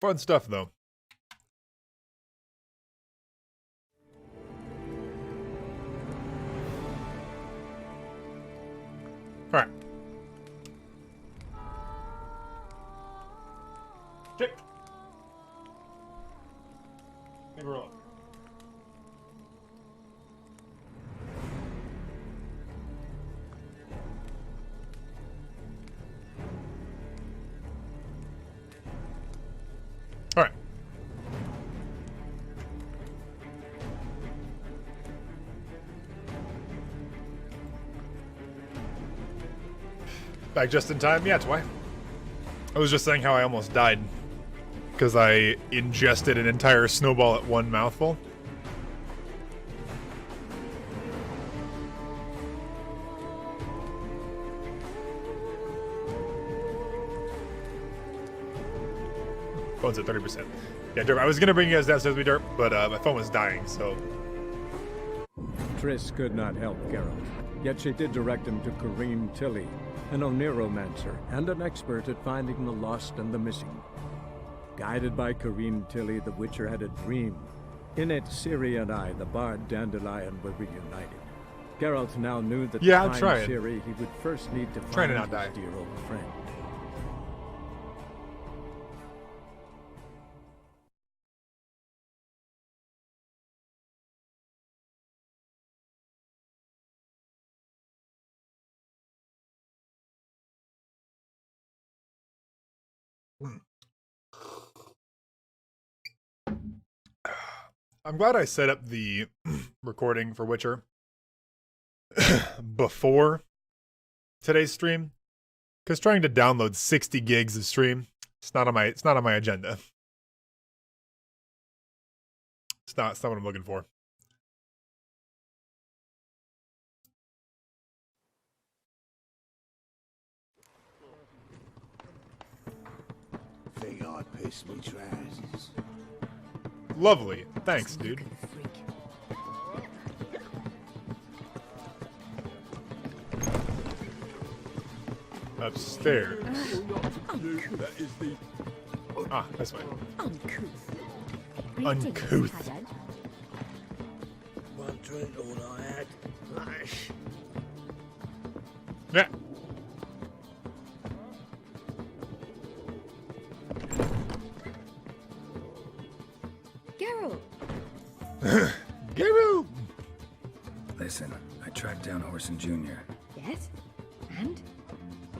Fun stuff, though. All right. Kick. Maybe roll up. All right. Back just in time? Yeah, that's why. I was just saying how I almost died. Because I ingested an entire snowball at one mouthful. Phone's at 30%. Yeah, Derp, I was going to bring you guys downstairs with me, Derp, but my phone was dying, so... Triss could not help Geralt, yet she did direct him to Kazarny Tilly, an Oniromancer and an expert at finding the lost and the missing. Guided by Kazarny Tilly, the Witcher had a dream. In it, Ciri and I, the bard Dandelion, were reunited. Geralt now knew that to find Ciri, he would first need to find his dear old friend. I'm glad I set up the recording for Witcher before today's stream, because trying to download 60 gigs of stream, it's not on my agenda. It's not what I'm looking for. Think I pissed me trousers. Lovely. Thanks, dude. Upstairs. Ah, this way. Uncouth. One drink all I had. Lash. Yeah. Geralt! Listen, I tracked down Horson Jr. Yes? And?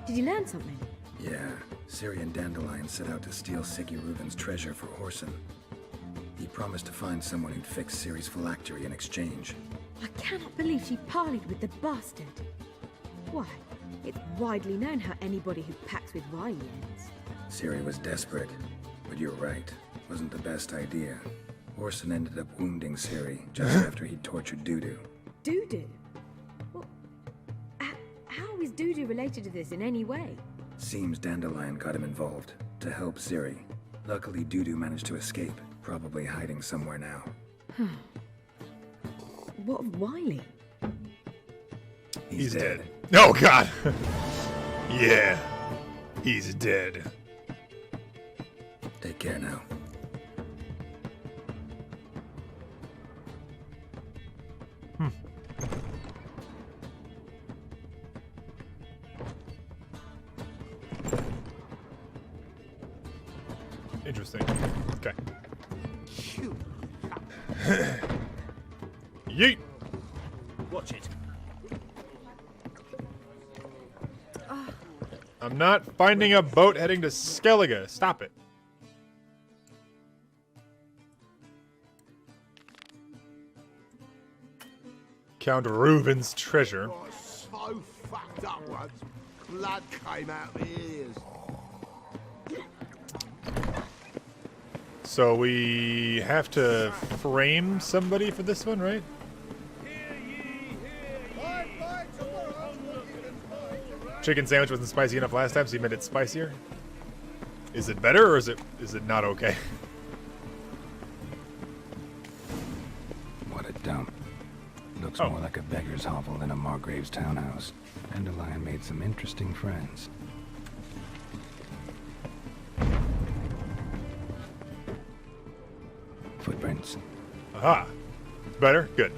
Did you learn something? Yeah, Ciri and Dandelion set out to steal Siggy Reuben's treasure for Horson. He promised to find someone who'd fix Ciri's phylactery in exchange. I cannot believe she parleyed with the bastard. Why, it's widely known how anybody who packs with Riley ends. Ciri was desperate, but you're right. Wasn't the best idea. Horson ended up wounding Ciri just after he'd tortured Dudu. Dudu? Well, how is Dudu related to this in any way? Seems Dandelion got him involved to help Ciri. Luckily, Dudu managed to escape, probably hiding somewhere now. What of Wiley? He's dead. Oh, God. Yeah. He's dead. Take care now. Interesting. Okay. Yeet! Watch it. I'm not finding a boat heading to Skellige. Stop it. Count Reuben's treasure. I was so fucked up once. Blood came out my ears. So we have to frame somebody for this one, right? Chicken sandwich wasn't spicy enough last time, so you made it spicier? Is it better, or is it not okay? What a dump. Looks more like a beggar's hovel than a Margrave's townhouse. Dandelion made some interesting friends. Footprints. Aha. Better? Good.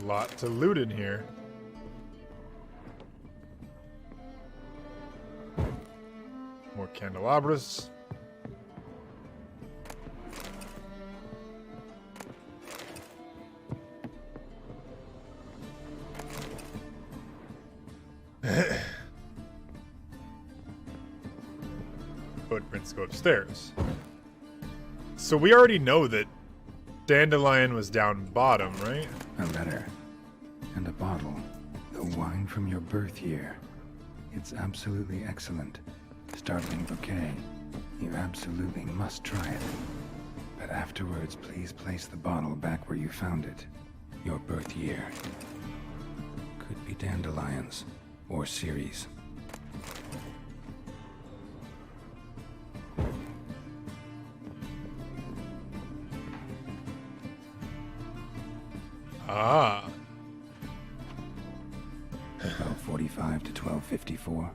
Lot to loot in here. More candelabras. Footprints go upstairs. So we already know that Dandelion was down bottom, right? A letter. And a bottle. The wine from your birth year. It's absolutely excellent. Startling bouquet. You absolutely must try it. But afterwards, please place the bottle back where you found it. Your birth year. Could be dandelions. Or Ceres. Ah. 1245 to 1254.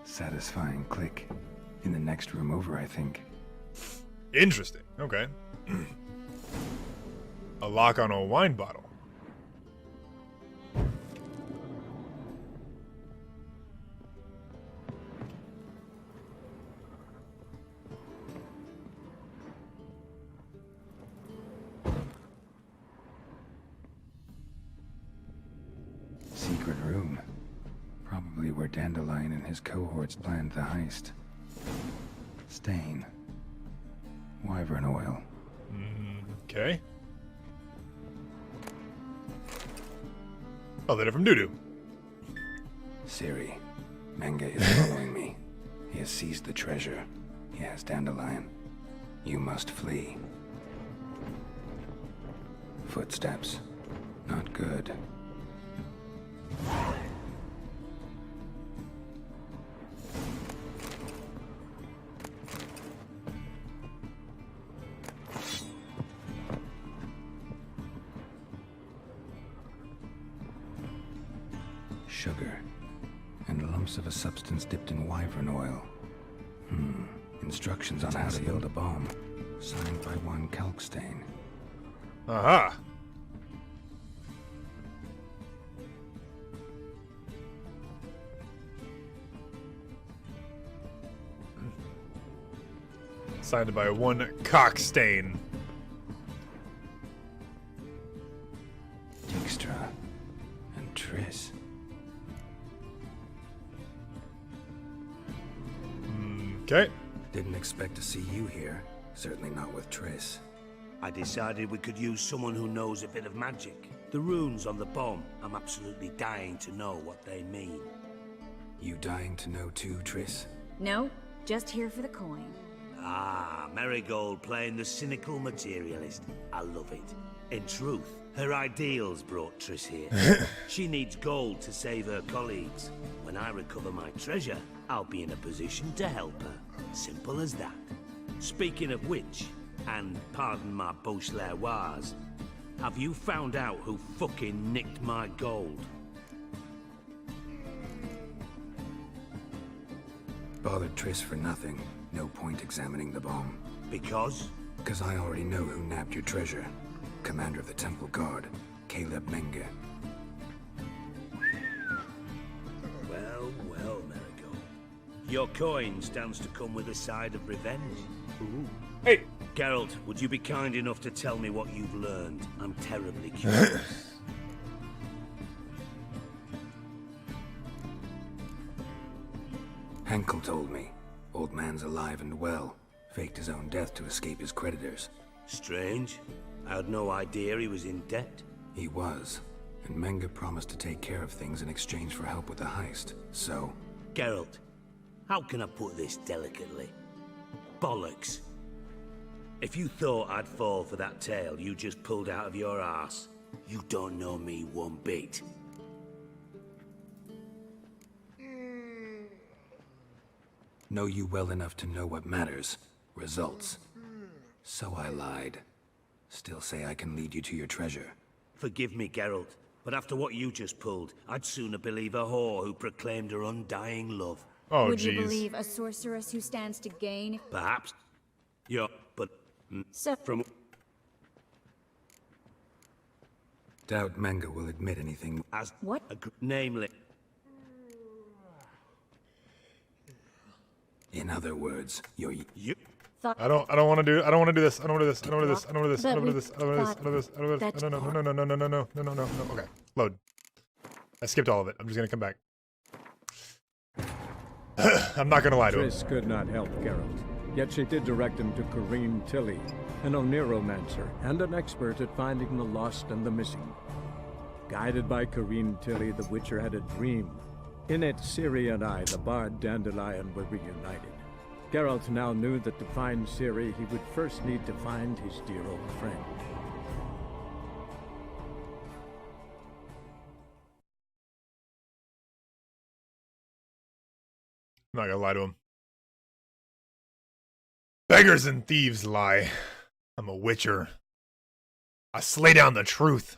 Satisfying click. In the next room over, I think. Interesting. Okay. A lock on a wine bottle. Secret room. Probably where Dandelion and his cohorts planned the heist. Stain. Wyvern oil. Okay. Oh, they're from doo-doo. Siri. Menge is following me. He has seized the treasure. He has Dandelion. You must flee. Footsteps. Not good. Sugar. And lumps of a substance dipped in wyvern oil. Instructions on how to build a bomb. Signed by one Kalkstain. Aha. Signed by one Cockstain. Dijkstra. And Triss. Okay. Didn't expect to see you here. Certainly not with Triss. I decided we could use someone who knows a bit of magic. The runes on the bomb, I'm absolutely dying to know what they mean. You dying to know too, Triss? No, just here for the coin. Ah, Marigold playing the cynical materialist. I love it. In truth, her ideals brought Triss here. She needs gold to save her colleagues. When I recover my treasure, I'll be in a position to help her. Simple as that. Speaking of which, and pardon my Beauclervoise, have you found out who fucking nicked my gold? Bothered Triss for nothing. No point examining the bomb. Because? Because I already know who nabbed your treasure. Commander of the Temple Guard, Caleb Menge. Well, well, Marigold. Your coin stands to come with a side of revenge. Ooh. Hey. Geralt, would you be kind enough to tell me what you've learned? I'm terribly curious. Henkel told me. Old man's alive and well. Faked his own death to escape his creditors. Strange. I had no idea he was in debt. He was. and Menge promised to take care of things in exchange for help with the heist. So... Geralt, how can I put this delicately? Bollocks. If you thought I'd fall for that tale you just pulled out of your arse, you don't know me one bit. Know you well enough to know what matters. Results. So I lied. Still say I can lead you to your treasure. Forgive me, Geralt, but after what you just pulled, I'd sooner believe a whore who proclaimed her undying love. Oh, Would you jeez. believe a sorceress who stands to gain? Perhaps. Yeah, but... So, from... Doubt Menge will admit anything. As... What? Namely... In other words, you're... You... thought I don't want to do this. I don't want to do this. I don't want to do this. I don't want to do this. I don't want to do this. I don't want to do this. I don't want to do this. I don't want to do this. No. Okay. Load. I skipped all of it. I'm just gonna come back. I'm not gonna lie to him. Triss could not help Geralt, yet she did direct him to Kazarny Tilly, an Oniromancer and an expert at finding the lost and the missing. Guided by Kazarny Tilly, the Witcher had a dream. In it, Ciri and I, the bard Dandelion, were reunited. Geralt now knew that to find Ciri, he would first need to find his dear old friend. I'm not gonna lie to him. Beggars and thieves lie. I'm a witcher. I slay down the truth.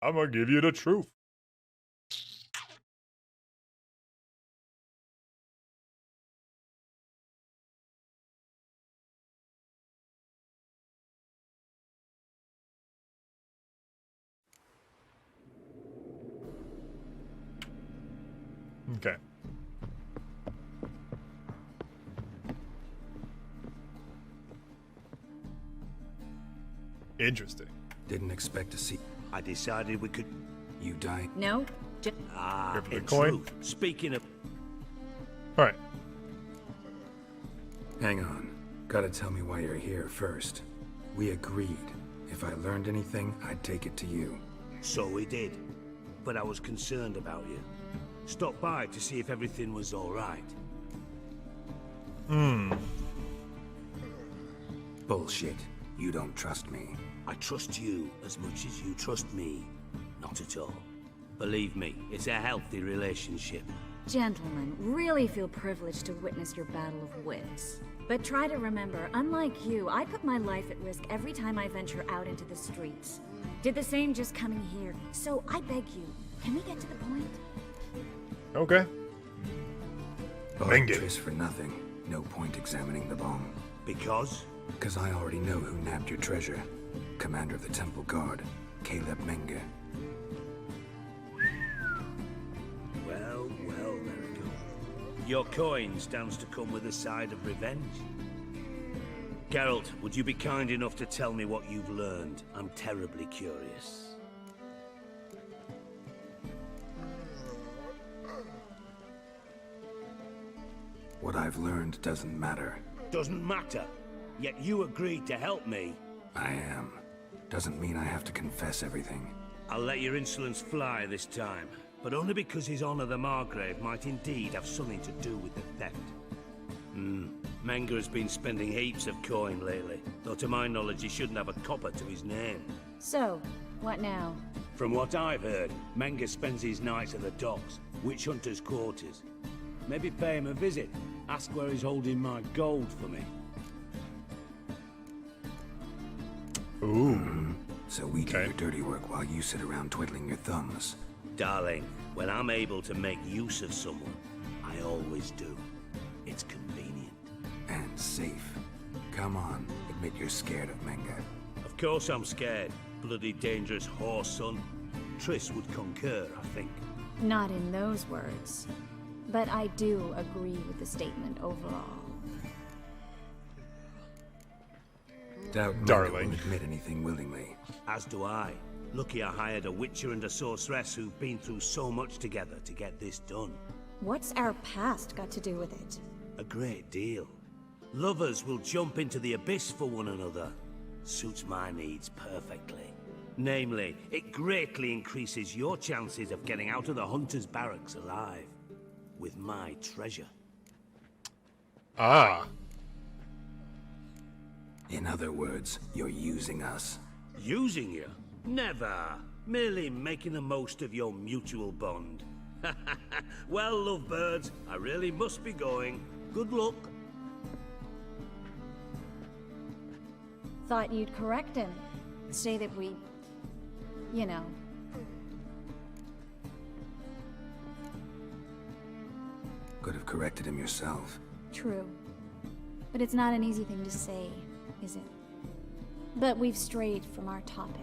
I'm gonna give you the truth. Okay. Interesting. Didn't expect to see... I decided we could... You die. no? Here for the in coin. truth, speaking of... Alright. Hang on. Gotta tell me why you're here first. We agreed. If I learned anything, I'd take it to you. So we did. But I was concerned about you. Stopped by to see if everything was alright. Bullshit. You don't trust me. I trust you as much as you trust me. Not at all. Believe me, it's a healthy relationship. Gentlemen, really feel privileged to witness your battle of wits. But try to remember, unlike you, I put my life at risk every time I venture out into the streets. Did the same just coming here. So I beg you, can we get to the point? Okay. Bought Menge. Triss for nothing. No point examining the bomb. Because? Because I already know who nabbed your treasure. Commander of the Temple Guard, Caleb Menge. Well, there we go. Your coin stands to come with a side of revenge. Geralt, would you be kind enough to tell me what you've learned? I'm terribly curious. What I've learned doesn't matter. Doesn't matter. Yet you agreed to help me. I am. Doesn't mean I have to confess everything. I'll let your insolence fly this time, but only because His Honor the Margrave might indeed have something to do with the theft. Menge has been spending heaps of coin lately, though to my knowledge he shouldn't have a copper to his name. So, what now? From what I've heard, Menge spends his nights at the docks, witch hunters' quarters. Maybe pay him a visit, ask where he's holding my gold for me. Ooh. So we do Okay. your dirty work while you sit around twiddling your thumbs. Darling, when I'm able to make use of someone, I always do. It's convenient. And safe. Come on, admit you're scared of Menge. Of course I'm scared. Bloody dangerous whore son. Triss would concur, I think. Not in those words. But I do agree with the statement overall. Doubt Menge Darling. won't admit anything willingly. As do I. Lucky I hired a witcher and a sorceress who've been through so much together to get this done. What's our past got to do with it? A great deal. Lovers will jump into the abyss for one another. Suits my needs perfectly. Namely, it greatly increases your chances of getting out of the Hunter's barracks alive. With my treasure. Ah. In other words, you're using us. Using you? Never. Merely making the most of your mutual bond. Well, lovebirds, I really must be going. Good luck. Thought you'd correct him. Say that we... you know. Could have corrected him yourself. True. But it's not an easy thing to say, is it? But we've strayed from our topic.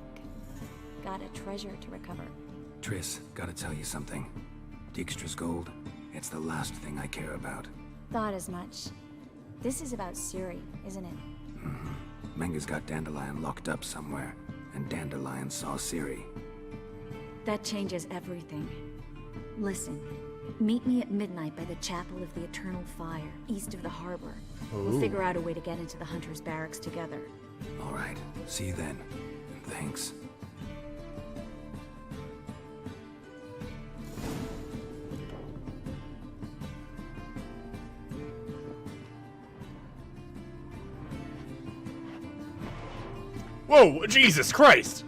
Got a treasure to recover. Triss, gotta tell you something. Dijkstra's gold, it's the last thing I care about. Thought as much. This is about Ciri, isn't it? Menga's got Dandelion locked up somewhere, and Dandelion saw Ciri. That changes everything. Listen, meet me at midnight by the Chapel of the Eternal Fire, east of the harbor. We'll figure out a way to get into the Hunter's barracks together. All right, see you then. Thanks. Whoa, Jesus Christ!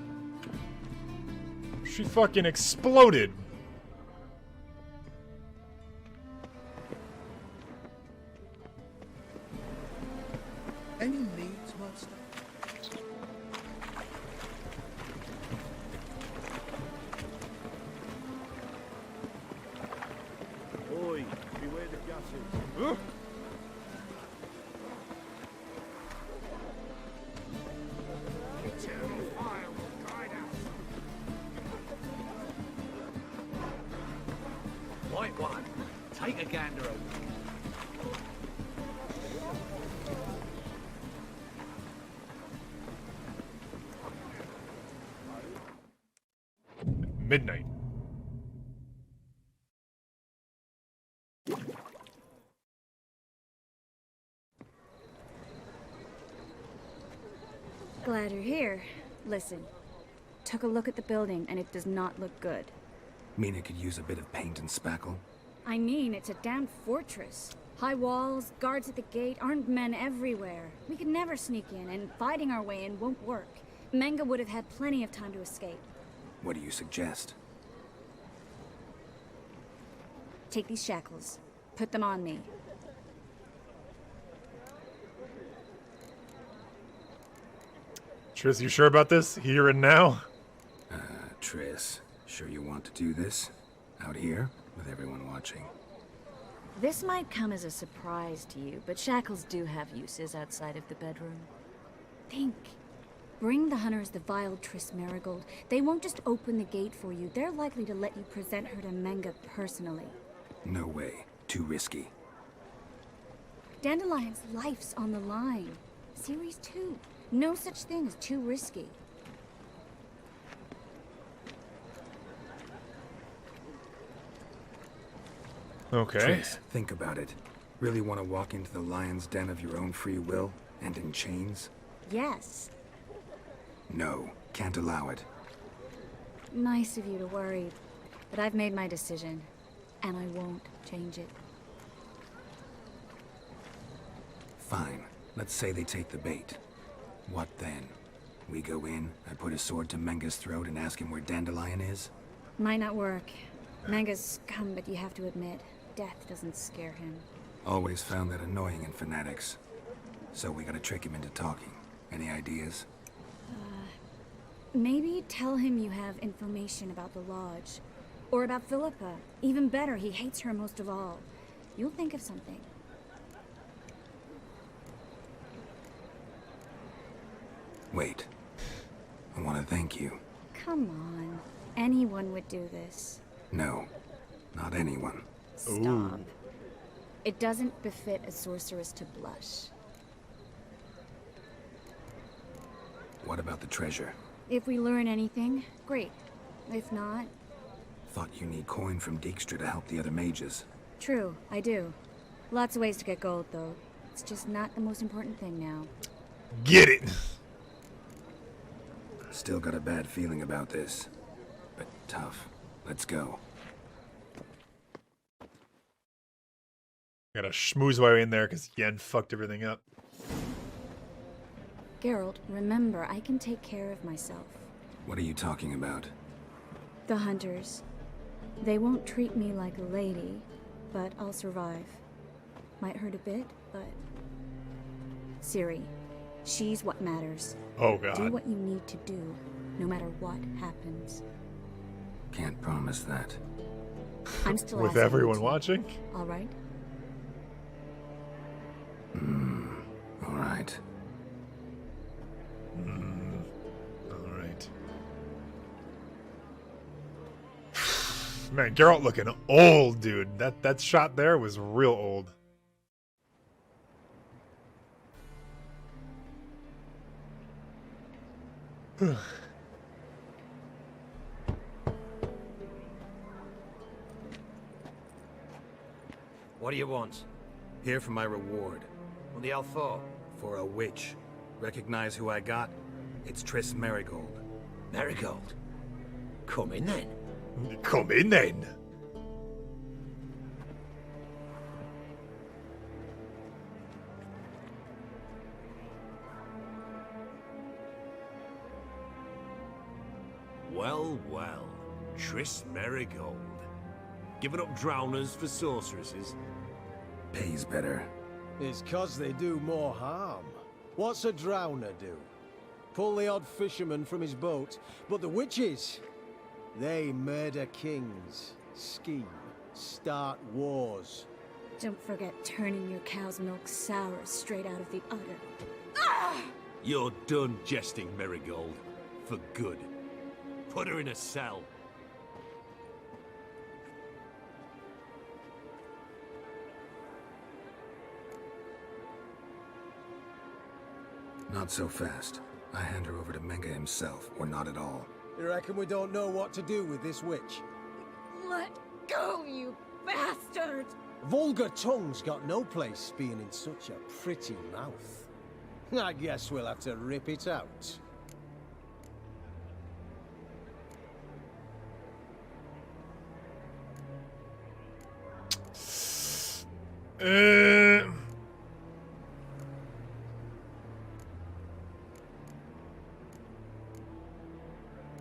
She fucking exploded. Any needs, master? Oi, beware the gases. Eternal fire will guide us. White one, take a gander over. Midnight. Glad you're here. Listen, took a look at the building and it does not look good. Mean it could use a bit of paint and spackle? I mean, it's a damn fortress. High walls, guards at the gate, armed men everywhere. We could never sneak in, and fighting our way in won't work. Menga would have had plenty of time to escape. What do you suggest? Take these shackles. Put them on me. Triss, you sure about this? Here and now? Triss, sure you want to do this? Out here, with everyone watching? This might come as a surprise to you, but shackles do have uses outside of the bedroom. Think. Bring the hunters the vile Triss Marigold. They won't just open the gate for you. They're likely to let you present her to Menga personally. No way. Too risky. Dandelion's life's on the line. Series 2. No such thing as too risky. Okay. Triss, think about it. Really want to walk into the lion's den of your own free will, and in chains? Yes. No, can't allow it. Nice of you to worry, but I've made my decision, and I won't change it. Fine. Let's say they take the bait. What then? We go in, I put a sword to Menga's throat and ask him where Dandelion is? Might not work. Menga's scum, but you have to admit, death doesn't scare him. Always found that annoying in fanatics. So we gotta trick him into talking. Any ideas? Maybe tell him you have information about the Lodge. Or about Philippa. Even better, he hates her most of all. You'll think of something. Wait. I want to thank you. Come on. Anyone would do this. No, not anyone. Stop. It doesn't befit a sorceress to blush. What about the treasure? If we learn anything, great. If not, Thought you need coin from Dijkstra to help the other mages. true, I do. Lots of ways to get gold, though. It's just not the most important thing now. Get it. Still got a bad feeling about this. But tough. Let's go. Gotta schmooze my way in there because Yen fucked everything up. Geralt, remember, I can take care of myself. What are you talking about? The hunters. They won't treat me like a lady, but I'll survive. Might hurt a bit, but... Ciri, she's what matters. Oh god. Do what you need to do, no matter what happens. Can't promise that. I'm still With asking you everyone to. watching? All right? All right. Alright. Man, Geralt looking old, dude. That shot there was real old. What do you want? Here for my reward. What the hell for? For a witch. Recognize who I got? It's Triss Merigold. Marigold. Come in then. Come in then. Well, well. Triss Merigold. Giving up drowners for sorceresses? Pays better. It's 'cause they do more harm. What's a drowner do? Pull the odd fisherman from his boat. But the witches, they murder kings, scheme, start wars. Don't forget turning your cow's milk sour straight out of the udder. You're done jesting, Merigold. For good. Put her in a cell. Not so fast. I hand her over to Menge himself, or not at all. You reckon we don't know what to do with this witch? Let go, you bastard! Vulgar tongue's got no place being in such a pretty mouth. I guess we'll have to rip it out.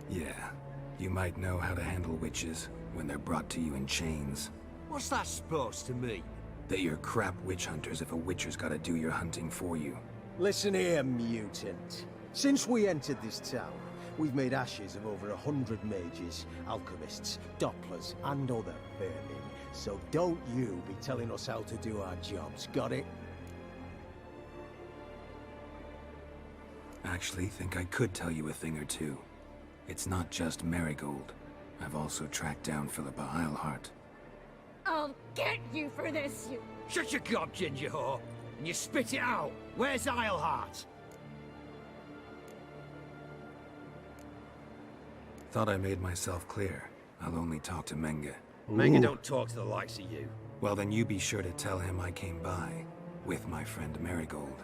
Yeah. You might know how to handle witches when they're brought to you in chains. What's that supposed to mean? That you're crap witch hunters if a witcher's gotta do your hunting for you. Listen here, mutant. Since we entered this town, we've made ashes of over 100 mages, alchemists, dopplers, and other vermin. So don't you be telling us how to do our jobs, got it? Actually, think I could tell you a thing or two. It's not just Merigold. I've also tracked down Philippa Eilhart. I'll get you for this, you... Shut your gob, ginger whore, and you spit it out. Where's Eilhart? Thought I made myself clear. I'll only talk to Menge. Menge don't talk to the likes of you. Well, then you be sure to tell him I came by. With my friend Merigold.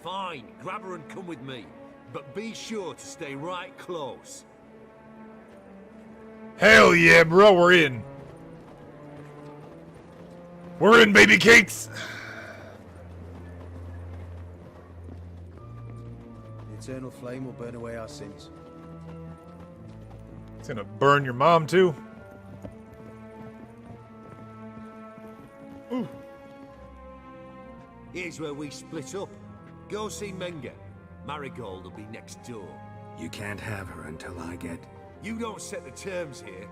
Fine, grab her and come with me. But be sure to stay right close. Hell yeah, bro, we're in. We're in, baby cakes. The eternal flame will burn away our sins. It's gonna burn your mom, too. Ooh. Here's where we split up. Go see Menge. Marigold will be next door. You can't have her until I get... You don't set the terms here.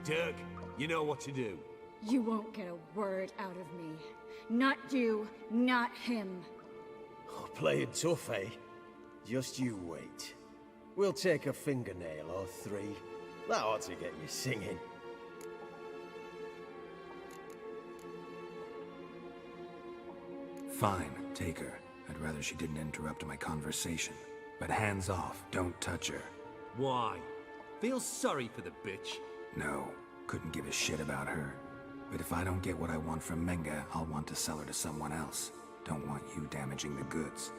Dirk, you know what to do. You won't get a word out of me. Not you, not him. Oh, playing tough, eh? Just you wait. We'll take a fingernail or three. That ought to get you singing. Fine, take her. I'd rather she didn't interrupt my conversation. But hands off, don't touch her. Why? Feel sorry for the bitch? No, couldn't give a shit about her. But if I don't get what I want from Menge, I'll want to sell her to someone else. Don't want you damaging the goods.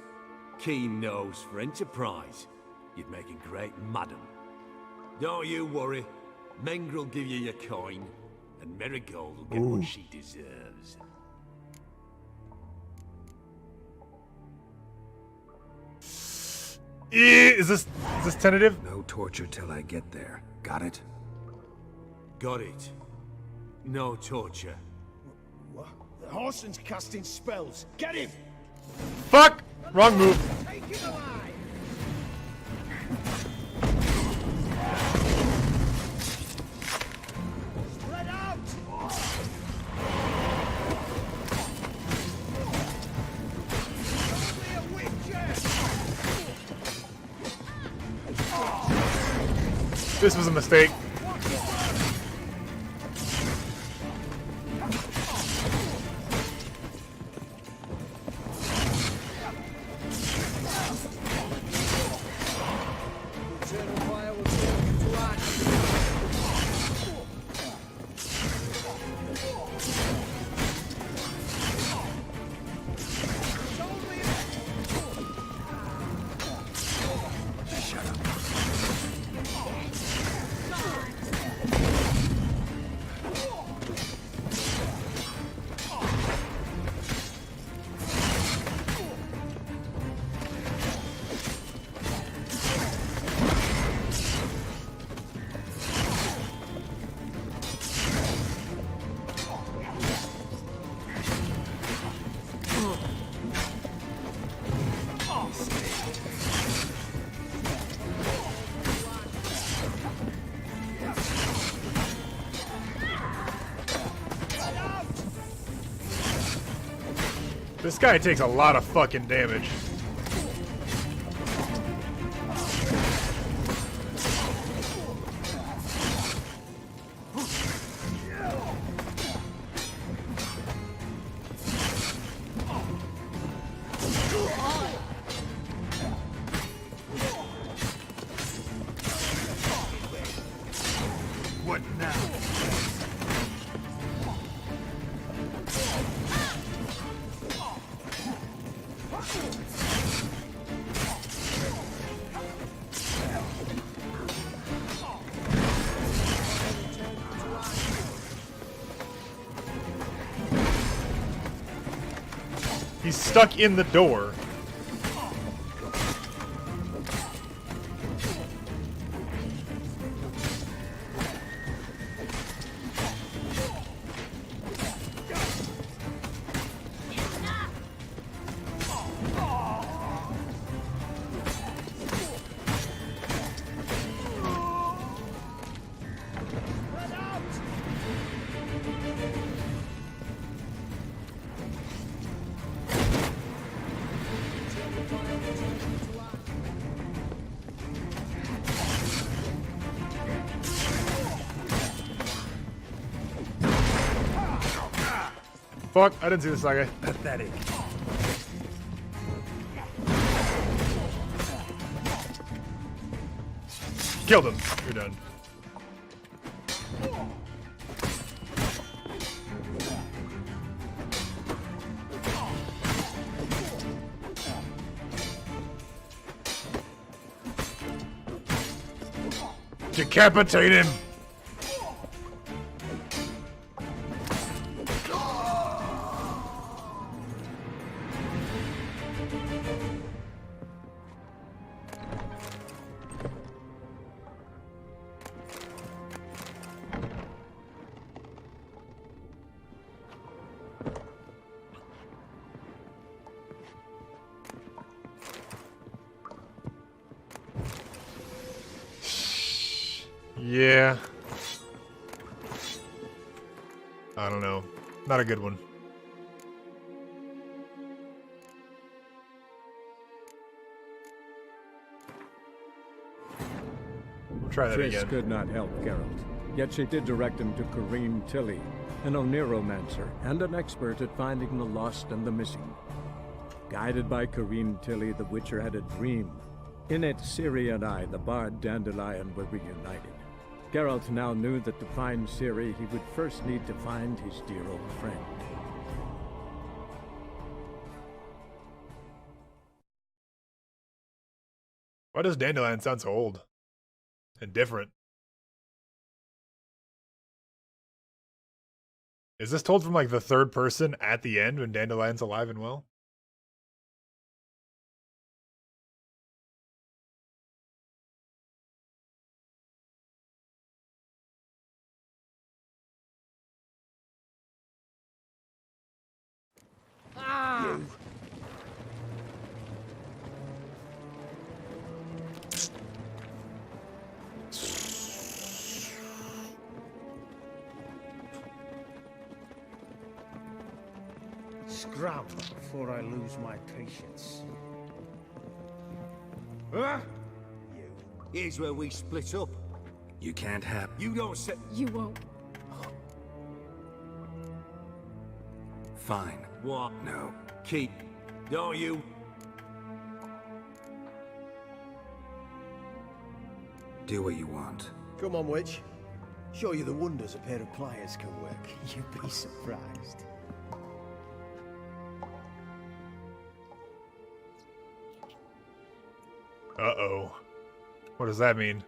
Keen nose for enterprise. You'd make a great madam. Don't you worry. Mengrel will give you your coin, and Marigold will get what she deserves. Is this tentative? No torture till I get there. Got it? Got it. No torture. What? The Horson's casting spells. Get him! Fuck! Wrong move. Take him alive! Spread out! Only a witcher! This was a mistake. This guy takes a lot of fucking damage. What now? He's stuck in the door. Fuck, I didn't see this guy. Pathetic. Killed him. You're done. Decapitate him! Yeah. I don't know. Not a good one. We'll try that Triss again. could not help Geralt, yet she did direct him to Kareem Tilly, an Oniromancer and an expert at finding the lost and the missing. Guided by Kareem Tilly, the Witcher had a dream. In it, Ciri and I, the bard Dandelion, were reunited. Geralt now knew that to find Ciri, he would first need to find his dear old friend. Why does Dandelion sound so old and different? Is this told from like the third person at the end when Dandelion's alive and well? You. Scrap before I lose my patience. Huh? You. Here's where we split up. You can't have... You don't say... You won't. Fine. What? No. Keep. Don't you? Do what you want. Come on, witch. Show you the wonders a pair of pliers can work. You'd be surprised. Uh-oh. What does that mean?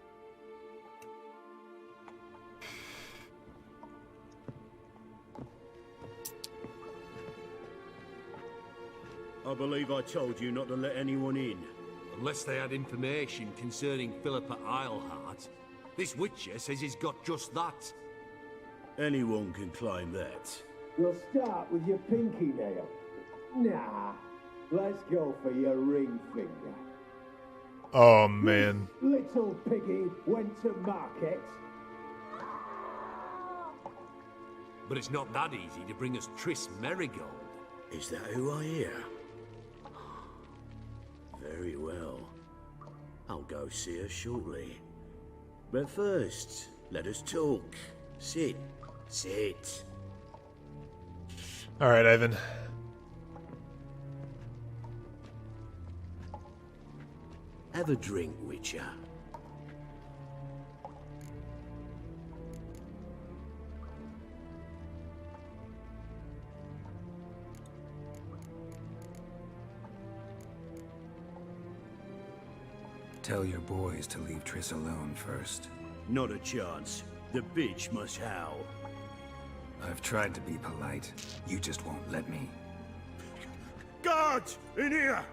I believe I told you not to let anyone in. Unless they had information concerning Philippa Eilhart. This Witcher says he's got just that. Anyone can claim that. We'll start with your pinky nail. Nah, let's go for your ring finger. Oh, man. Little piggy went to market. But it's not that easy to bring us Triss Merigold. Is that who I hear? Very well. I'll go see her shortly. But first, let us talk. Sit. Sit. All right, Ivan. Have a drink, Witcher. Tell your boys to leave Triss alone first. Not a chance. The bitch must howl. I've tried to be polite. You just won't let me. Guards! In here!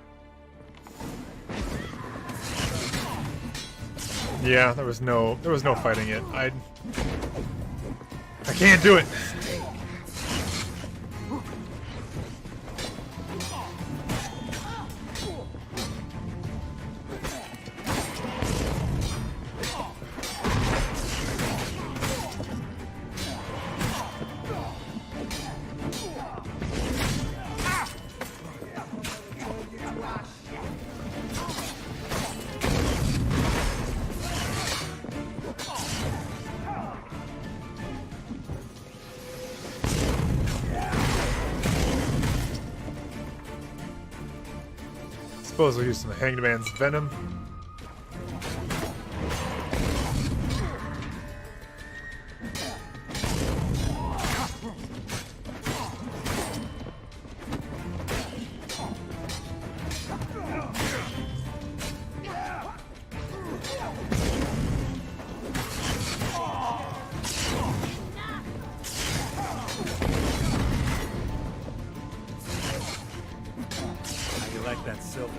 Yeah, there was no fighting it. I can't do it. Suppose we'll use some Hanged Man's Venom. How you like that silver?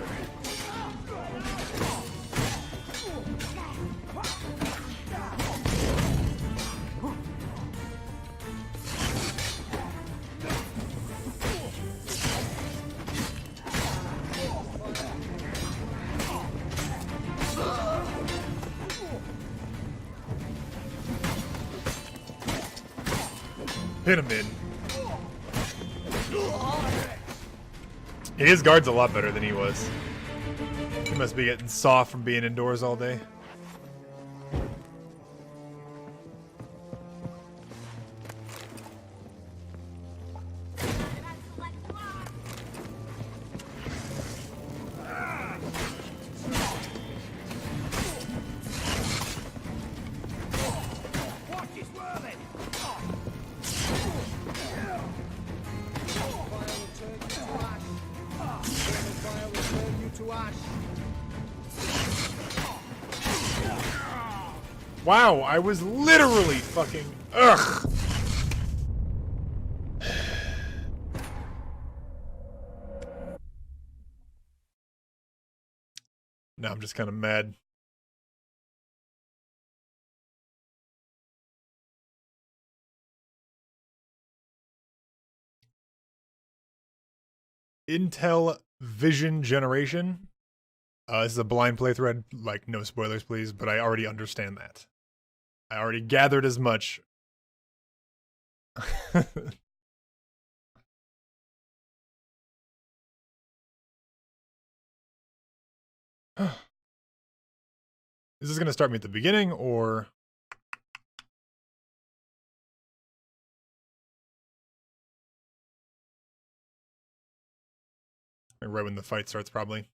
Hit him in. His guard's a lot better than he was. He must be getting soft from being indoors all day. Wow, I was literally fucking... Ugh! Now I'm just kind of mad. Intel Vision Generation. This is a blind playthrough. Like, no spoilers, please, but I already understand that. I already gathered as much. Is this going to start me at the beginning, or... right when the fight starts, probably.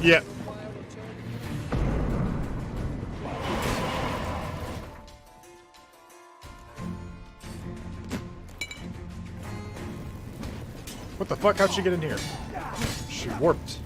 Yeah. What the fuck? How'd she get in here? She warped.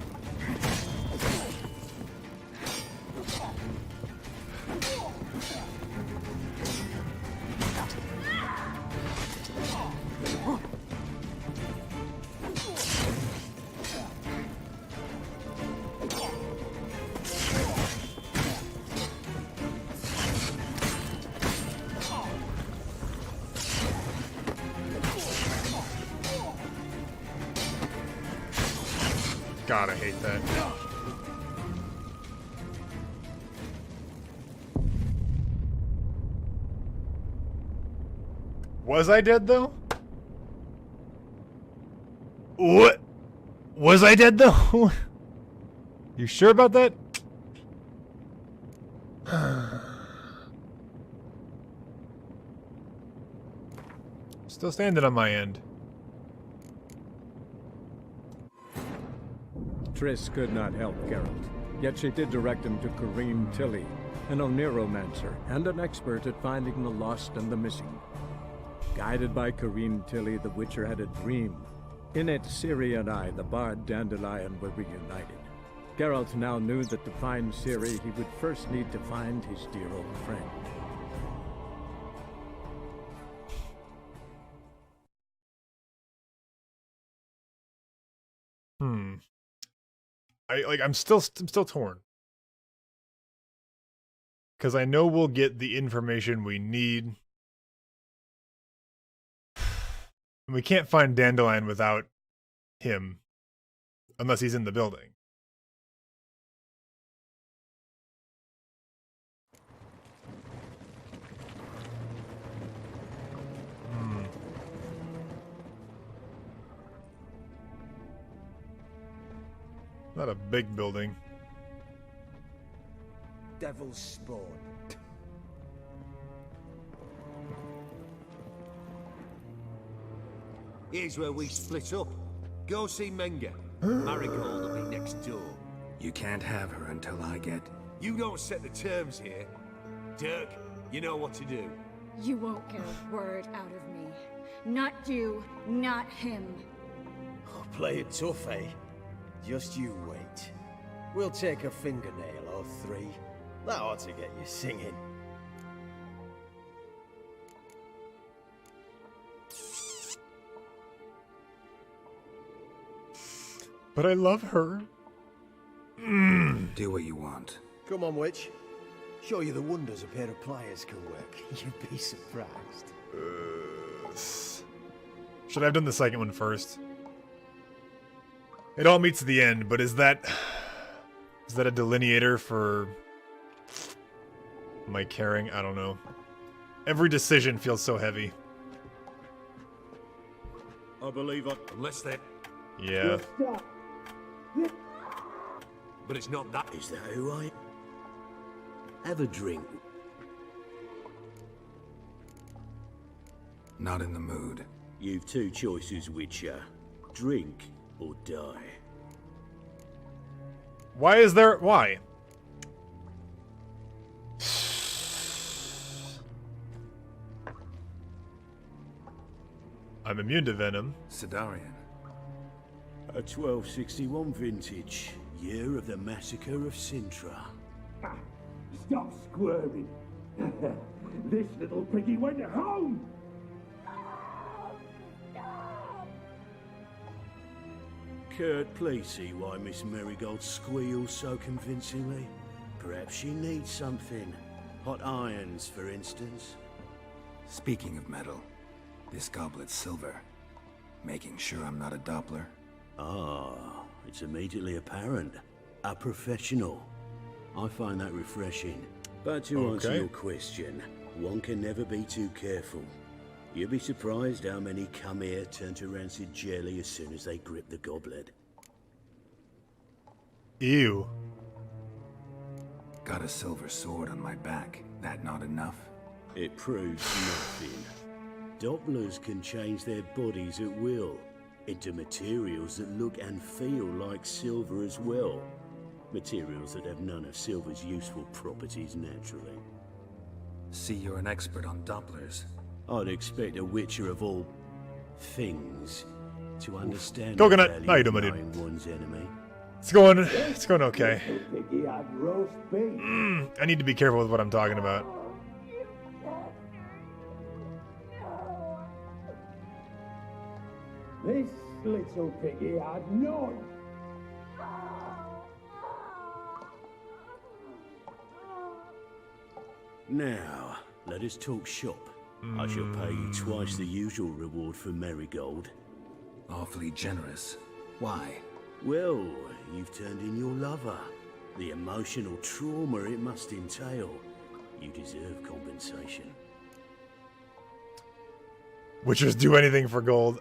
God, I hate that. Was I dead, though? What? Was I dead, though? You sure about that? Still standing on my end. Triss could not help Geralt, yet she did direct him to Kareem Tilly, an Oniromancer and an expert at finding the lost and the missing. Guided by Kareem Tilly, the Witcher had a dream. In it, Ciri and I, the bard Dandelion, were reunited. Geralt now knew that to find Ciri, he would first need to find his dear old friend. I'm still torn. Because I know we'll get the information we need. And we can't find Dandelion without him. Unless he's in the building. Not a big building. Devil's spawn. Here's where we split up. Go see Menga. Marigold will be next door. You can't have her until I get... You don't set the terms here. Dirk, you know what to do. You won't get a word out of me. Not you, not him. Oh, play it tough, eh? Just you wait. We'll take a fingernail or three. That ought to get you singing. But I love her. Do what you want. Come on, witch. Show you the wonders a pair of pliers can work. You'd be surprised. Should I have done the second one first? It all meets the end, but is that a delineator for my caring? I don't know. Every decision feels so heavy. I believe unless they... Yeah. But it's not that. Is that who I... Have a drink? Not in the mood. You've two choices, Witcher. Drink or die. Why is there... Why? I'm immune to venom. Sidarian. A 1261 vintage, year of the massacre of Sintra. Stop squirming. This little piggy went home. Kurt, please see why Miss Marigold squeals so convincingly. Perhaps she needs something. Hot irons, for instance. Speaking of metal, this goblet's silver. Making sure I'm not a Doppler. Ah, it's immediately apparent. A professional. I find that refreshing. But to answer your question, one can never be too careful. You'll be surprised how many come here turn to rancid jelly as soon as they grip the goblet. Ew. Got a silver sword on my back. That not enough? It proves nothing. Dopplers can change their bodies at will into materials that look and feel like silver as well. Materials that have none of silver's useful properties naturally. See, you're an expert on Dopplers. I'd expect a witcher of all things to understand Coconut, the how you value doing, of dude? knowing one's enemy. It's going okay. Piggy had roast beef. I need to be careful with what I'm talking about. This little piggy had none. Now, let us talk shop. I shall pay you twice the usual reward for Marigold. Awfully generous. Why? Well, you've turned in your lover. The emotional trauma it must entail. You deserve compensation. Witchers do anything for gold.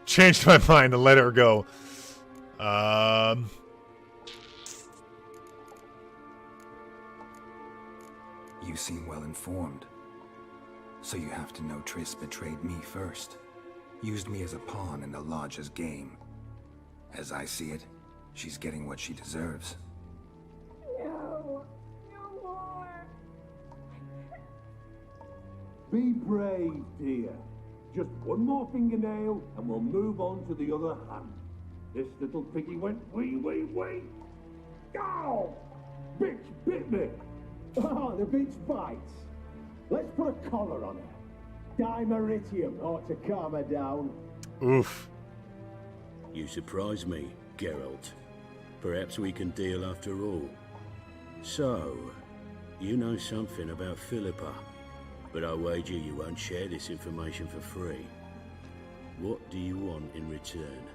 Changed my mind to let her go. You seem well informed. So you have to know Triss betrayed me first. Used me as a pawn in the Lodge's game. As I see it, she's getting what she deserves. No, no more. Be brave, dear. Just one more fingernail and we'll move on to the other hand. This little piggy went wee. Ow! Bitch bit me. Oh, the bitch bites. Let's put a collar on her. Dimeritium ought to calm her down. Oof. You surprise me, Geralt. Perhaps we can deal after all. So, you know something about Philippa, but I wager you won't share this information for free. What do you want in return?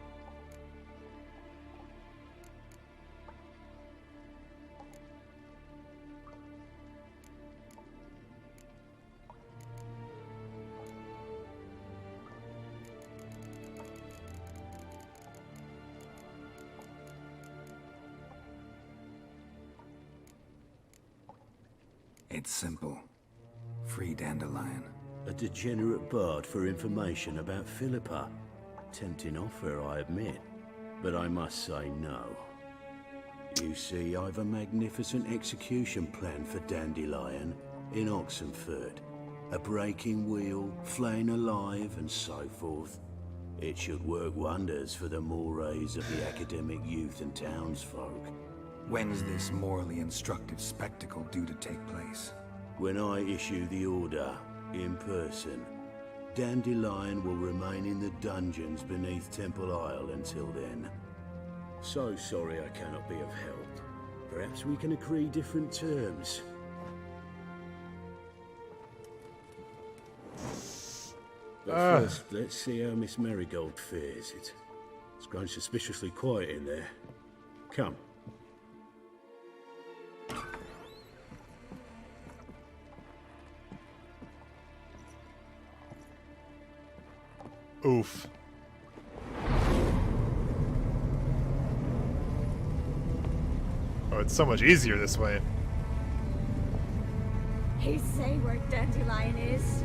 It's simple. Free Dandelion. A degenerate bard for information about Philippa. Tempting offer, I admit, but I must say no. You see, I've a magnificent execution plan for Dandelion in Oxenford. A breaking wheel, flaying alive, and so forth. It should work wonders for the mores of the academic youth and townsfolk. When's this morally instructive spectacle due to take place? When I issue the order, in person, Dandelion will remain in the dungeons beneath Temple Isle until then. So sorry I cannot be of help. Perhaps we can agree different terms. But first, let's see how Miss Marigold fares. It's grown suspiciously quiet in there. Come. Oof. Oh, it's so much easier this way. He say where Dandelion is?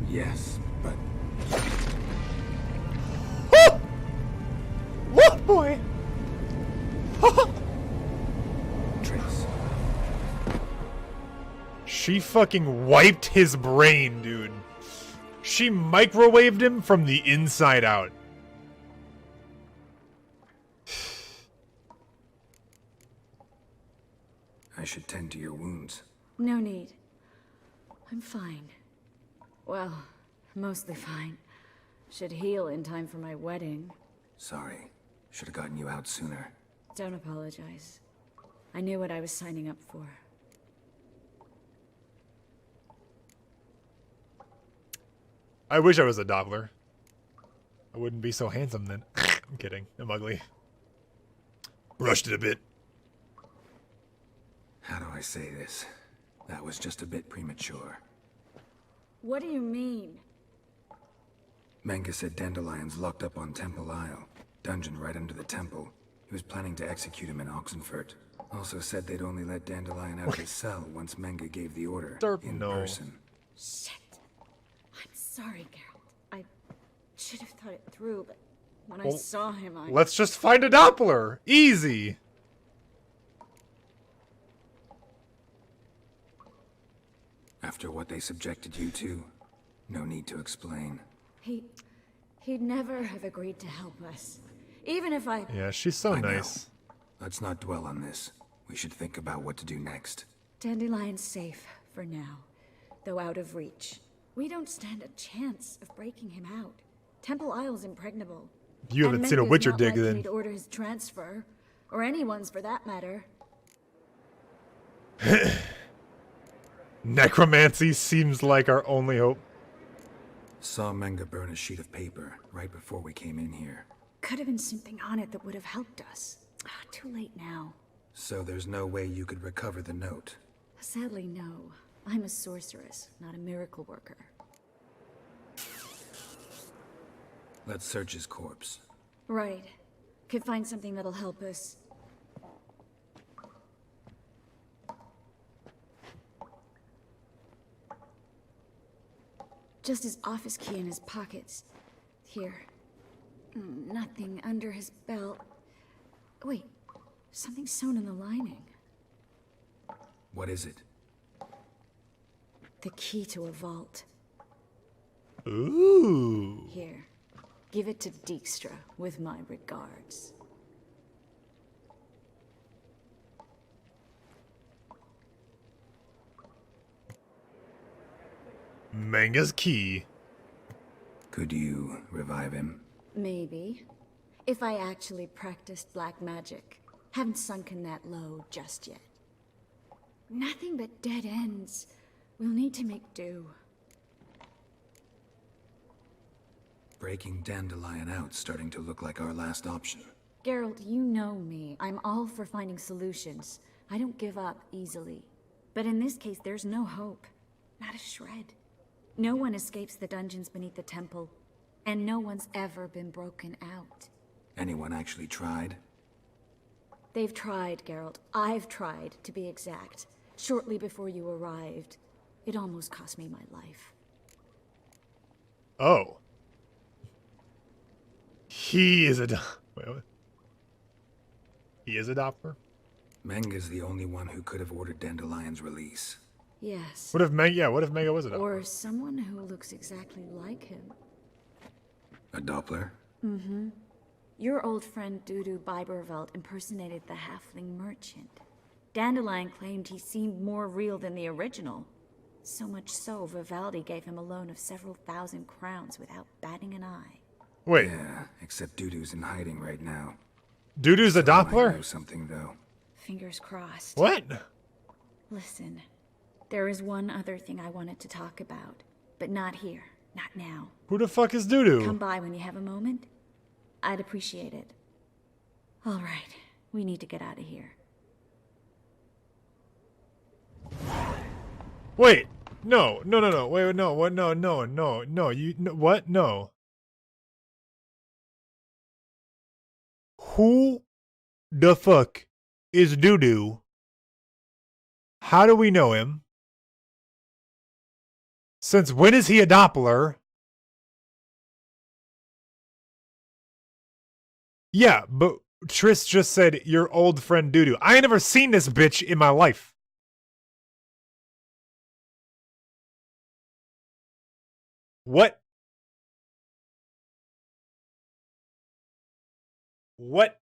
Yes, but... What, boy? Triss. She fucking wiped his brain, dude. She microwaved him from the inside out. I should tend to your wounds. No need. I'm fine. Well, mostly fine. Should heal in time for my wedding. Sorry. Should have gotten you out sooner. Don't apologize. I knew what I was signing up for. I wish I was a Doppler. I wouldn't be so handsome then. I'm kidding. I'm ugly. Rushed it a bit. How do I say this? That was just a bit premature. What do you mean? Manga said Dandelion's locked up on Temple Isle. Dungeon right under the temple. He was planning to execute him in Oxenfurt. Also said they'd only let Dandelion out of his cell once Manga gave the order. In person. Shit. I'm sorry, Geralt. I should have thought it through, but when I saw him, Let's just find a Doppler! Easy! After what they subjected you to, no need to explain. He'd never have agreed to help us. Even if I... Yeah, she's so nice. Let's not dwell on this. We should think about what to do next. Dandelion's safe for now, though out of reach. We don't stand a chance of breaking him out. Temple Isle's impregnable. You haven't seen a Witcher dig then. He'd order his transfer, or anyone's for that matter. Necromancy seems like our only hope. Saw Manga burn a sheet of paper right before we came in here. Could have been something on it that would have helped us. Too late now. So there's no way you could recover the note? Sadly, no. I'm a sorceress, not a miracle worker. Let's search his corpse. Right. Could find something that'll help us. Just his office key in his pockets. Here. Nothing under his belt. Wait, something sewn in the lining. What is it? The key to a vault. Ooh. Here. Give it to Dijkstra with my regards. Manga's key. Could you revive him? Maybe. If I actually practiced black magic. Haven't sunken that low just yet. Nothing but dead ends. We'll need to make do. Breaking Dandelion out's starting to look like our last option. Geralt, you know me. I'm all for finding solutions. I don't give up easily. But in this case, there's no hope. Not a shred. No one escapes the dungeons beneath the temple. And no one's ever been broken out. Anyone actually tried? They've tried, Geralt. I've tried, to be exact. Shortly before you arrived. It almost cost me my life. Oh. He is a... Wait, what? He is a Doppler? Manga's the only one who could have ordered Dandelion's release. Yes. What if Manga... Yeah, what if Manga was a Doppler? Or someone who looks exactly like him. A Doppler? Mm-hmm. Your old friend Dudu Biberveld impersonated the halfling merchant. Dandelion claimed he seemed more real than the original. So much so, Vivaldi gave him a loan of several thousand crowns without batting an eye. Wait. Yeah, except Dudu's in hiding right now. Dudu's a Doppler? Might know something, though. Fingers crossed. What? Listen, there is one other thing I wanted to talk about, but not here, not now. Who the fuck is Dudu? Come by when you have a moment. I'd appreciate it. All right, we need to get out of here. Wait. No. Wait, no. What? No. You... No, what? No. Who the fuck is Dudu? How do we know him? Since when is he a Doppler? Yeah, but Triss just said your old friend Dudu. I ain't never seen this bitch in my life. What? What?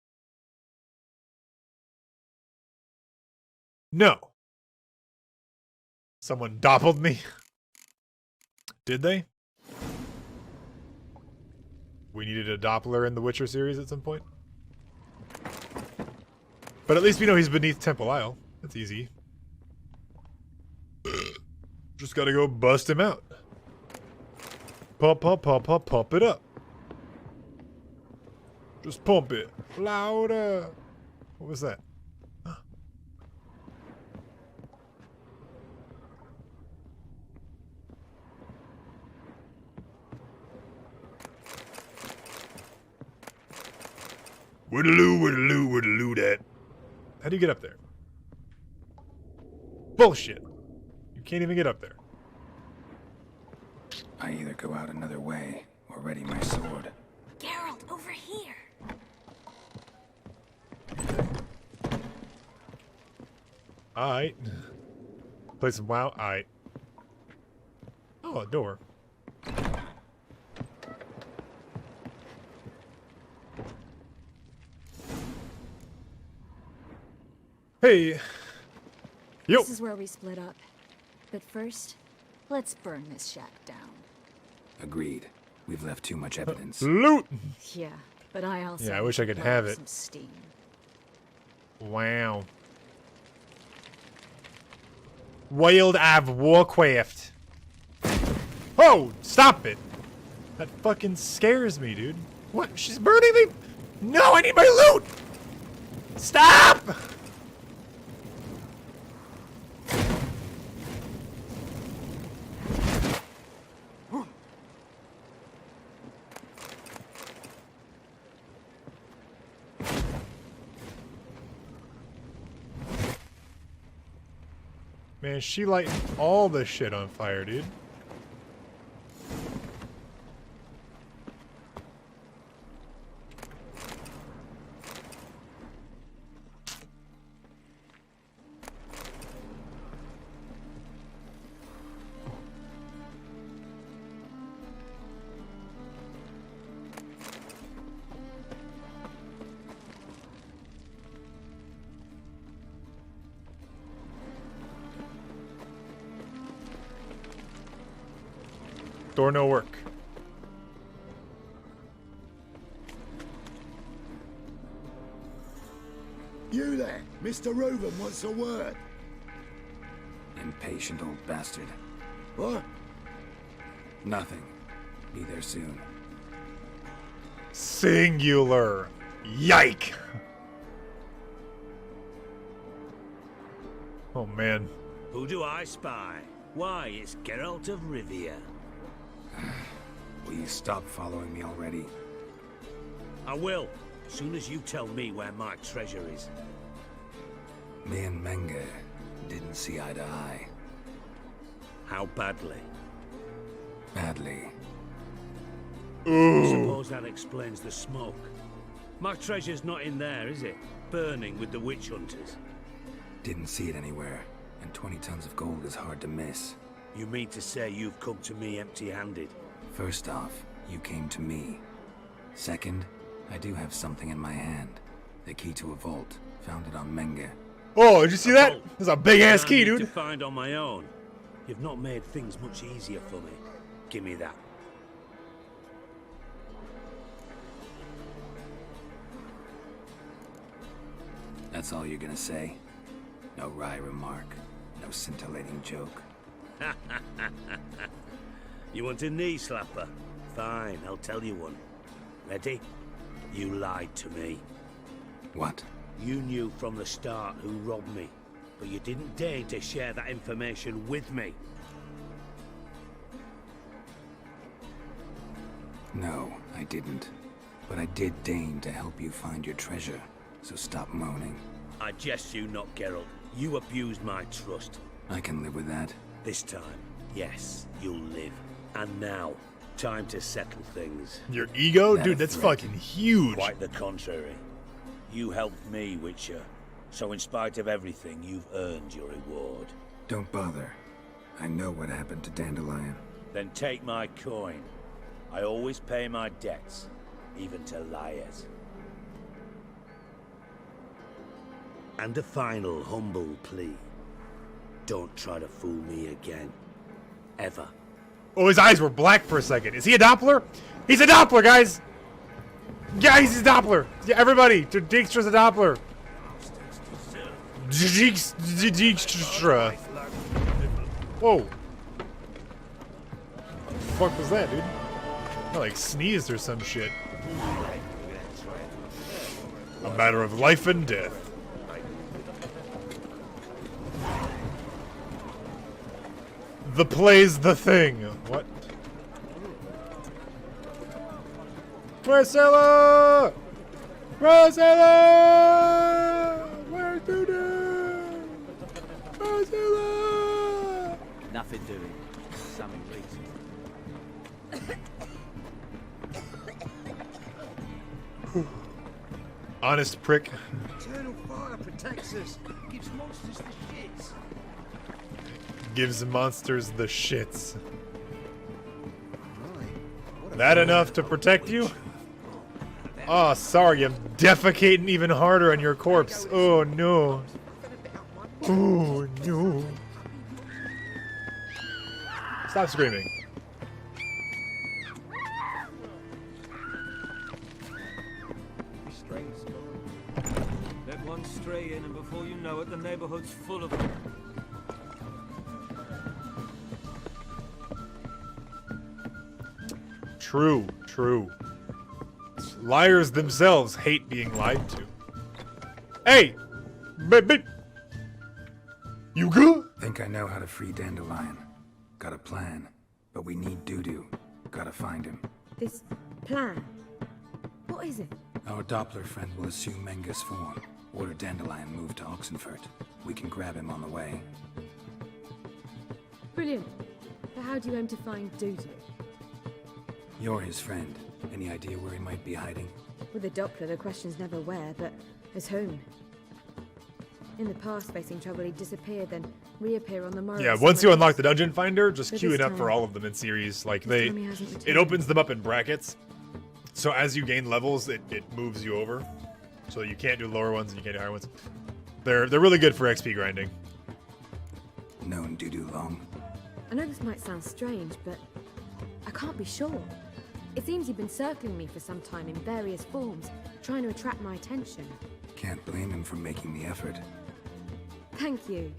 No. Someone doppeled me. Did they? We needed a Doppler in the Witcher series at some point. But at least we know he's beneath Temple Isle. That's easy. Just gotta go bust him out. Pump, pump, pump, pump, pump it up. Just pump it. Louder. What was that? Whittaloo, whittaloo, whittaloo that. How do you get up there? Bullshit. You can't even get up there. I either go out another way or ready my sword. Geralt, over here. Alright. Play some WoW? Alright. Oh, a door. Hey. Yo. This is where we split up. But first, let's burn this shack down. Agreed. We've left too much evidence. Loot! Yeah, but I also... Yeah, I wish I could have it. Some steam. Wow. Wild of Warcraft. Oh, stop it. That fucking scares me, dude. What? She's burning me? No, I need my loot! Stop! Man, she lighting all this shit on fire, dude. Door no work. You there, Mr. Reuben wants a word. Impatient old bastard. What? Nothing. Be there soon. Singular. Yike. Oh man. Who do I spy? Why, it's Geralt of Rivia. Will you stop following me already? I will, as soon as you tell me where my treasure is. Me and Menge didn't see eye to eye. How badly? Badly. I suppose that explains the smoke. My treasure's not in there, is it? Burning with the witch hunters. Didn't see it anywhere, and 20 tons of gold is hard to miss. You mean to say you've come to me empty-handed? First off, you came to me. Second, I do have something in my hand. The key to a vault, found it on Menge. Oh, did you see that? That's a big-ass key, dude. To find on my own. You've not made things much easier for me. Give me that. That's all you're gonna say? No wry remark, no scintillating joke. You want a knee slapper? Fine, I'll tell you one. Ready? You lied to me. What? You knew from the start who robbed me, but you didn't deign to share that information with me. No, I didn't. But I did deign to help you find your treasure, so stop moaning. I jest you not, Geralt. You abused my trust. I can live with that. This time, yes, you'll live. And now, time to settle things. Your ego? Dude, that's fucking huge. Quite the contrary. You helped me, Witcher. So in spite of everything, you've earned your reward. Don't bother. I know what happened to Dandelion. Then take my coin. I always pay my debts, even to liars. And a final humble plea. Don't try to fool me again. Ever. Oh, his eyes were black for a second. Is he a Doppler? He's a Doppler, guys! Guys, he's a Doppler! Yeah, everybody, Dijkstra's a Doppler. Dijkstra. Whoa. What the fuck was that, dude? I like sneezed or some shit. A matter of life and death. The play's the thing. What? Priscilla! Priscilla! Where's Dudu? Priscilla! Nothing doing. Something recent. Honest prick. Eternal fire protects us. Gives monsters the shits. Gives monsters the shits. That enough to protect you? Oh, sorry, I'm defecating even harder on your corpse. Oh, no. Oh, no. Stop screaming. Let one stray in, and before you know it, the neighborhood's full of them. True, true. Liars themselves hate being lied to. Hey! Baby! You good? Think I know how to free Dandelion. Got a plan, but we need Dudu. Gotta find him. This plan? What is it? Our Doppler friend will assume Menga's form. Order Dandelion moved to Oxenfurt. We can grab him on the way. Brilliant. But how do you aim to find Dudu? You're his friend. Any idea where he might be hiding? With a Doppler, the question's never where, but as whom. In the past, facing trouble, he'd disappear, then reappear on the morrow. Yeah, once you unlock the dungeon finder, just But queue this it up for time- all of them in series. Like, this time he hasn't it returned. opens them up in brackets. So as you gain levels, it moves you over. So you can't do lower ones and you can't do higher ones. They're really good for XP grinding. Known Dudu long? I know this might sound strange, but I can't be sure. It seems you've been circling me for some time in various forms, trying to attract my attention. Can't blame him for making the effort. Thank you.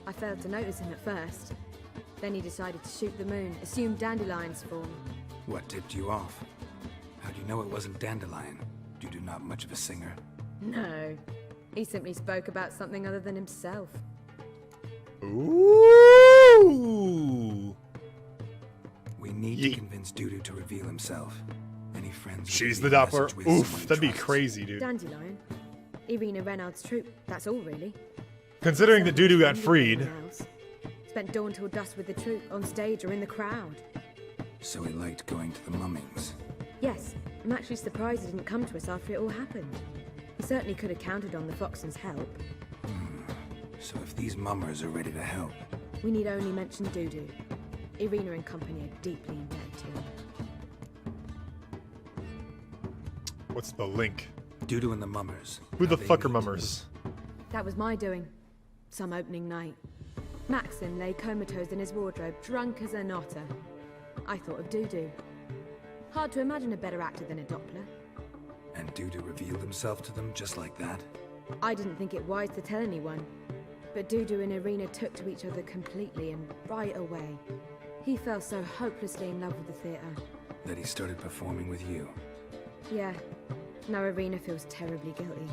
I failed to notice him at first. Then he decided to shoot the moon, assume Dandelion's form. What tipped you off? How do you know it wasn't Dandelion? Dudu not much of a singer. No. He simply spoke about something other than himself. Ooh! We need to convince Dudu to reveal himself. Any friends? She's the Doppler. Oof, that'd be crazy, dude. Dandelion. Irina Renard's troop, that's all really. Considering that Dudu got freed. Spent dawn till dusk with the troop, on stage or in the crowd. So he liked going to the mummings. Yes, I'm actually surprised he didn't come to us after it all happened. He certainly could have counted on the Foxen's help. So if these mummers are ready to help... We need only mention Dudu. Irina and company are deeply indebted to him. What's the link? Dudu and the mummers. Who the fuck are mummers? That was my doing. Some opening night. Maxim lay comatose in his wardrobe, drunk as an otter. I thought of Dudu. Hard to imagine a better actor than a Doppler. And Dudu revealed himself to them just like that? I didn't think it wise to tell anyone. But Dudu and Irina took to each other completely and right away. He fell so hopelessly in love with the theatre. That he started performing with you? Yeah. Now Irina feels terribly guilty.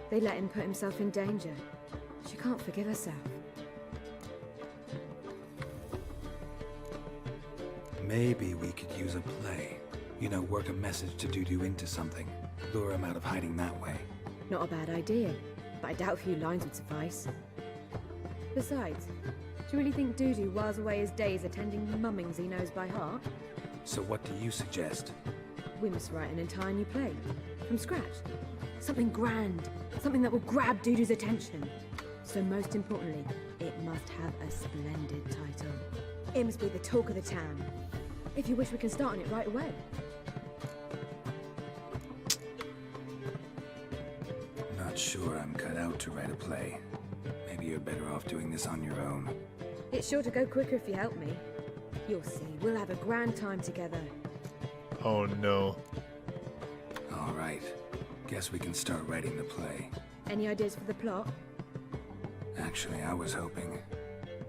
They let him put himself in danger. She can't forgive herself. Maybe we could use a play. You know, work a message to Dudu into something. Lure him out of hiding that way. Not a bad idea, but I doubt a few lines would suffice. Besides, do you really think Dudu whiles away his days attending mummings he knows by heart? So what do you suggest? We must write an entire new play. From scratch. Something grand. Something that will grab Dudu's attention. So most importantly, it must have a splendid title. It must be the talk of the town. If you wish, we can start on it right away. Not sure I'm cut out to write a play. Maybe you're better off doing this on your own. It's sure to go quicker if you help me. You'll see, we'll have a grand time together. Oh no. All right. Guess we can start writing the play. Any ideas for the plot? Actually, I was hoping...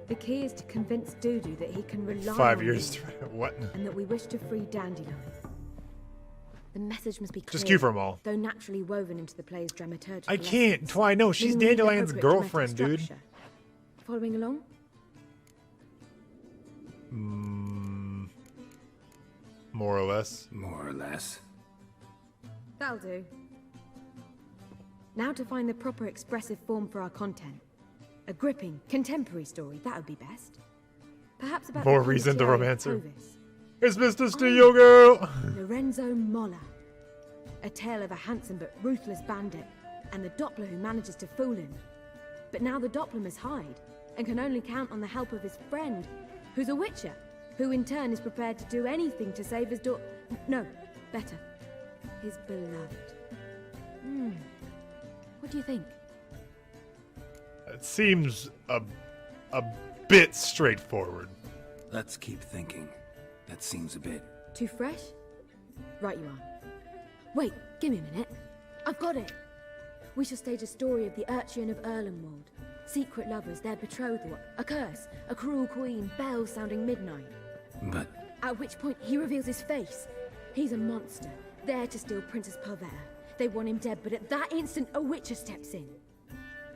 The key is to convince Dudu that he can rely 5 on years me, to... What? and that we wish to free Dandelion. The message must be clear, Just cue for 'em all. though naturally woven into the play's dramaturgical I can't. essence, Why? No, she's meaning we need Dandelion's appropriate girlfriend, dramatic dude. structure. Following along? More or less. More or less. That'll do. Now to find the proper expressive form for our content. A gripping, contemporary story, that would be best. Perhaps about More the reason to condottiere of romance her. Clovis. It's Mr. Steel Girl! Lorenzo Molla. A tale of a handsome but ruthless bandit, and the Doppler who manages to fool him. But now the Doppler must hide, and can only count on the help of his friend, who's a witcher, who in turn is prepared to do anything to save his No, better. His beloved. What do you think? It seems a bit straightforward. Let's keep thinking. That seems a bit... Too fresh? Right you are. Wait, give me a minute. I've got it. We shall stage a story of the urchin of Erlenwald. Secret lovers, their betrothal, a curse, a cruel queen, bells sounding midnight. But... At which point he reveals his face. He's a monster, there to steal Princess Pavera. They want him dead, but at that instant a witcher steps in.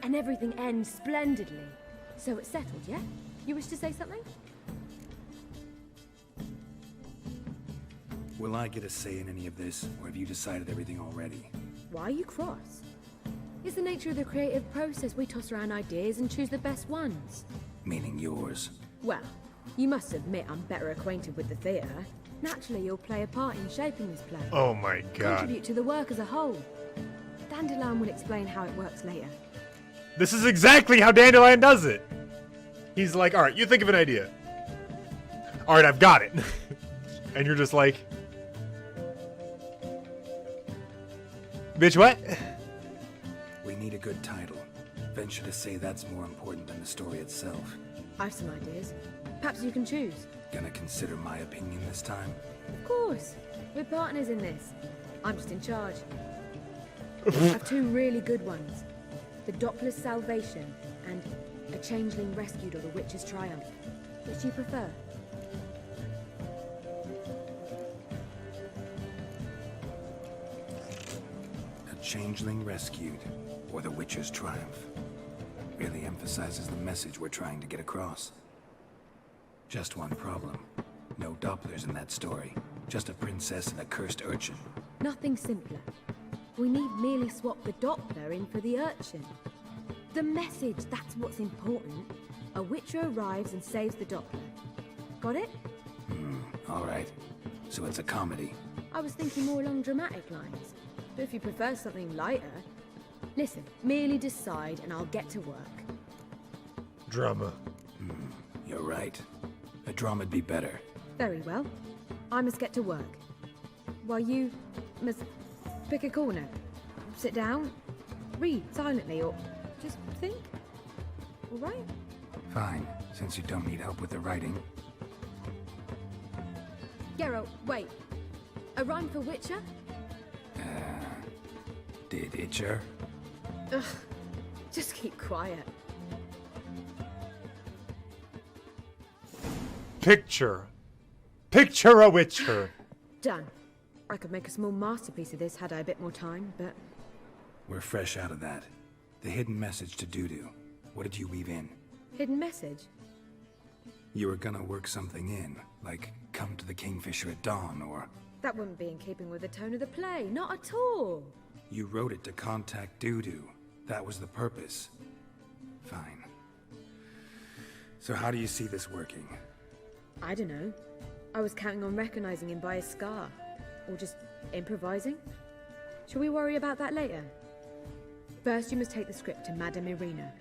And everything ends splendidly. So it's settled, yeah? You wish to say something? Will I get a say in any of this, or have you decided everything already? Why are you cross? It's the nature of the creative process. We toss around ideas and choose the best ones. Meaning yours. Well, you must admit I'm better acquainted with the theatre. Naturally, you'll play a part in shaping this play. Oh my god. Contribute to the work as a whole. Dandelion will explain how it works later. This is exactly how Dandelion does it. He's like, alright, you think of an idea. Alright, I've got it. And you're just like... Bitch, what? We need a good title. Venture to say that's more important than the story itself. I've some ideas. Perhaps you can choose. Gonna consider my opinion this time? Of course. We're partners in this. I'm just in charge. I have two really good ones. The Doppler's Salvation and A Changeling Rescued or The Witch's Triumph. Which do you prefer? A Changeling Rescued, or The Witcher's Triumph. Really emphasizes the message we're trying to get across. Just one problem. No Dopplers in that story. Just a princess and a cursed urchin. Nothing simpler. We need merely swap the Doppler in for the urchin. The message, that's what's important. A witcher arrives and saves the Doppler. Got it? Alright. So it's a comedy. I was thinking more along dramatic lines. But if you prefer something lighter... Listen, merely decide and I'll get to work. Drama. You're right. A drama'd be better. Very well. I must get to work. While you must pick a corner. Sit down, read silently, or just think. All right? Fine, since you don't need help with the writing. Geralt, wait. A rhyme for Witcher? Did Itcher? Ugh, just keep quiet. Picture a witcher. Done. I could make a small masterpiece of this had I a bit more time, but... We're fresh out of that. The hidden message to Dudu. What did you weave in? Hidden message? You were gonna work something in, like come to the Kingfisher at dawn, or... That wouldn't be in keeping with the tone of the play, not at all. You wrote it to contact Dudu. That was the purpose. Fine. So how do you see this working? I don't know. I was counting on recognizing him by his scar. Or just improvising. Shall we worry about that later? First, you must take the script to Madame Irina.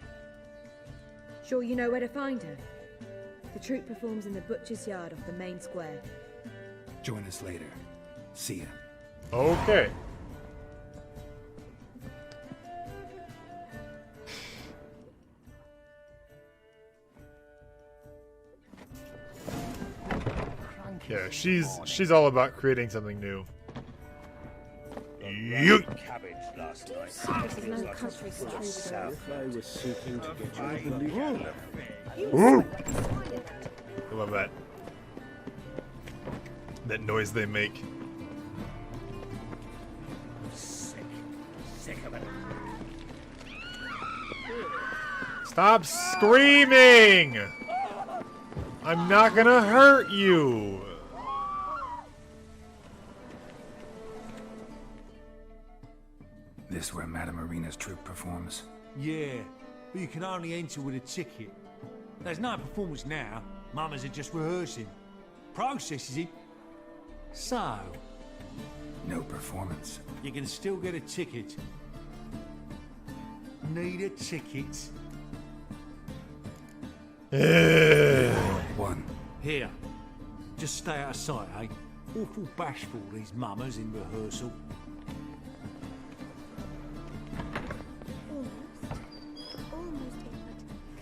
Sure you know where to find her? The troupe performs in the butcher's yard off the main square. Join us later. See ya. Okay. Yeah, she's all about creating something new. Yeet. Cabbage last night. There's no country club. If I was seeking to get you to believe Ooh. I love that. That noise they make. Sick of it. Stop screaming! I'm not gonna hurt you. This where Madame Marina's troupe performs? Yeah, but you can only enter with a ticket. There's no performance now. Mamas are just rehearsing. Processes it. So, No performance. you can still get a ticket. Need a ticket? One. Here. Just stay out of sight, eh? Awful bashful, these mamas in rehearsal.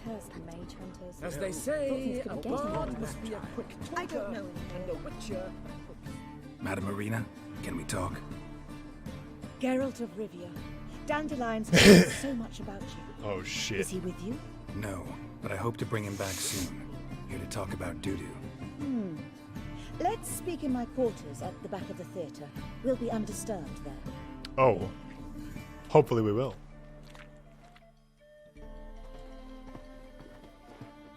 Cursed mage hunters. As they say, a bard must be a quick talker, I don't know and a witcher. Madame Marina, can we talk? Geralt of Rivia. Dandelion's heard so much about you. Oh shit. Is he with you? No, but I hope to bring him back soon. Here to talk about Dudu. Let's speak in my quarters at the back of the theatre. We'll be undisturbed there. Oh. Hopefully we will.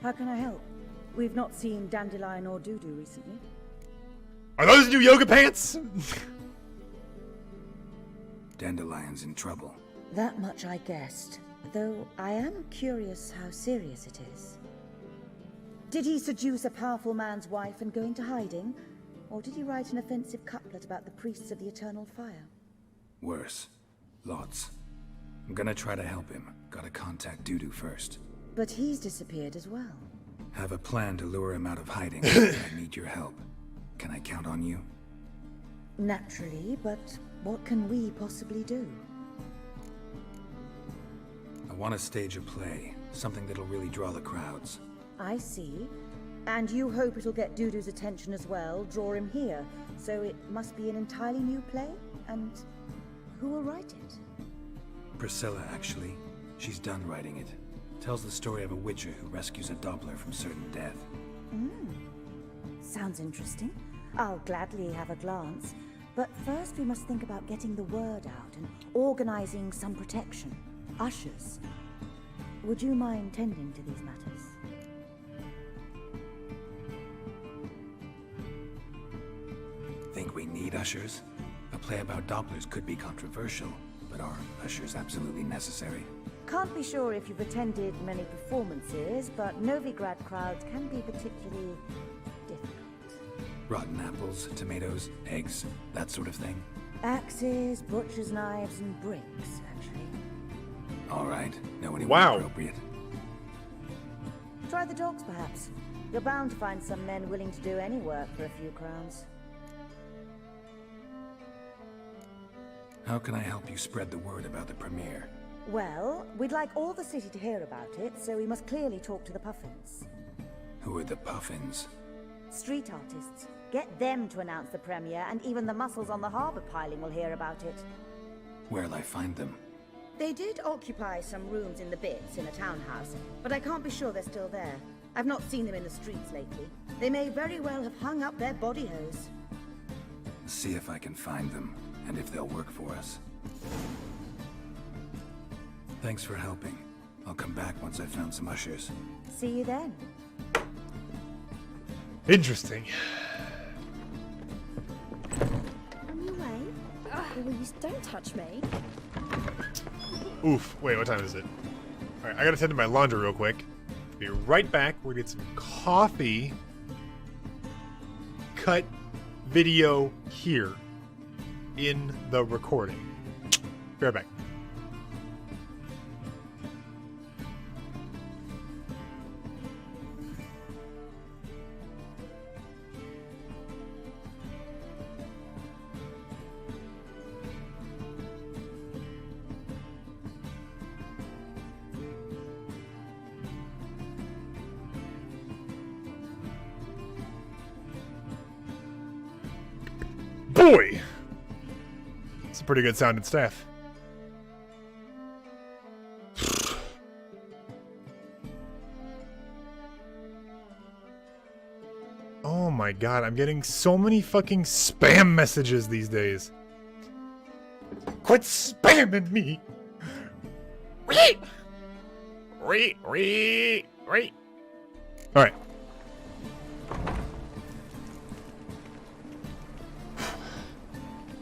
How can I help? We've not seen Dandelion or Dudu recently. Are those new yoga pants? Dandelion's in trouble. That much I guessed, though I am curious how serious it is. Did he seduce a powerful man's wife and go into hiding? Or did he write an offensive couplet about the priests of the eternal fire? Worse. Lots. I'm gonna try to help him. Gotta contact Dudu first. But he's disappeared as well. Have a plan to lure him out of hiding. I need your help. Can I count on you? Naturally, but what can we possibly do? I want to stage a play. Something that'll really draw the crowds. I see. And you hope it'll get Dudu's attention as well, draw him here. So it must be an entirely new play? And who will write it? Priscilla, actually. She's done writing it. Tells the story of a witcher who rescues a Doppler from certain death. Sounds interesting. I'll gladly have a glance. But first we must think about getting the word out and organizing some protection. Ushers. Would you mind tending to these matters? Think we need ushers? A play about Dopplers could be controversial, but are ushers absolutely necessary? Can't be sure if you've attended many performances, but Novigrad crowds can be particularly difficult. Rotten apples, tomatoes, eggs, that sort of thing? Axes, butcher's knives, and bricks, actually. All right. Know anyone Wow. appropriate? Try the dogs, perhaps. You're bound to find some men willing to do any work for a few crowns. How can I help you spread the word about the premiere? Well, we'd like all the city to hear about it, so we must clearly talk to the Puffins. Who are the Puffins? Street artists. Get them to announce the premiere, and even the muscles on the harbour piling will hear about it. Where'll I find them? They did occupy some rooms in the Bits in a townhouse, but I can't be sure they're still there. I've not seen them in the streets lately. They may very well have hung up their body hose. See if I can find them, and if they'll work for us. Thanks for helping. I'll come back once I've found some ushers. See you then. Interesting. On your way? Please don't touch me. Oof. Wait, what time is it? Alright, I gotta tend to my laundry real quick. Be right back. We're gonna get some coffee. Cut video here in the recording. Be right back. boy! It's a pretty good sounding staff. Oh my god, I'm getting so many fucking spam messages these days. Quit spamming me! Alright.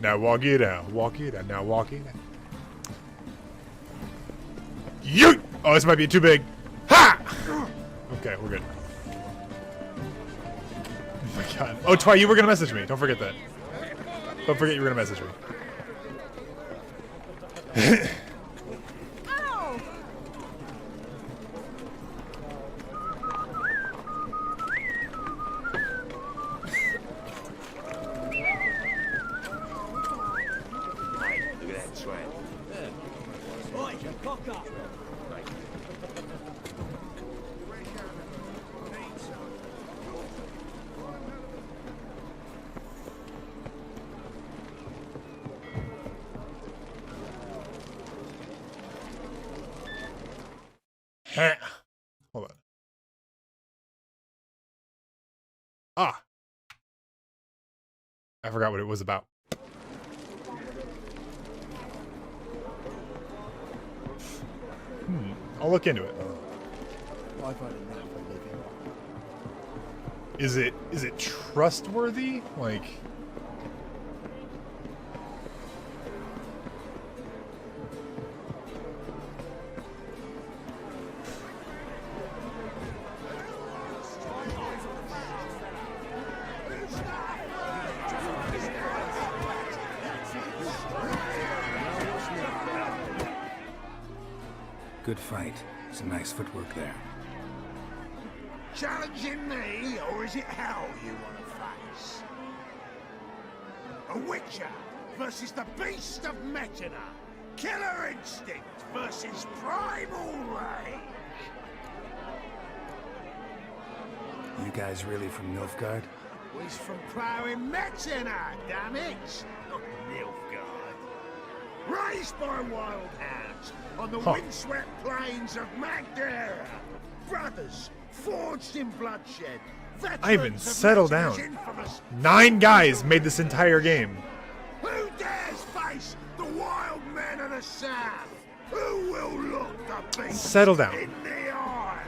Now walk it out, now walk it out. Yeet! Oh, this might be too big. Ha! Okay, we're good. Oh my god. Oh, Twy, you were gonna message me. Don't forget that. Don't forget you were gonna message me. Look at that train. Oi, cock up. Hold on. Ah. I forgot what it was about. I'll look into it. I've had enough of living. Is it trustworthy? Like, Good fight. Some nice footwork there. Challenging me, or is it hell you want to face? A Witcher versus the Beast of Metina. Killer instinct versus primal rage. You guys really from Nilfgaard? He's from ploughing Metina, damn it! Not Nilfgaard. Raised by wild hounds on the windswept plains of Magdera. Brothers forged in bloodshed. Ivan, settle down. 9 guys made this entire game. Who dares face the wild men of the south? Who will look the beast Settle down. in the eye?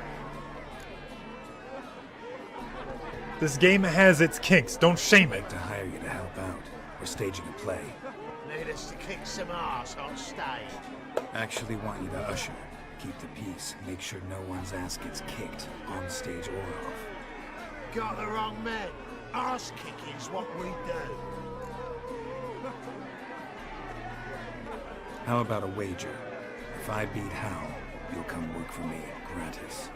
This game has its kinks. Don't shame it. To hire you to help out. We're staging a play. Need us to kick some ass on stage. Actually want you to usher. Keep the peace. Make sure no one's ass gets kicked, on stage or off. Got the wrong men. Ass kicking's what we do. How about a wager? If I beat Hal, you'll come work for me, gratis.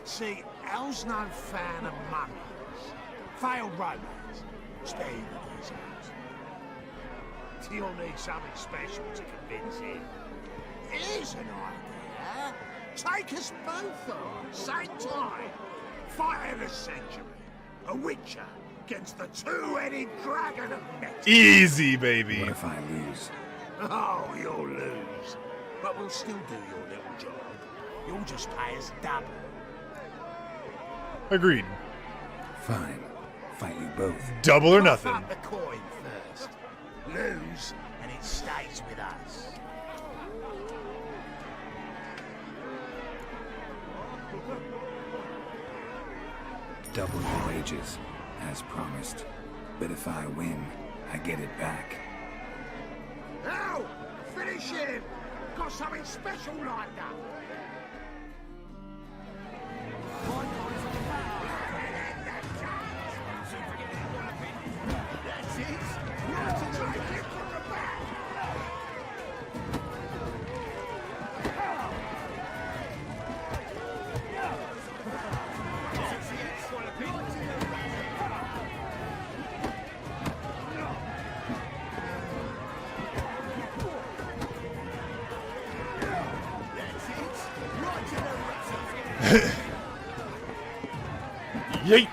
See, Al's no fan of mummies. Failed romance. Stay with his house. You'll need something special to convince him. Here's an idea. Take us both on, same time. Fight of the century. A Witcher against the two-headed dragon of Metal. Easy, baby. What if I lose? Oh, you'll lose. But we'll still do your little job. You'll just pay us double. Agreed. Fine. Fight you both. Double or nothing. Up the coin first. Lose, and it stays with us. Double your wages, as promised. But if I win, I get it back. Now, finish him! Got something special lined up. That's it. Right to the back. From the back. Yeet.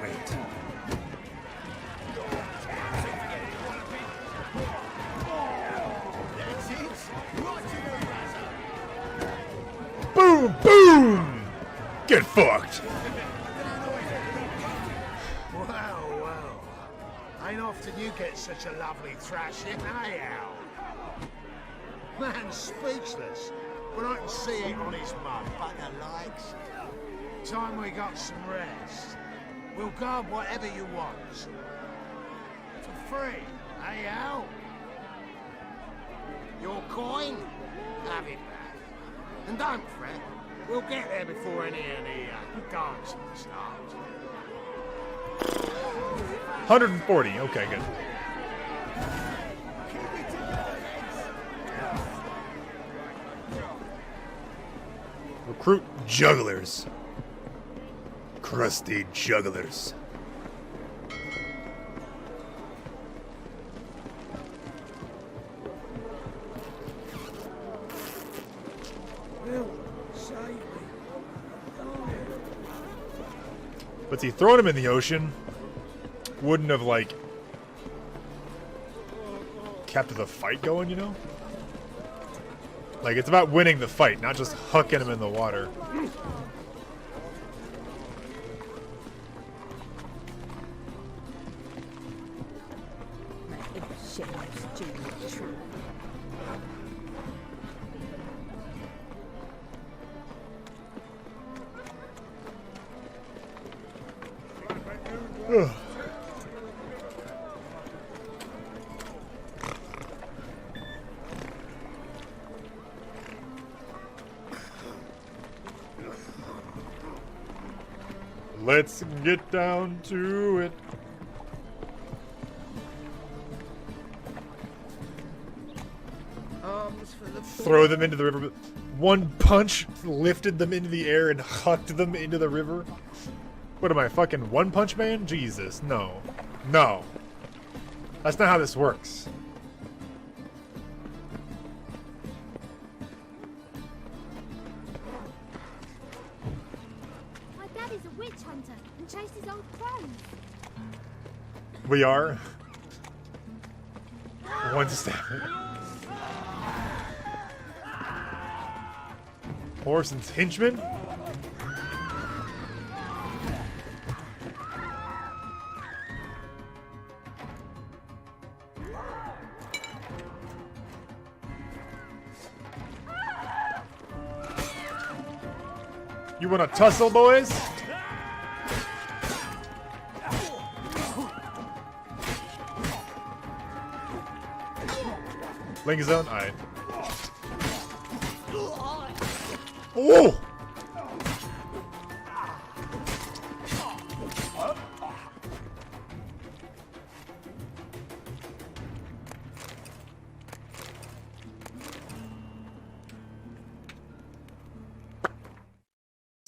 Wait. Boom! Boom! Get fucked! Well. Ain't often you get such a lovely thrashing, eh, Al? Man's speechless, but I can see it on his mug. Bugger likes. Time we got some rest. We'll guard whatever you want. For free, eh, Al? Your coin? Have it back. And don't fret. We'll get there before any of the dancing starts. 140. Okay, good. Recruit jugglers. Crusty jugglers. But see, throwing him in the ocean wouldn't have, like, kept the fight going, you know? Like, it's about winning the fight, not just hucking him in the water. Ugh. Let's get down to it. Throw them into the river. One punch lifted them into the air and hucked them into the river. What am I, fucking One Punch Man? Jesus, no. No. That's not how this works. My dad is a witch hunter and chases old crows. We are. One step. Horson's henchman? You wanna tussle, boys? Link zone? Alright. Oh!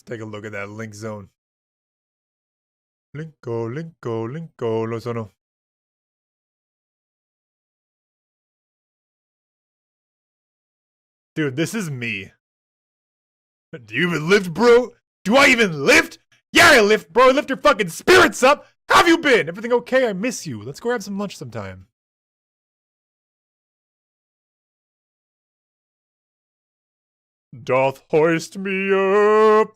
Take a look at that link zone. Linko, linko, linko, lo sono. Dude, this is me. Do you even lift, bro? Do I even lift? Yeah, I lift, bro. I lift your fucking spirits up. How have you been? Everything okay? I miss you. Let's go grab some lunch sometime. Doth hoist me up.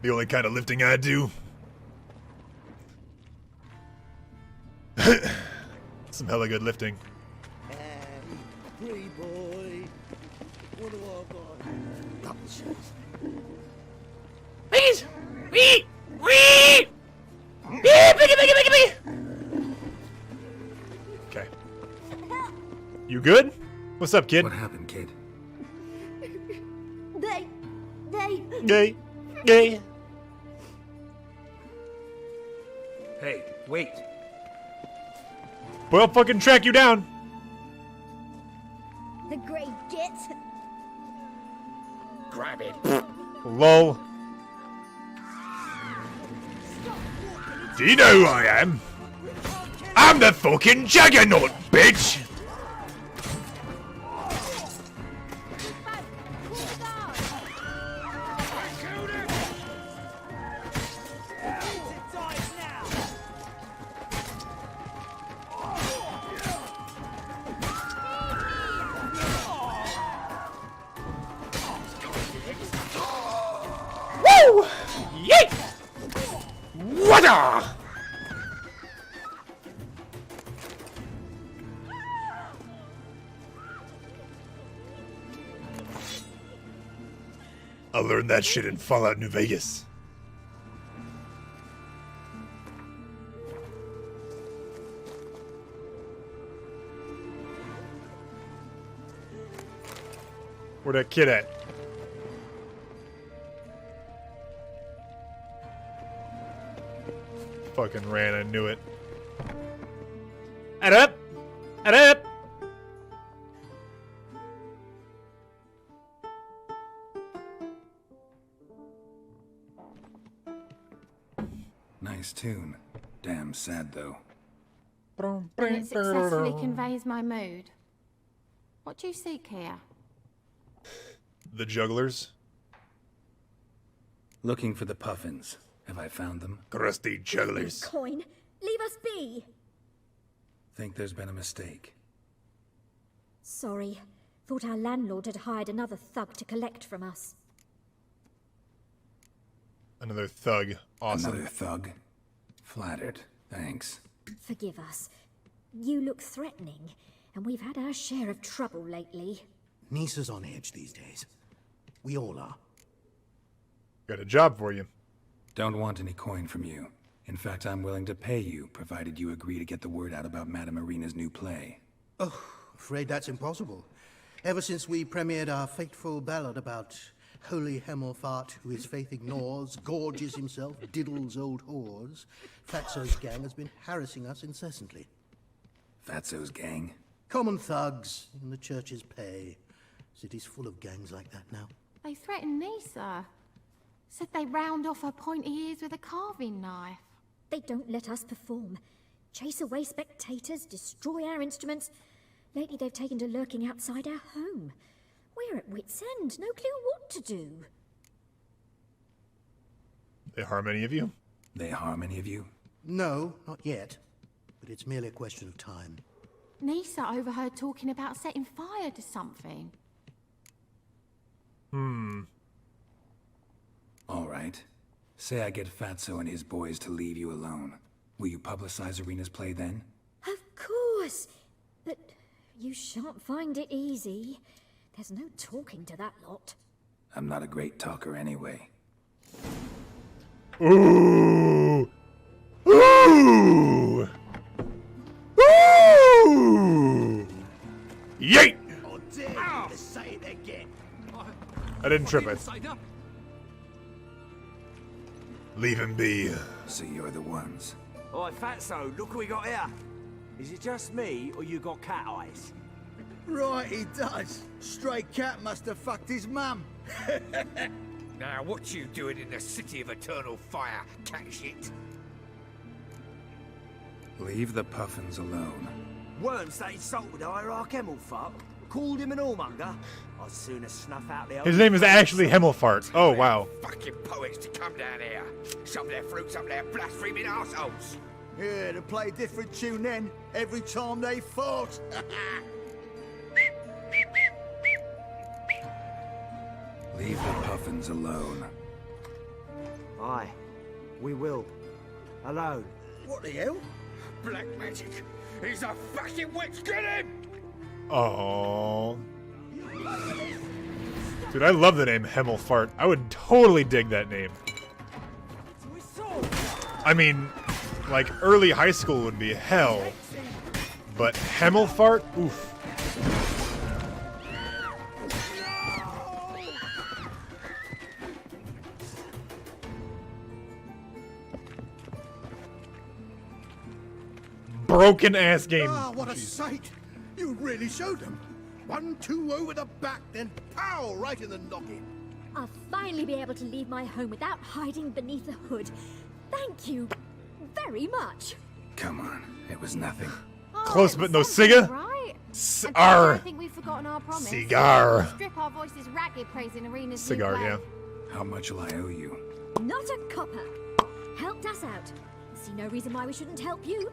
The only kind of lifting I do. Some hella good lifting. Pretty boy. What do I got? Please! Wee! Wee! Biggie! Okay. You good? What's up, kid? What happened, kid? They... Gay. Hey, wait. Boy, I'll fucking track you down. The Grey Git. Grab it. Lol. Do you know who I am? I'm the fucking juggernaut, bitch! Gaga! I learned that shit in Fallout New Vegas. Where that kid at? Fucking ran, I knew it. Add up! Add up! Nice tune. Damn sad, though. It successfully conveys my mood. What do you seek here? The jugglers. Looking for the puffins. Have I found them? Crusty jugglers. Coin. Leave us be. Think there's been a mistake. Sorry. Thought our landlord had hired another thug to collect from us. Another thug. Awesome. Another thug? Flattered. Thanks. Forgive us. You look threatening, and we've had our share of trouble lately. Nisa's on edge these days. We all are. Got a job for you. Don't want any coin from you. In fact, I'm willing to pay you, provided you agree to get the word out about Madame Irina's new play. Oh, afraid that's impossible. Ever since we premiered our fateful ballad about holy Hemelfart, who his faith ignores, gorges himself, diddles old whores, Fatso's gang has been harassing us incessantly. Fatso's gang? Common thugs in the church's pay. City's full of gangs like that now. They threatened Nisa. Said they round off her pointy ears with a carving knife. They don't let us perform. Chase away spectators, destroy our instruments. Lately they've taken to lurking outside our home. We're at wit's end, no clue what to do. They harm any of you? They harm any of you? No, not yet. But it's merely a question of time. Nisa overheard talking about setting fire to something. All right. Say I get Fatso and his boys to leave you alone. Will you publicize Irina's play then? Of course. But you shan't find it easy. There's no talking to that lot. I'm not a great talker anyway. Ooh! Ooh! Ooh! Yeet! Oh, dare you to say it again. I didn't trip it. Leave him be. So you're the ones. Oi, Fatso, look what we got here. Is it just me, or you got cat eyes? Right, he does. Stray cat must have fucked his mum. Now, what you doing in the city of eternal fire, cat shit? Leave the puffins alone. Worms that insulted Hierarch Hemelfart, called him an whoremonger. I'd sooner snuff out the His name is actually Hemelfart. Oh, wow. Fucking poets to come down here. Shove their fruits up their blaspheming arseholes. Yeah, to play a different tune then, every time they fought. Leave the puffins alone. Aye, we will. Alone. What the hell? Black magic. He's a fucking witch. Get him! Oh. Dude, I love the name Hemelfart. I would totally dig that name. I mean, like, early high school would be hell. But Hemelfart? Oof. Broken ass game. Ah, what a sight! You really showed them. 1-2 over the back, then pow, right in the noggin. I'll finally be able to leave my home without hiding beneath a hood. Thank you very much. Come on, it was nothing. Close but no cigar. Right? Cigar. I think we've forgotten our promise. Cigar. Strip our voices ragged praising Irina's Cigar, new play. yeah. How much will I owe you? Not a copper. Helped us out. See no reason why we shouldn't help you.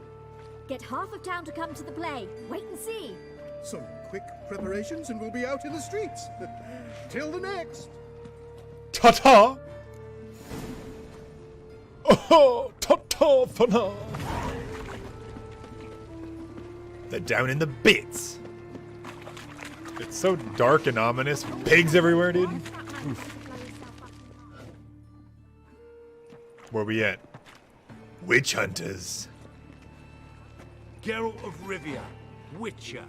Get half of town to come to the play. Wait and see. Some quick preparations and we'll be out in the streets. Till the next. Ta-ta! Oh, ta Ta-ta for now. They're down in the bits. It's so dark and ominous. Pigs everywhere, dude. Oof. Where we at? Witch hunters. Geralt of Rivia, Witcher.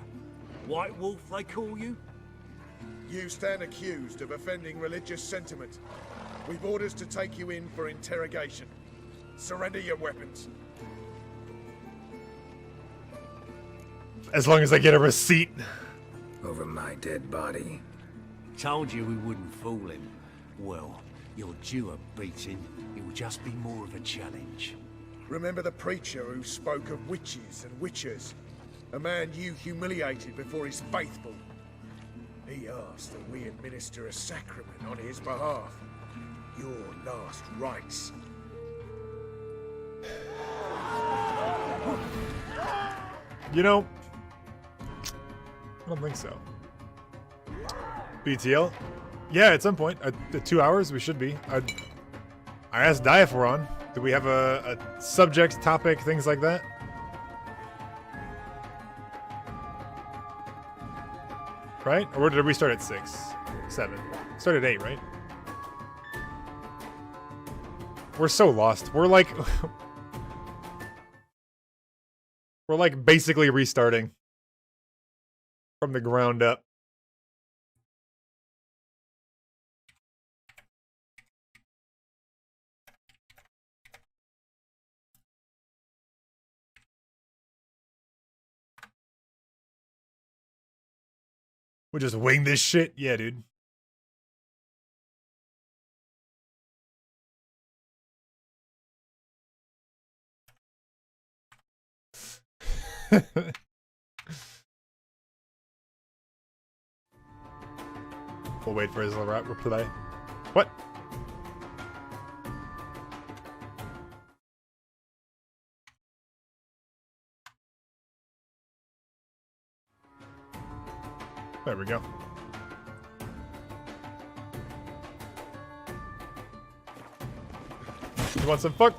White Wolf, they call you? You stand accused of offending religious sentiment. We've orders to take you in for interrogation. Surrender your weapons. As long as I get a receipt. Over my dead body. Told you we wouldn't fool him. Well, you're due a beating. It will just be more of a challenge. Remember the preacher who spoke of witches and witchers? A man you humiliated before his faithful. He asked that we administer a sacrament on his behalf. Your last rites. You know, I don't think so. BTL? Yeah, at some point. At 2 hours, we should be. I asked Di if we're on. Do we have a subject, topic, things like that? Right? Or did we start at 6? 7. Start at 8, right? We're so lost. We're like... we're like basically restarting. From the ground up. We just wing this shit? Yeah, dude. We'll wait for his reply. What? There we go. You want some fuck?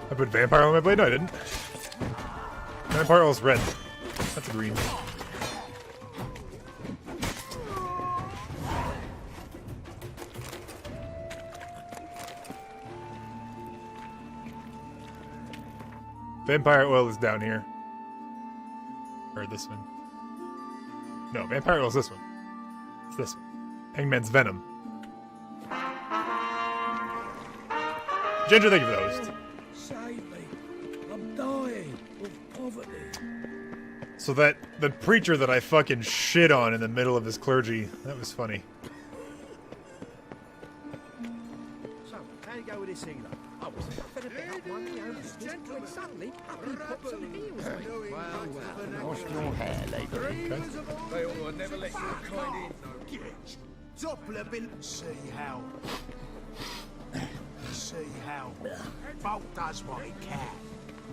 I put vampire on my blade? No, I didn't. Vampire is red. That's green. Vampire oil is down here. Or this one. No, vampire oil is this one. It's this one. Hangman's venom. Ginger, thank you for the host. Save me. I'm dying of poverty. So that the preacher that I fucking shit on in the middle of his clergy, that was funny. So, how you go with this healer? I was fed a bit up one of the own business, when suddenly up he pops and heals me. Well, wash your hair, lady. Okay. They ought to have never let your kind in. Get Doppler built. See how Bolt does what he can,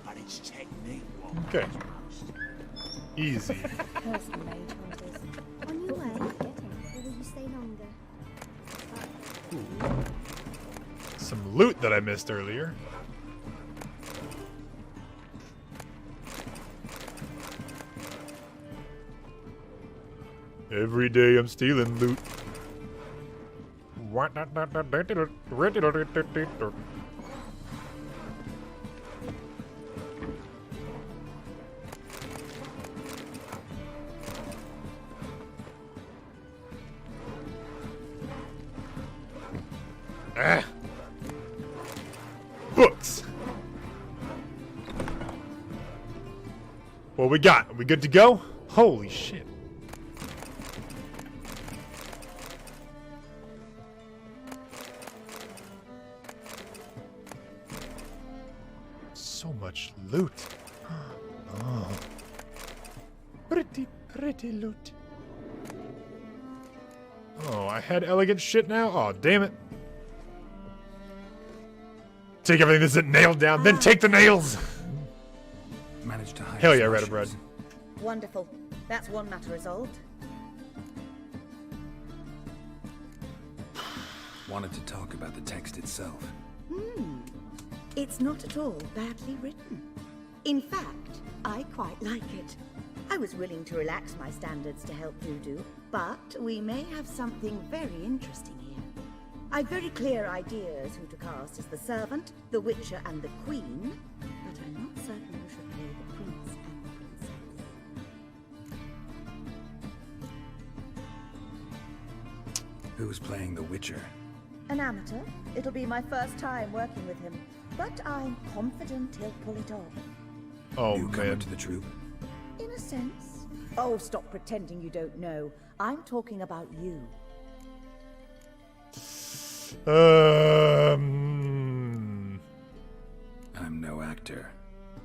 but it's technique. Okay. Easy. Person mage hunters. On your way, or will you stay longer? Some loot that I missed earlier. Every day I'm stealing loot. Ah. Books. What we got? Are we good to go? Holy shit. So much loot. Oh. Pretty loot. I had elegant shit now? Oh, damn it. Take everything that's nailed down, then take the nails! Managed to hide Hell his yeah, lashes. Red Bread. Wonderful. That's one matter resolved. Wanted to talk about the text itself. It's not at all badly written. In fact, I quite like it. I was willing to relax my standards to help Dudu, but we may have something very interesting here. I've very clear ideas who to cast as the servant, the witcher, and the queen, but I'm not certain who should play the prince and the princess. Who's playing the Witcher? An amateur. It'll be my first time working with him, but I'm confident he'll pull it off. Oh, Newcomer man. to the troupe? In a sense. Oh, stop pretending you don't know. I'm talking about you. I'm no actor.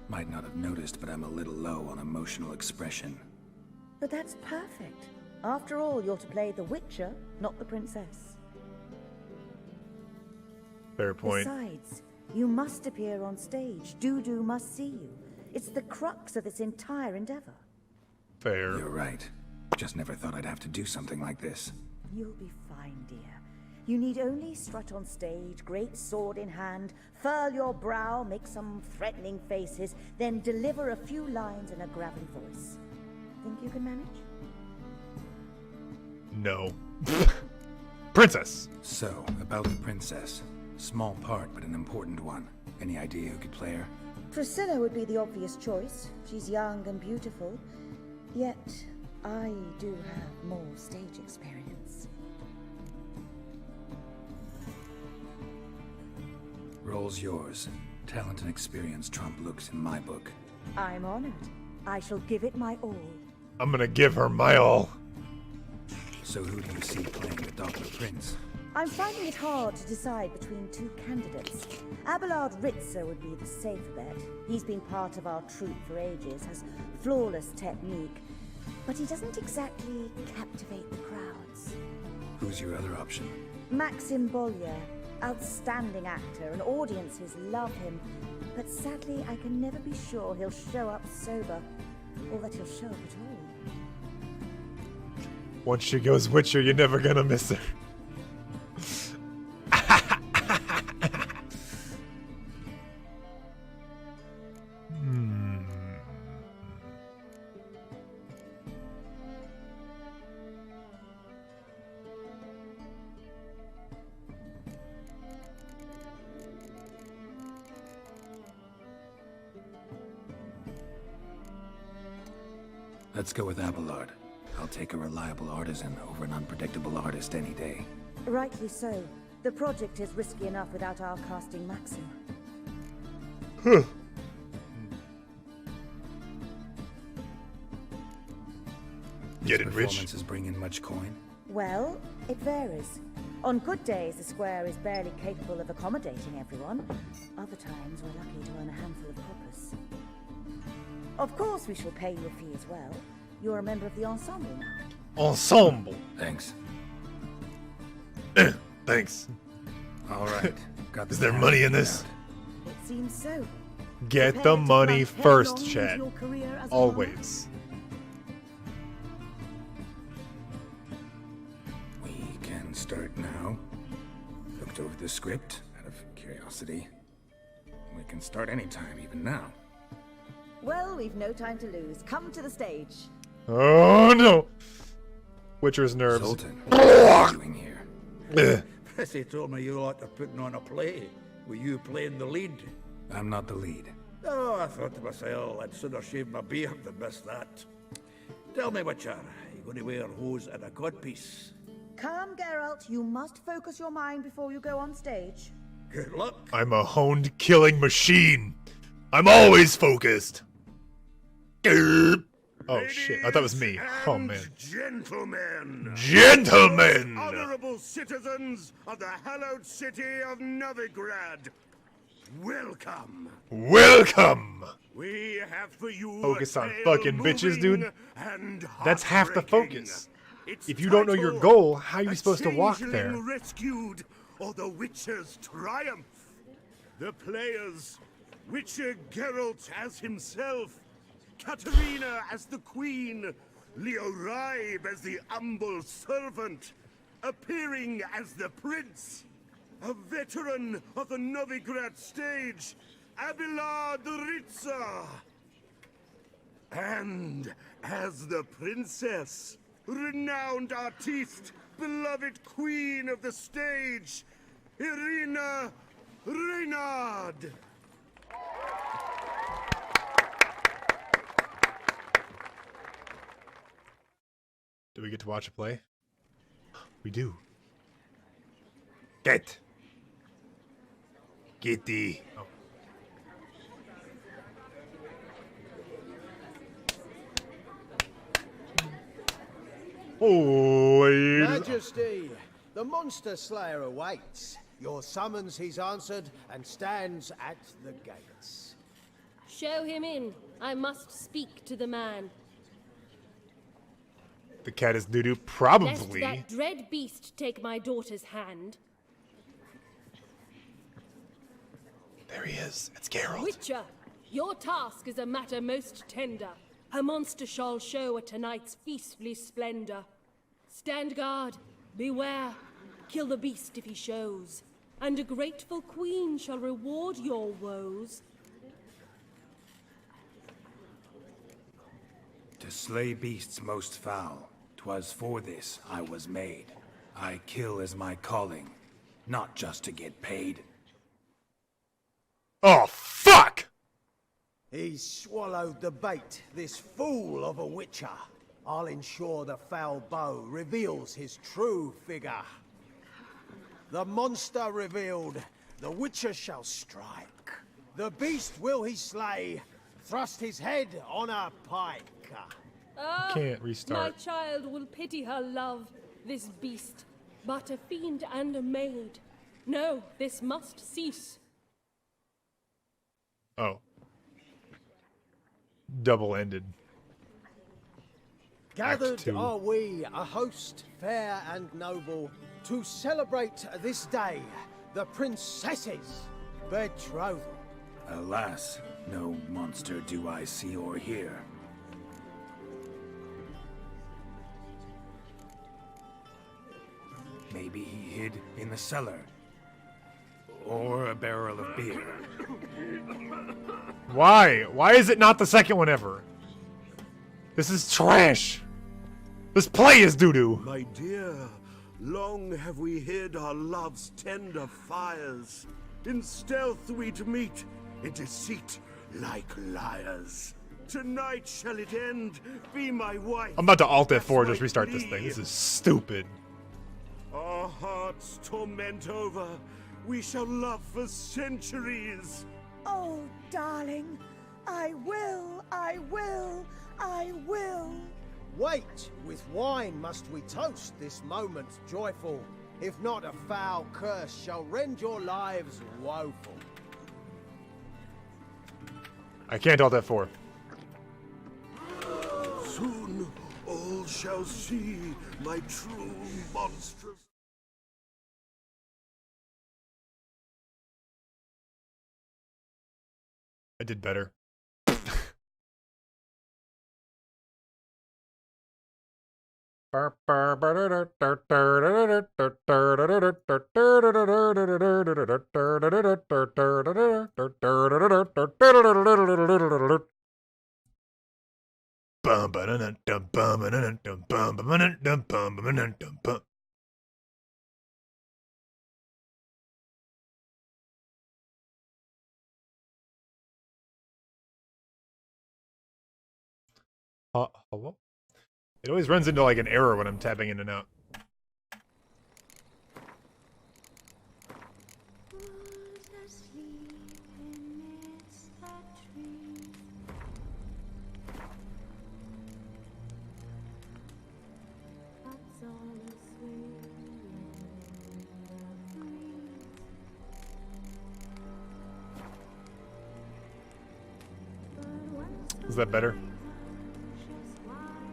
Might not have noticed, but I'm a little low on emotional expression. But that's perfect. After all, you're to play the Witcher, not the princess. Fair point. Besides, you must appear on stage. Dudu must see you. It's the crux of this entire endeavor. Fair. You're right. Just never thought I'd have to do something like this. You'll be fine, dear. You need only strut on stage, great sword in hand, furl your brow, make some threatening faces, then deliver a few lines in a gravelly voice. Think you can manage? No. Princess! So, about the princess. Small part, but an important one. Any idea who could play her? Priscilla would be the obvious choice. She's young and beautiful. Yet, I do have more stage experience. Role's yours. Talent and experience trump looks in my book. I'm honored. I shall give it my all. I'm gonna give her my all. So who do you see playing the Doppler Prince? I'm finding it hard to decide between two candidates. Abelard Ritzer would be the safer bet. He's been part of our troupe for ages, has flawless technique, but he doesn't exactly captivate the crowds. Who's your other option? Maxim Bollier, outstanding actor, and audiences love him, but sadly I can never be sure he'll show up sober, or that he'll show up at all. Once she goes Witcher, you're never gonna miss her. Let's go with Abelard. I'll take a reliable artisan over an unpredictable artist any day. Rightly so. The project is risky enough without our casting Maxim. Getting rich. Performances bring in much coin? Well, it varies. On good days, the square is barely capable of accommodating everyone. Other times, we're lucky to earn a handful of coppers. Of course, we shall pay you a fee as well. You're a member of the ensemble now. Ensemble. Thanks. Thanks. All right. Got Is there money in this? It seems so. Get the Prepare to money plunge first, headlong chat. into your career as a Always. We can start now. Looked over the script out of curiosity. We can start anytime, even now. Well, we've no time to lose. Come to the stage. Oh no! Witcher's nerves. Sultan, what are you doing here? Prissy told me you lot are putting on a play. Were you playing the lead? I'm not the lead. Oh, I thought to myself, I'd sooner shave my beard than miss that. Tell me, Witcher, are you going to wear hose and a codpiece? Come, Geralt. You must focus your mind before you go on stage. Good luck. I'm a honed killing machine. I'm always focused. Oh shit, I thought it was me. Oh man. Gentlemen! Gentlemen! Honorable citizens of the hallowed city of Novigrad, welcome! Welcome! We have for you Focus a on tale fucking bitches, dude. moving and That's half the heartbreaking. focus. if you don't know your goal, how are you supposed to walk there? Changeling rescued, or the Witcher's triumph. The players, Witcher Geralt as himself, Katarina as the queen, Leo Ribe as the humble servant, appearing as the prince, a veteran of the Novigrad stage, Abelard Ritza. And as the princess, renowned artiste, beloved queen of the stage, Irina Reynard. Do we get to watch it play? We do. Get the. Oh. Holy Majesty, the monster slayer awaits. Your summons he's answered and stands at the gates. Show him in. I must speak to the man. The cat is doo-doo, probably. Lest that dread beast take my daughter's hand. There he is. It's Geralt. Witcher, your task is a matter most tender. A monster shall show at tonight's feastly splendor. Stand guard, beware, kill the beast if he shows, and a grateful queen shall reward your woes. To slay beasts most foul, 'twas for this I was made. I kill as my calling, not just to get paid. Oh, fuck! He's swallowed the bait, this fool of a witcher. I'll ensure the foul bow reveals his true figure. The monster revealed, the witcher shall strike. The beast will he slay, thrust his head on a pike. Ah, Can't restart. My child will pity her love, this beast, but a fiend and a maid. No, this must cease. Oh. Double-ended. Gathered are we, a host fair and noble, to celebrate this day, the princess's betrothal. Alas, no monster do I see or hear. Maybe he hid in the cellar. Or a barrel of beer. Why? Why is it not the second one ever? This is trash. This play is doo-doo. My dear, long have we hid our love's tender fires. In stealth we'd meet, in deceit like liars. Tonight shall it end, be my wife. I'm about to Alt F4 just restart this thing. This is stupid. Our hearts torment over, we shall love for centuries. Oh, darling, I will, I will, I will. Wait, with wine must we toast this moment joyful. If not, a foul curse shall rend your lives woeful. I can't Alt F4. Soon all shall see my true monstrous. I did better. Hello? It always runs into like an error when I'm tapping in and out. Is that better?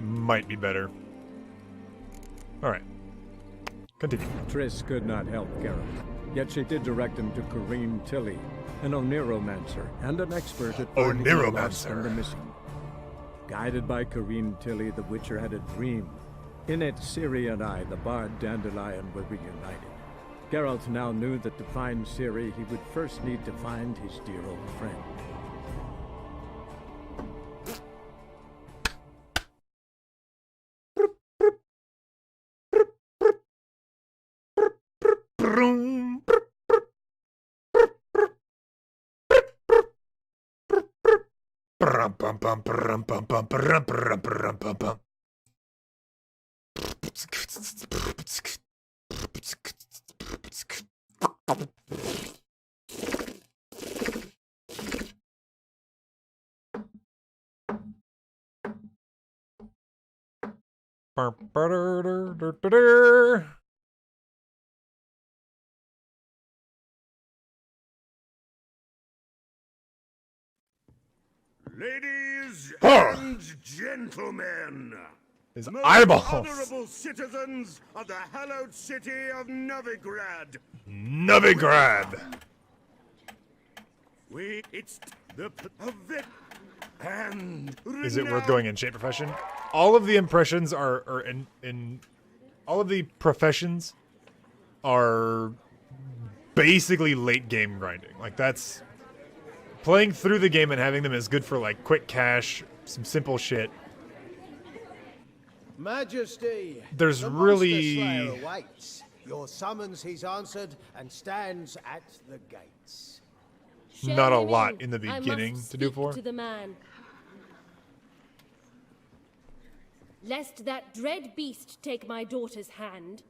Might be better. Alright. Continue. Triss could not help Geralt, yet she did direct him to Corrine Tilly, an Oniromancer and an expert at finding the lost and the missing. Guided by Corrine Tilly, the Witcher had a dream. In it, Ciri and I, the bard Dandelion, were reunited. Geralt now knew that to find Ciri, he would first need to find his dear old friend. Ladies and gentlemen, his most eyeballs. honorable citizens of the hallowed city of Novigrad. Novigrad. It's the event and Is it worth going in shape profession? All of the impressions are in all of the professions are basically late game grinding. Like that's playing through the game and having them is good for like quick cash, some simple shit. Majesty, There's the really Monster Slayer awaits. Your summons he's answered and stands at the gates. not a Show him lot in the I beginning must to do speak for. to the man. Lest that dread beast take my daughter's hand.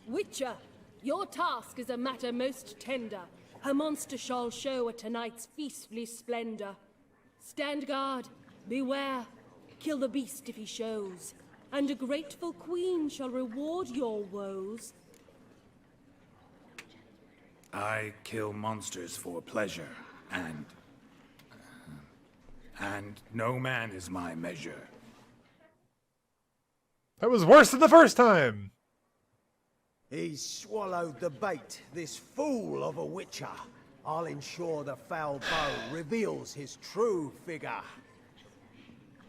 Witcher, your task is a matter most tender. Her monster shall show at tonight's feastly splendor. Stand guard, beware, kill the beast if he shows, and a grateful queen shall reward your woes. I kill monsters for pleasure, and no man is my measure. That was worse than the first time. He's swallowed the bait, this fool of a witcher. I'll ensure the foul bow reveals his true figure.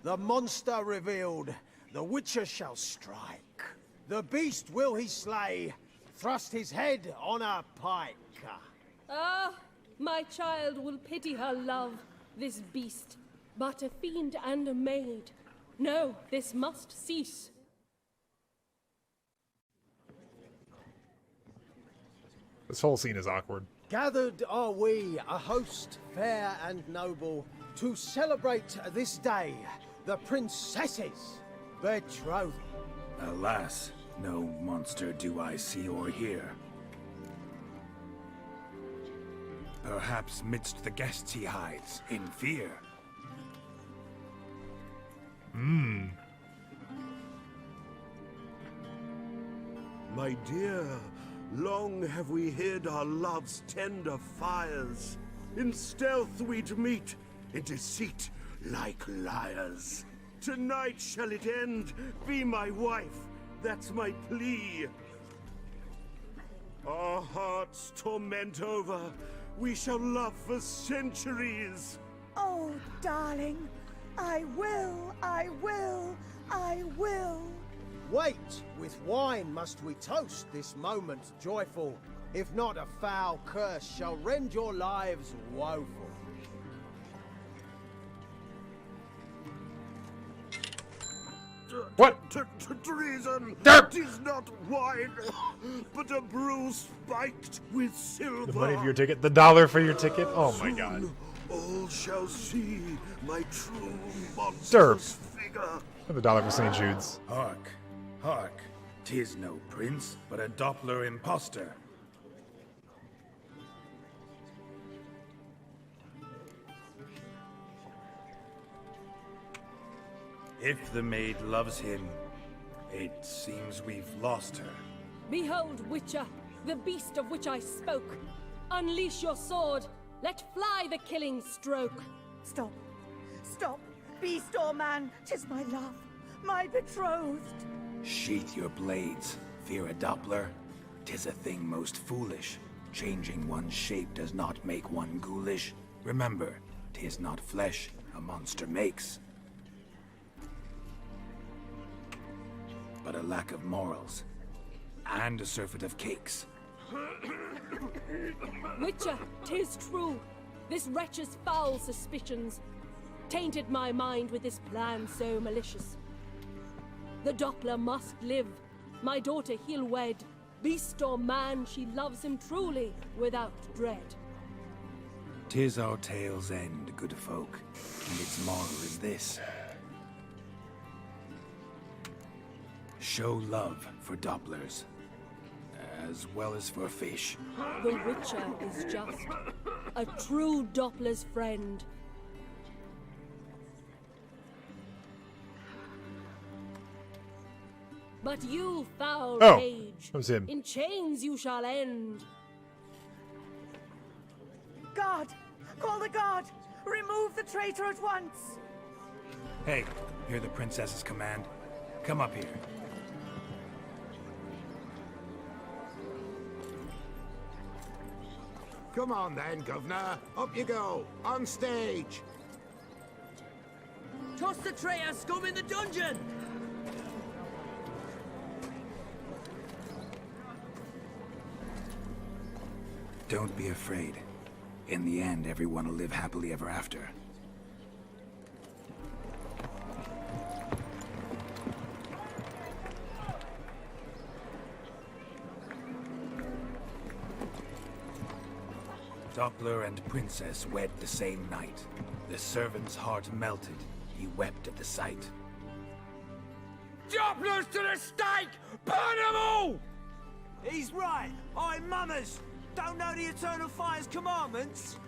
The monster revealed, the witcher shall strike. The beast will he slay, thrust his head on a pike. Ah, my child will pity her love, this beast, but a fiend and a maid. No, this must cease. This whole scene is awkward. Gathered are we, a host fair and noble, to celebrate this day, the princess's betrothal. Alas, no monster do I see or hear. Perhaps midst the guests he hides, in fear. My dear, long have we hid our love's tender fires. In stealth we'd meet, in deceit like liars. Tonight shall it end, be my wife, that's my plea. Our hearts torment over, we shall love for centuries. Oh, darling, I will, I will, I will. Wait, with wine must we toast this moment joyful. If not, a foul curse shall rend your lives woeful. What? Treason! Derp! 'Tis not wine, but a brew spiked with silver. The money for your ticket, the dollar for your ticket. Oh my god. All shall see my true Derp. monstrous figure. The dollar for St. Jude's. Hark, hark, 'tis no prince, but a Doppler imposter. If the maid loves him, it seems we've lost her. Behold, Witcher, the beast of which I spoke. Unleash your sword. Let fly the killing stroke. Stop. Stop. beast or man, 'tis my love, my betrothed. Sheath your blades. Fear a Doppler? 'Tis a thing most foolish. Changing one's shape does not make one ghoulish. Remember, 'tis not flesh a monster makes, but a lack of morals, and a surfeit of cakes. Witcher, 'tis true. This wretch's foul suspicions tainted my mind with this plan so malicious. The Doppler must live. My daughter he'll wed. Beast or man, she loves him truly, without dread. 'Tis our tale's end, good folk, and its moral is this. Show love for Dopplers, as well as for fish. The Witcher is just a true Doppler's friend. But you, foul page, that was him. in chains you shall end. Guard! Call the guard! Remove the traitor at once! Hey, hear the princess's command? Come up here. Come on then, Governor. Up you go. On stage. Toss the traitor scum in the dungeon! Don't be afraid. In the end, everyone will live happily ever after. Doppler and Princess wed the same night. The servant's heart melted. He wept at the sight. Dopplers to the stake! Burn them all! He's right. I'm mummers. Don't know the Eternal Fire's commandments?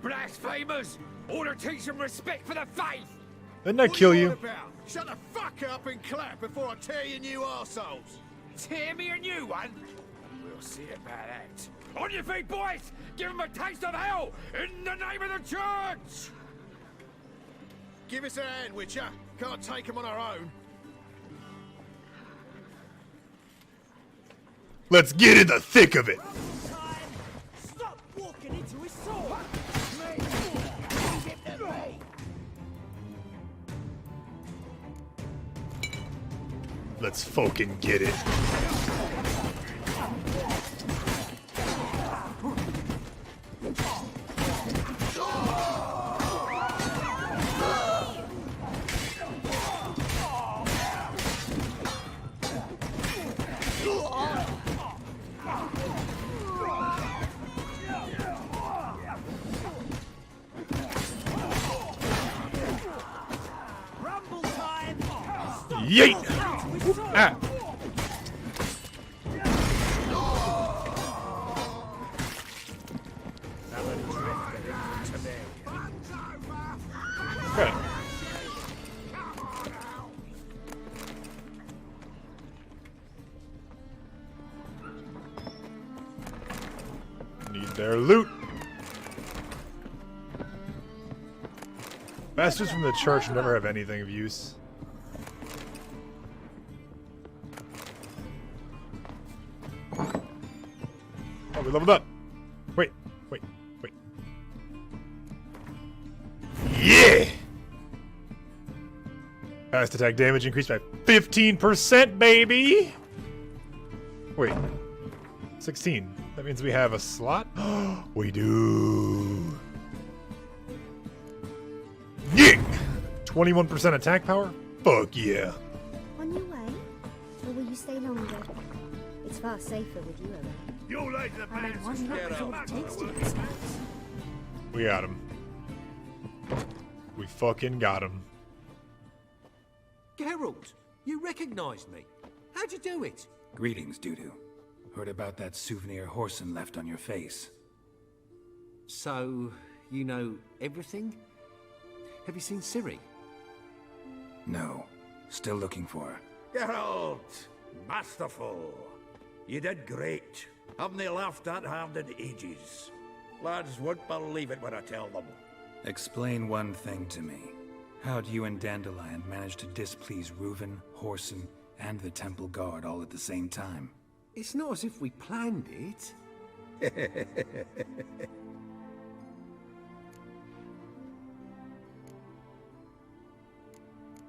Blasphemers! Order teach them respect for the faith! Didn't I kill you? Shut the fuck up and clap before I tear you new arseholes! Tear me a new one? We'll see about that. On your feet, boys! Give them a taste of hell in the name of the church! Give us a hand, Witcher. Can't take them on our own. Let's get in the thick of it. Stop walking into his sword! Let's fucking get it. Yeet! Ah! Okay. Need their loot. Bastards from the church never have anything of use. Oh, we leveled up. Wait. Yeah! Fast attack damage increased by 15%, baby! Wait. 16. That means we have a slot? We do. Yeah! 21% attack power? Fuck yeah. On your way? Or will you stay longer? It's far safer with you around. You laid the I man wonder what it takes to get this house. We got him. We fucking got him. Geralt, you recognized me. How'd you do it? Greetings, Dudu. Heard about that souvenir Horson left on your face. So, you know everything? Have you seen Ciri? No. Still looking for her. Geralt! Masterful! You did great. Haven't they laughed that hard in ages? Lads won't believe it when I tell them. Explain one thing to me. How'd you and Dandelion manage to displease Reuven, Whoreson, and the Temple Guard all at the same time? It's not as if we planned it.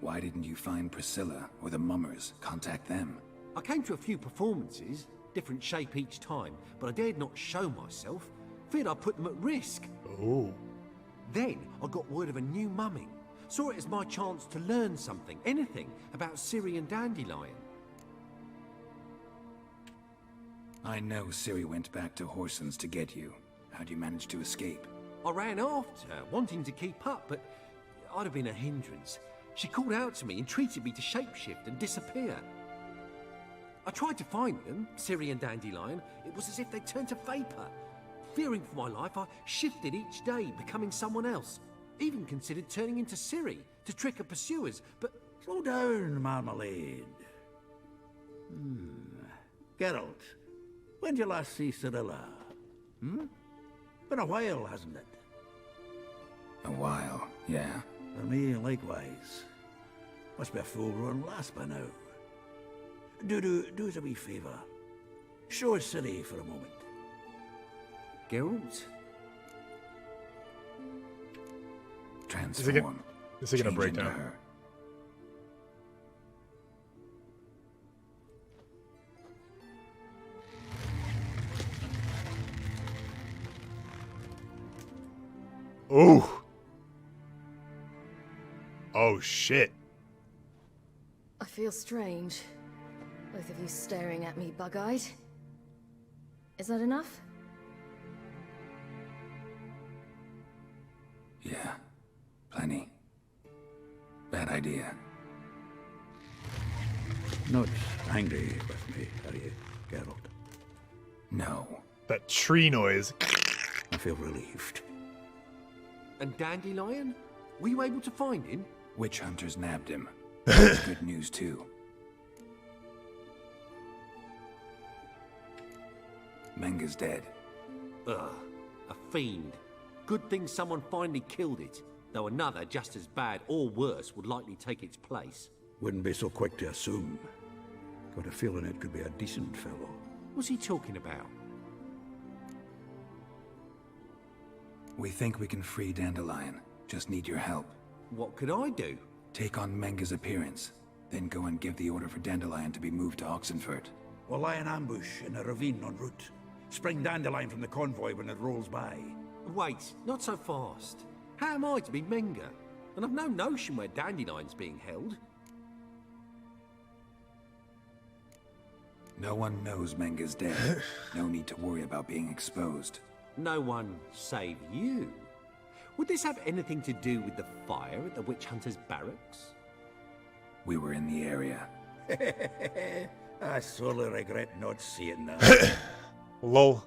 Why didn't you find Priscilla or the Mummers? Contact them. I came to a few performances, different shape each time, but I dared not show myself. Feared I'd put them at risk. Oh. Then I got word of a new mumming. Saw it as my chance to learn something, anything, about Ciri and Dandelion. I know Ciri went back to Whoreson's to get you. How'd you manage to escape? I ran after her, wanting to keep up, but I'd have been a hindrance. She called out to me, entreated me to shapeshift and disappear. I tried to find them, Ciri and Dandelion. It was as if they turned to vapor. Fearing for my life, I shifted each day, becoming someone else. Even considered turning into Ciri to trick her pursuers, but... Slow down, Marmalade. Geralt, when did you last see Cirilla? Been a while, hasn't it? A while, yeah. For me, likewise. Must be a full-grown lass by now. Do us a wee favour. Show us Ciri for a moment. Geralt? Transform. Is he gonna break into down? her. Oh. Oh shit. I feel strange. Both of you staring at me bug-eyed. Is that enough? Yeah. Plenty. Bad idea. Not angry with me, are you, Geralt? No. That tree noise. I feel relieved. And Dandelion? Were you able to find him? Witch hunters nabbed him. Good news, too. Menga's dead. Ugh, a fiend. Good thing someone finally killed it, though another just as bad or worse would likely take its place. Wouldn't be so quick to assume. Got a feeling it could be a decent fellow. What's he talking about? We think we can free Dandelion. Just need your help. What could I do? Take on Menga's appearance, then go and give the order for Dandelion to be moved to Oxenfurt. We'll lie in ambush in a ravine en route. Spring Dandelion from the convoy when it rolls by. Wait, not so fast. How am I to be Menga? And I've no notion where Dandelion's being held. No one knows Menga's dead. No need to worry about being exposed. No one save you. Would this have anything to do with the fire at the witch hunter's barracks? We were in the area. I sorely regret not seeing that. Lol.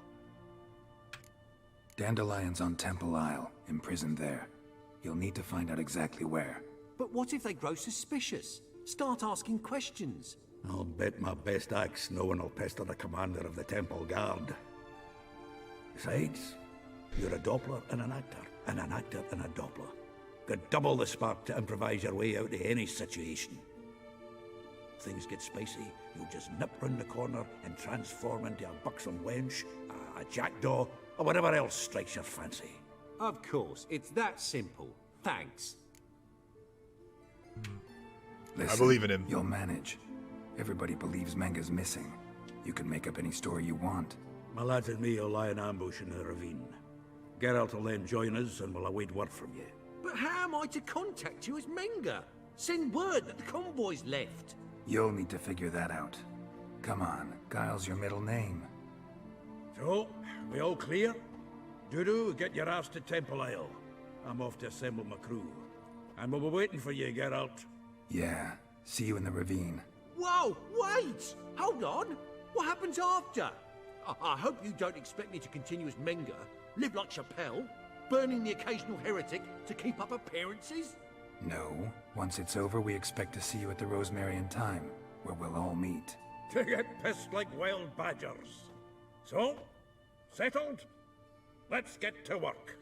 Dandelion's on Temple Isle, imprisoned there. You'll need to find out exactly where. But what if they grow suspicious? Start asking questions? I'll bet my best axe no one will pester the commander of the Temple Guard. Besides, you're a Doppler and an actor and a Doppler. Got double the spark to improvise your way out of any situation. Things get spicy, you'll just nip round the corner and transform into a buxom wench, a jackdaw, or whatever else strikes your fancy. Of course, it's that simple. Thanks. Listen, I believe in him. You'll manage. Everybody believes Menga's missing. You can make up any story you want. My lads and me will lie in ambush in the ravine. Geralt will then join us and we'll await word from you. But how am I to contact you as Menga? Send word that the convoy's left. You'll need to figure that out. Come on, Guile's your middle name. So, we all clear? Dudu, get your ass to Temple Isle. I'm off to assemble my crew. And we'll be waiting for you, Geralt. Yeah, see you in the ravine. Whoa, wait! Hold on! What happens after? I hope you don't expect me to continue as Menga, live like Chappelle, burning the occasional heretic to keep up appearances? No. Once it's over, we expect to see you at the Rosemary in Time, where we'll all meet. To get pissed like wild badgers. So, settled? Let's get to work.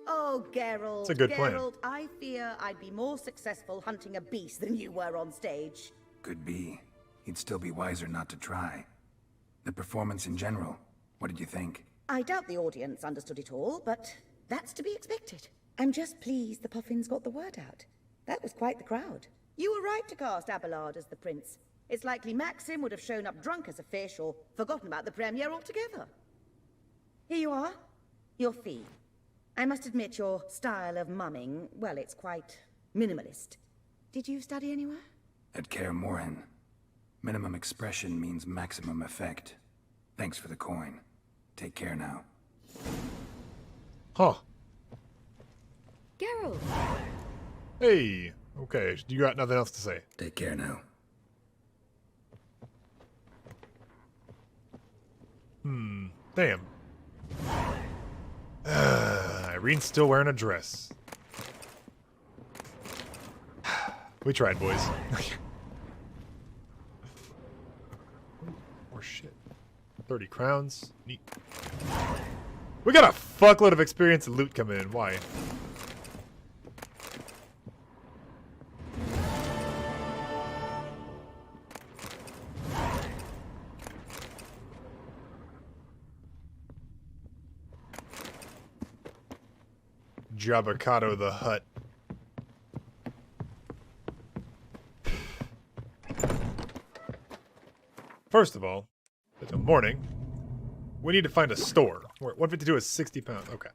Oh, Geralt. It's a good plan. Geralt, I fear I'd be more successful hunting a beast than you were on stage. Could be. You'd still be wiser not to try. The performance in general, what did you think? I doubt the audience understood it all, but that's to be expected. I'm just pleased the Puffins got the word out. That was quite the crowd. You were right to cast Abelard as the prince. It's likely Maxim would have shown up drunk as a fish or forgotten about the premiere altogether. Here you are. Your fee. I must admit your style of mumming, well, it's quite minimalist. Did you study anywhere? At Kaer Morhen. Minimum expression means maximum effect. Thanks for the coin. Take care now. Huh. Geralt. Hey. Okay, you got nothing else to say. Take care now. Damn. Irene's still wearing a dress. We tried, boys. More shit. 30 crowns. Neat. We got a fuckload of experience and loot coming in. Why? Jabbercotto the Hutt. First of all, it's a morning. We need to find a store. 152 is 60 pounds. Okay.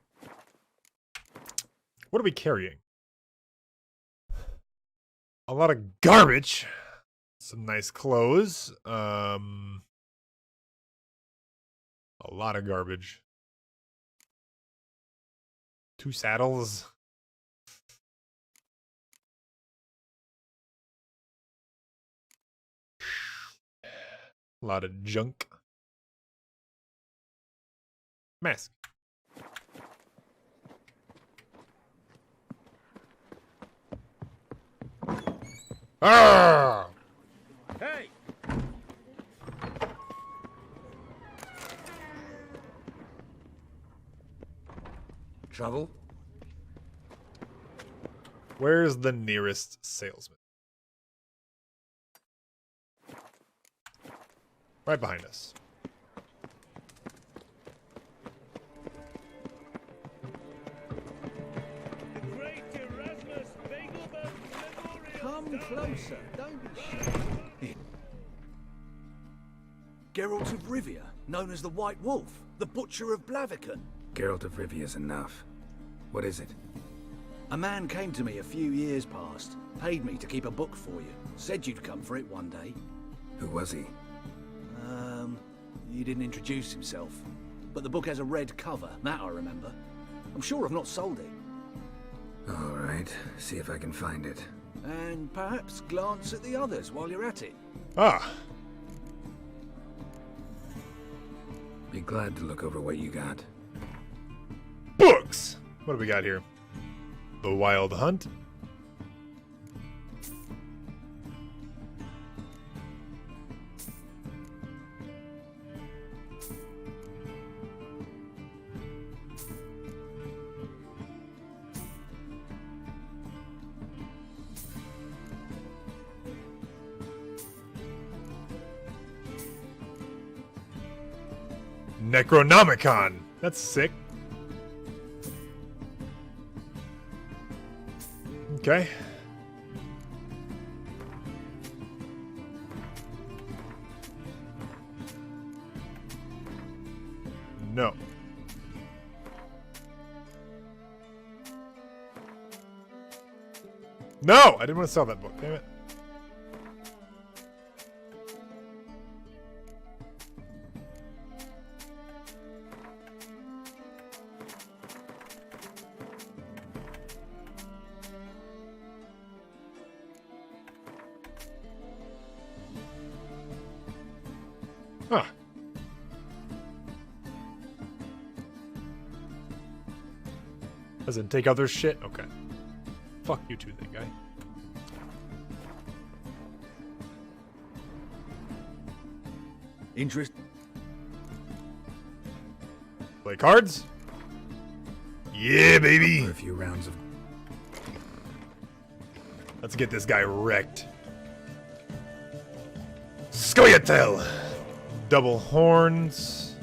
What are we carrying? A lot of garbage. Some nice clothes. A lot of garbage. 2 saddles. A lot of junk. Mask. Ah! Hey! Trouble? Where's the nearest salesman? Right behind us. Come closer, don't be shy. Geralt of Rivia, known as the White Wolf, the Butcher of Blaviken. Geralt of Rivia's enough. What is it? A man came to me a few years past, paid me to keep a book for you, said you'd come for it one day. Who was he? He didn't introduce himself. But the book has a red cover, that I remember. I'm sure I've not sold it. All right, see if I can find it. And perhaps glance at the others while you're at it. Ah. Be glad to look over what you got. Books! What do we got here? The Wild Hunt. Necronomicon. That's sick. Okay. No. No! I didn't want to sell that book. Damn it. Huh. Doesn't take other shit? Okay. Fuck you too, then, guy. Interest? Play cards? Yeah, baby. For a few rounds of... Let's get this guy wrecked. Scoia'tael! Double horns.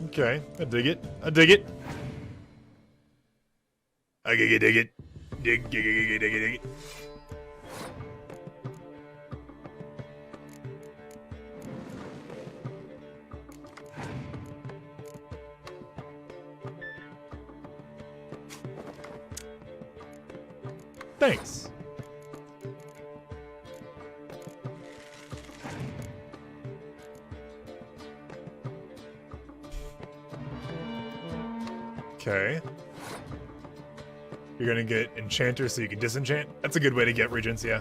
Okay, I dig it. I dig it. I dig it, dig it. Dig it. Thanks. Okay. You're gonna get Enchanter so you can disenchant? That's a good way to get regents, yeah.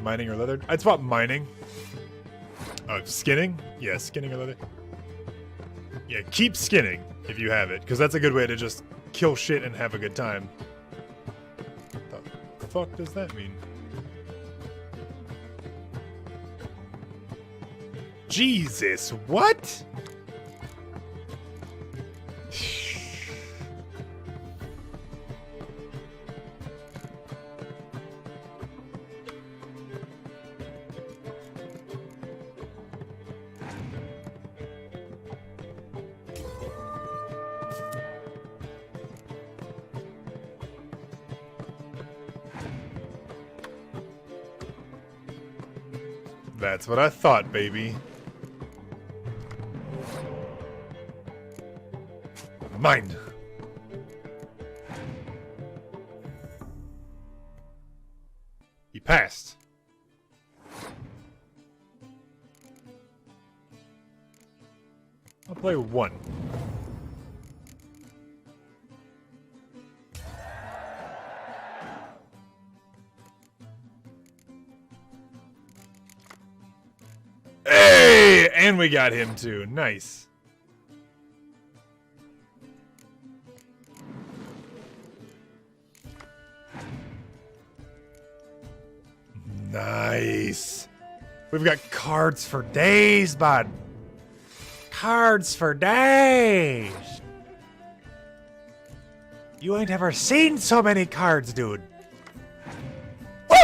Mining or leather? I'd swap mining. Oh, skinning? Yeah, skinning or leather. Yeah, keep skinning if you have it, because that's a good way to just kill shit and have a good time. What the fuck does that mean? Jesus, what? That's what I thought, baby. Mine. He passed. I'll play one. Hey! And we got him too. Nice. Nice. We've got cards for days, bud. Cards for days. You ain't ever seen so many cards, dude. Woo!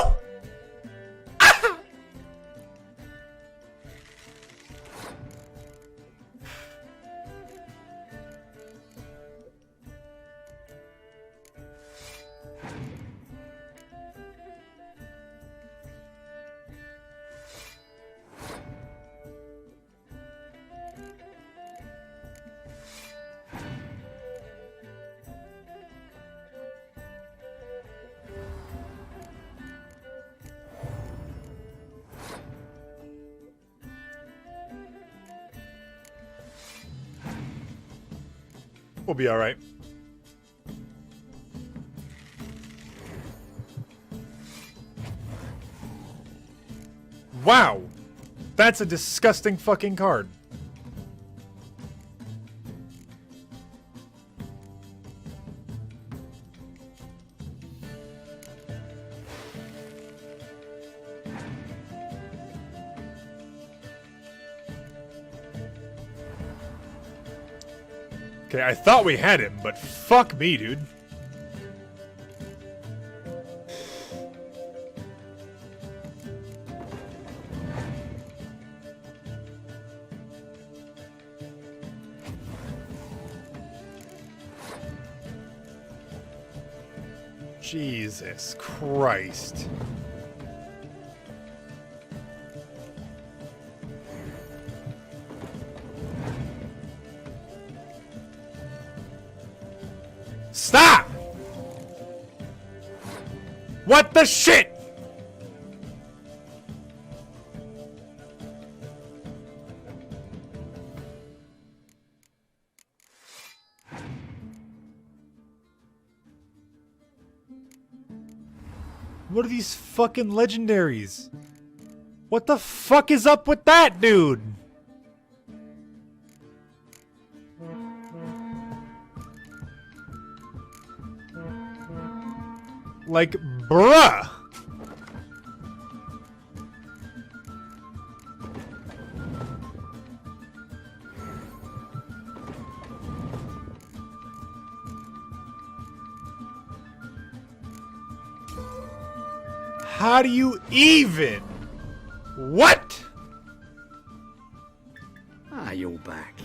We'll be all right. Wow! That's a disgusting fucking card. Okay, I thought we had him, but fuck me, dude. Jesus Christ. Stop! What the shit? What are these fucking legendaries? What the fuck is up with that, dude? Like, bruh! How do you even? What? Ah, you're back.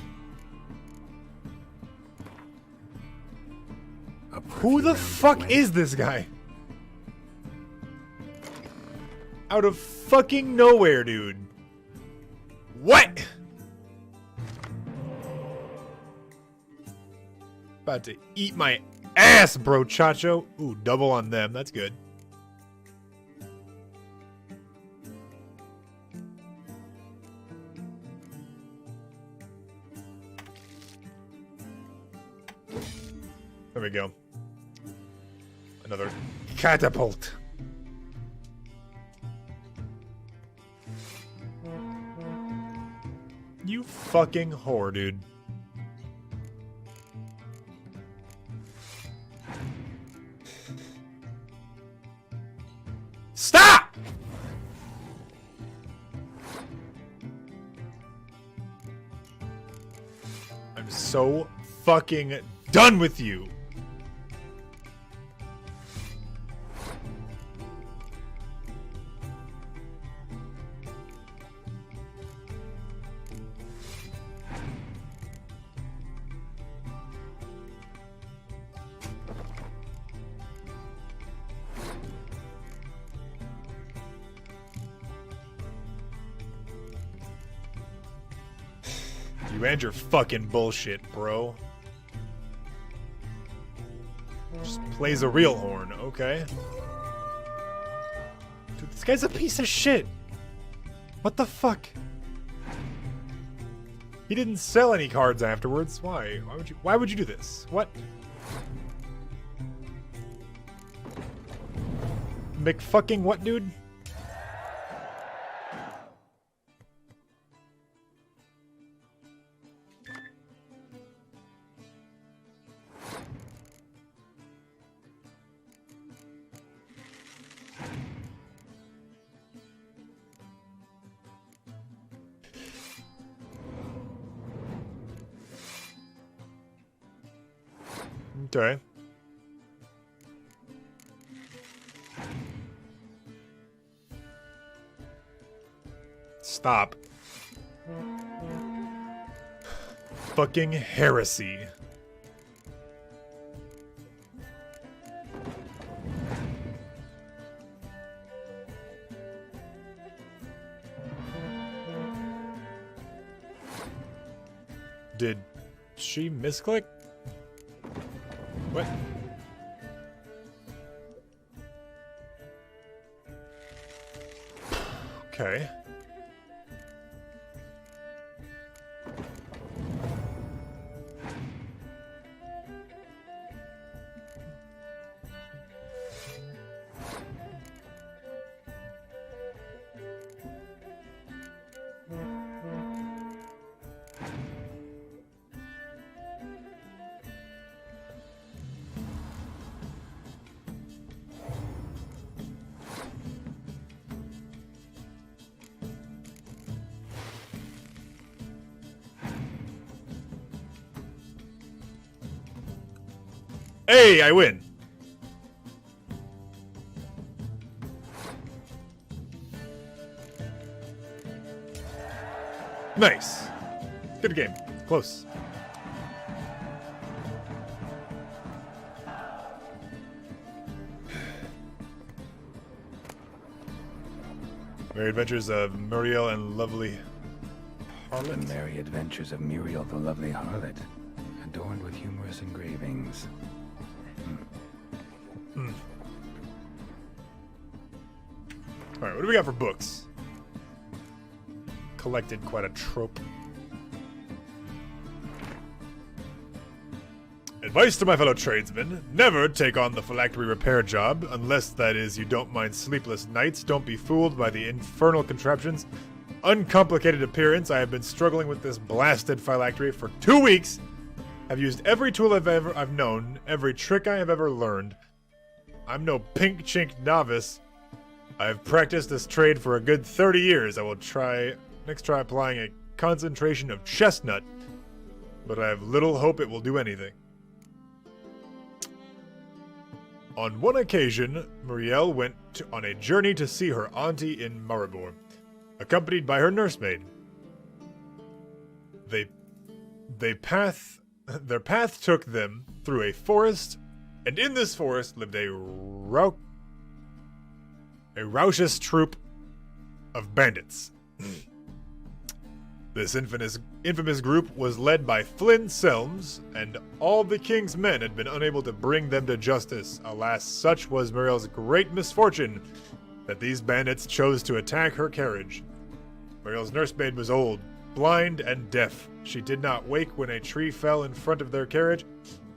Who the fuck is this guy? Out of fucking nowhere, dude. What? About to eat my ass, bro, Chacho. Ooh, double on them. That's good. There we go. Another catapult. You fucking whore, dude. Stop! I'm so fucking done with you. You and your fucking bullshit, bro. Just plays a real horn, okay? Dude, this guy's a piece of shit. What the fuck? He didn't sell any cards afterwards. Why? Why would you do this? What? McFucking what, dude? Okay. Stop. Fucking heresy. Did she misclick? What? Okay. Hey, I win. Nice. Good game. Close. Merry Adventures of Muriel and Lovely Harlot. The Merry Adventures of Muriel the Lovely Harlot, adorned with humorous engravings. Alright, what do we got for books? Collected quite a trope. Advice to my fellow tradesmen, never take on the phylactery repair job, unless, that is, you don't mind sleepless nights. Don't be fooled by the infernal contraption's uncomplicated appearance. I have been struggling with this blasted phylactery for 2 weeks. I've used every tool I've known, every trick I have ever learned. I'm no pink chink novice. I have practiced this trade for a good 30 years. I will next try applying a concentration of chestnut, but I have little hope it will do anything. On one occasion, Muriel went on a journey to see her auntie in Maribor, accompanied by her nursemaid. Their path took them through a forest, and in this forest lived a raucous troop of bandits. This infamous group was led by Flynn Selms, and all the king's men had been unable to bring them to justice. Alas, such was Muriel's great misfortune that these bandits chose to attack her carriage. Muriel's nursemaid was old, blind, and deaf. She did not wake when a tree fell in front of their carriage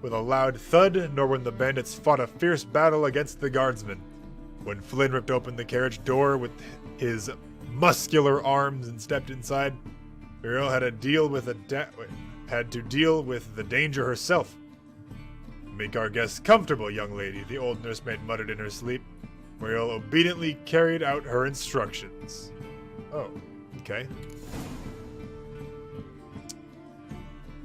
with a loud thud, nor when the bandits fought a fierce battle against the guardsmen. When Flynn ripped open the carriage door with his muscular arms and stepped inside, Muriel had to deal with the danger herself. "Make our guests comfortable, young lady," the old nursemaid muttered in her sleep. Muriel obediently carried out her instructions. Oh, okay.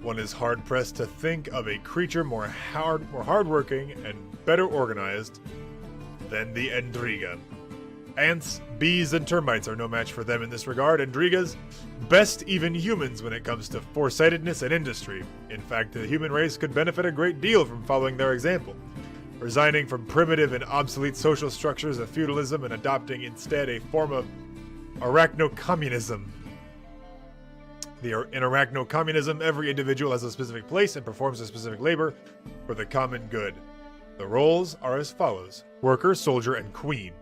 One is hard-pressed to think of a creature more hardworking and better organized than the Endriga. Ants, bees, and termites are no match for them in this regard. Endrigas best even humans when it comes to foresightedness and industry. In fact, the human race could benefit a great deal from following their example, resigning from primitive and obsolete social structures of feudalism and adopting instead a form of arachno-communism. In arachno-communism, every individual has a specific place and performs a specific labor for the common good. The roles are as follows: worker, soldier, and queen.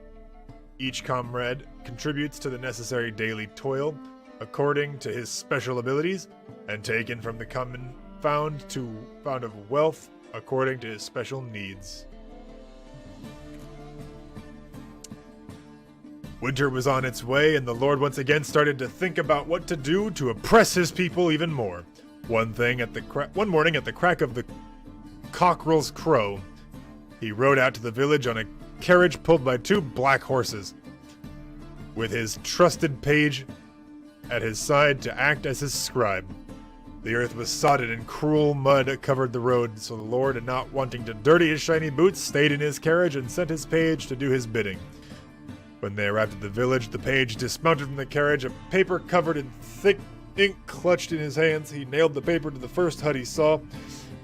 Each comrade contributes to the necessary daily toil according to his special abilities, and taken from the common found of wealth according to his special needs. Winter was on its way, and the Lord once again started to think about what to do to oppress his people even more. One morning at the crack of the cockerel's crow, he rode out to the village on a carriage pulled by 2 black horses, with his trusted page at his side to act as his scribe. The earth was sodded and cruel mud covered the road, so the Lord, not wanting to dirty his shiny boots, stayed in his carriage and sent his page to do his bidding. When they arrived at the village, the page dismounted from the carriage, a paper covered in thick ink clutched in his hands. He nailed the paper to the first hut he saw.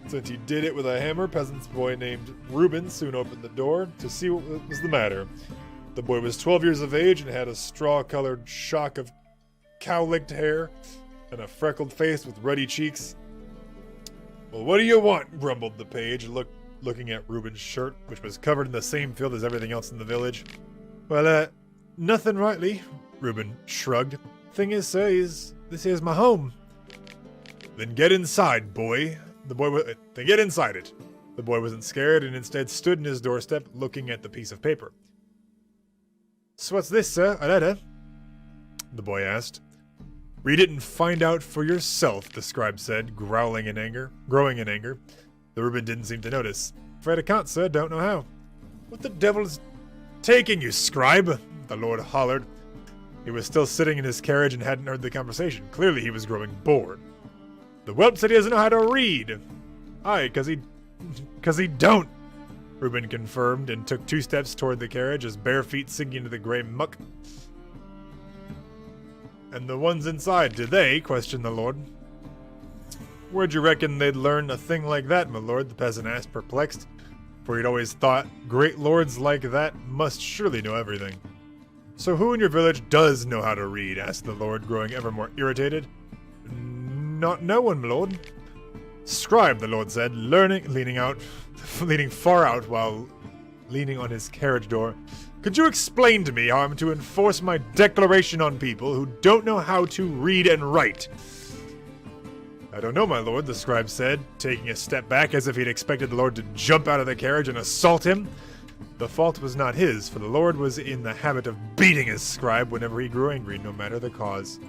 Since he did it with a hammer, peasant's boy named Reuben soon opened the door to see what was the matter. The boy was 12 years of age and had a straw-colored shock of cow-licked hair and a freckled face with ruddy cheeks. "Well, what do you want?" grumbled the page, looking at Reuben's shirt, which was covered in the same filth as everything else in the village. "Well, nothing rightly," Reuben shrugged. "Thing is, sir, this here's my home." "Then get inside, boy." Then get inside it. The boy wasn't scared and instead stood in his doorstep looking at the piece of paper. "So what's this, sir? A letter?" the boy asked. "Read it and find out for yourself," the scribe said, growing in anger. The Reuben didn't seem to notice. "Afraid I can't, sir. Don't know how." "What the devil's taking you, scribe?" the Lord hollered. He was still sitting in his carriage and hadn't heard the conversation. Clearly he was growing bored. "The whelp said he doesn't know how to read." "Aye, 'cause he don't," Reuben confirmed and took 2 steps toward the carriage, his bare feet sinking into the gray muck. "And the ones inside, do they?" questioned the Lord. "Where'd you reckon they'd learn a thing like that, my lord?" the peasant asked, perplexed, for he'd always thought great lords like that must surely know everything. "So who in your village does know how to read?" asked the Lord, growing ever more irritated. "Not no one, my lord." "Scribe," the Lord said, leaning far out while leaning on his carriage door. "Could you explain to me how I'm to enforce my declaration on people who don't know how to read and write?" "I don't know, my lord," the scribe said, taking a step back as if he'd expected the Lord to jump out of the carriage and assault him. The fault was not his, for the Lord was in the habit of beating his scribe whenever he grew angry, no matter the cause.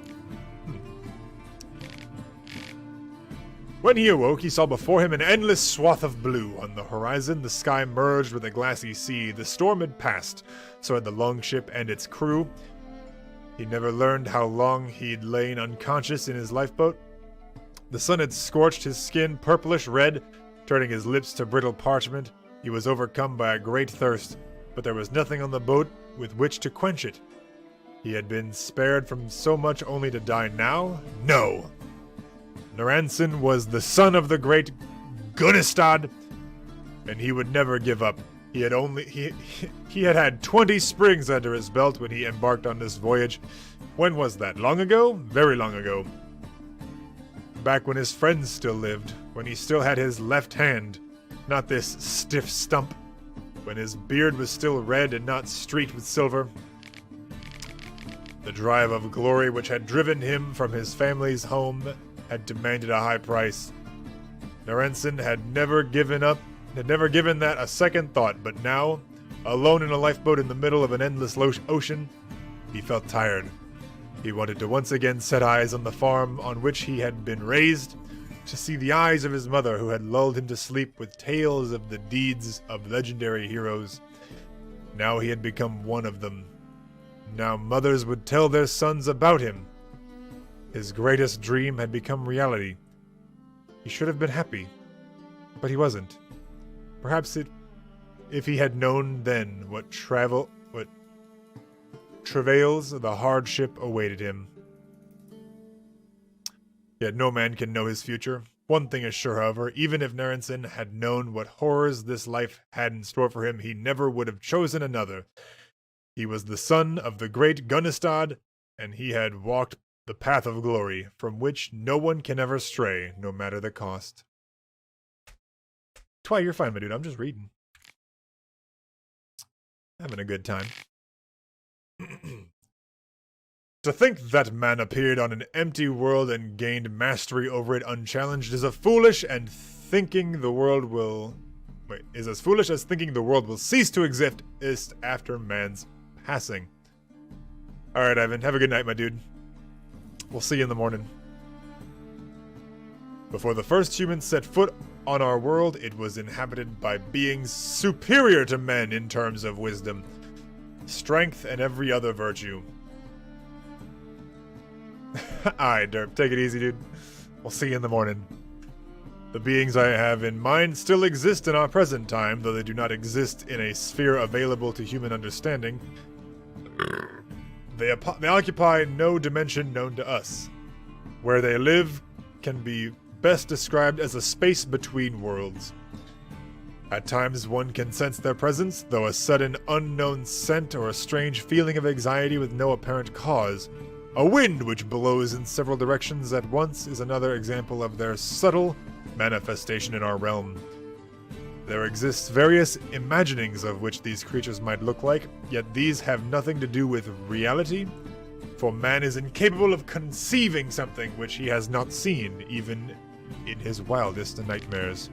When he awoke, he saw before him an endless swath of blue. On the horizon, the sky merged with a glassy sea. The storm had passed, so had the longship and its crew. He never learned how long he'd lain unconscious in his lifeboat. The sun had scorched his skin purplish red, turning his lips to brittle parchment. He was overcome by a great thirst, but there was nothing on the boat with which to quench it. He had been spared from so much only to die now? No! Naranson was the son of the great Gunnestad, and he would never give up. He had had 20 springs under his belt when he embarked on this voyage. When was that? Long ago? Very long ago. Back when his friends still lived, when he still had his left hand, not this stiff stump, when his beard was still red and not streaked with silver. The drive of glory which had driven him from his family's home had demanded a high price. Naranson had never given that a second thought, but now, alone in a lifeboat in the middle of an endless ocean, he felt tired. He wanted to once again set eyes on the farm on which he had been raised, to see the eyes of his mother who had lulled him to sleep with tales of the deeds of legendary heroes. Now he had become one of them. Now mothers would tell their sons about him. His greatest dream had become reality. He should have been happy, but he wasn't. Perhaps if he had known then what travails the hardship awaited him. Yet no man can know his future. One thing is sure, however, even if Naranson had known what horrors this life had in store for him, he never would have chosen another. He was the son of the great Gunnestad, and he had walked the path of glory, from which no one can ever stray, no matter the cost. Twy, you're fine, my dude. I'm just reading. Having a good time. To think that man appeared on an empty world and gained mastery over it unchallenged is as foolish as thinking the world will cease to exist after man's passing. Alright, Ivan. Have a good night, my dude. We'll see you in the morning. Before the first humans set foot on our world, it was inhabited by beings superior to men in terms of wisdom, strength, and every other virtue. Alright, Derp, take it easy, dude. We'll see you in the morning. The beings I have in mind still exist in our present time, though they do not exist in a sphere available to human understanding. They occupy no dimension known to us. Where they live can be best described as a space between worlds. At times one can sense their presence, though a sudden unknown scent or a strange feeling of anxiety with no apparent cause. A wind which blows in several directions at once is another example of their subtle manifestation in our realm. There exists various imaginings of which these creatures might look like, yet these have nothing to do with reality, for man is incapable of conceiving something which he has not seen, even in his wildest nightmares.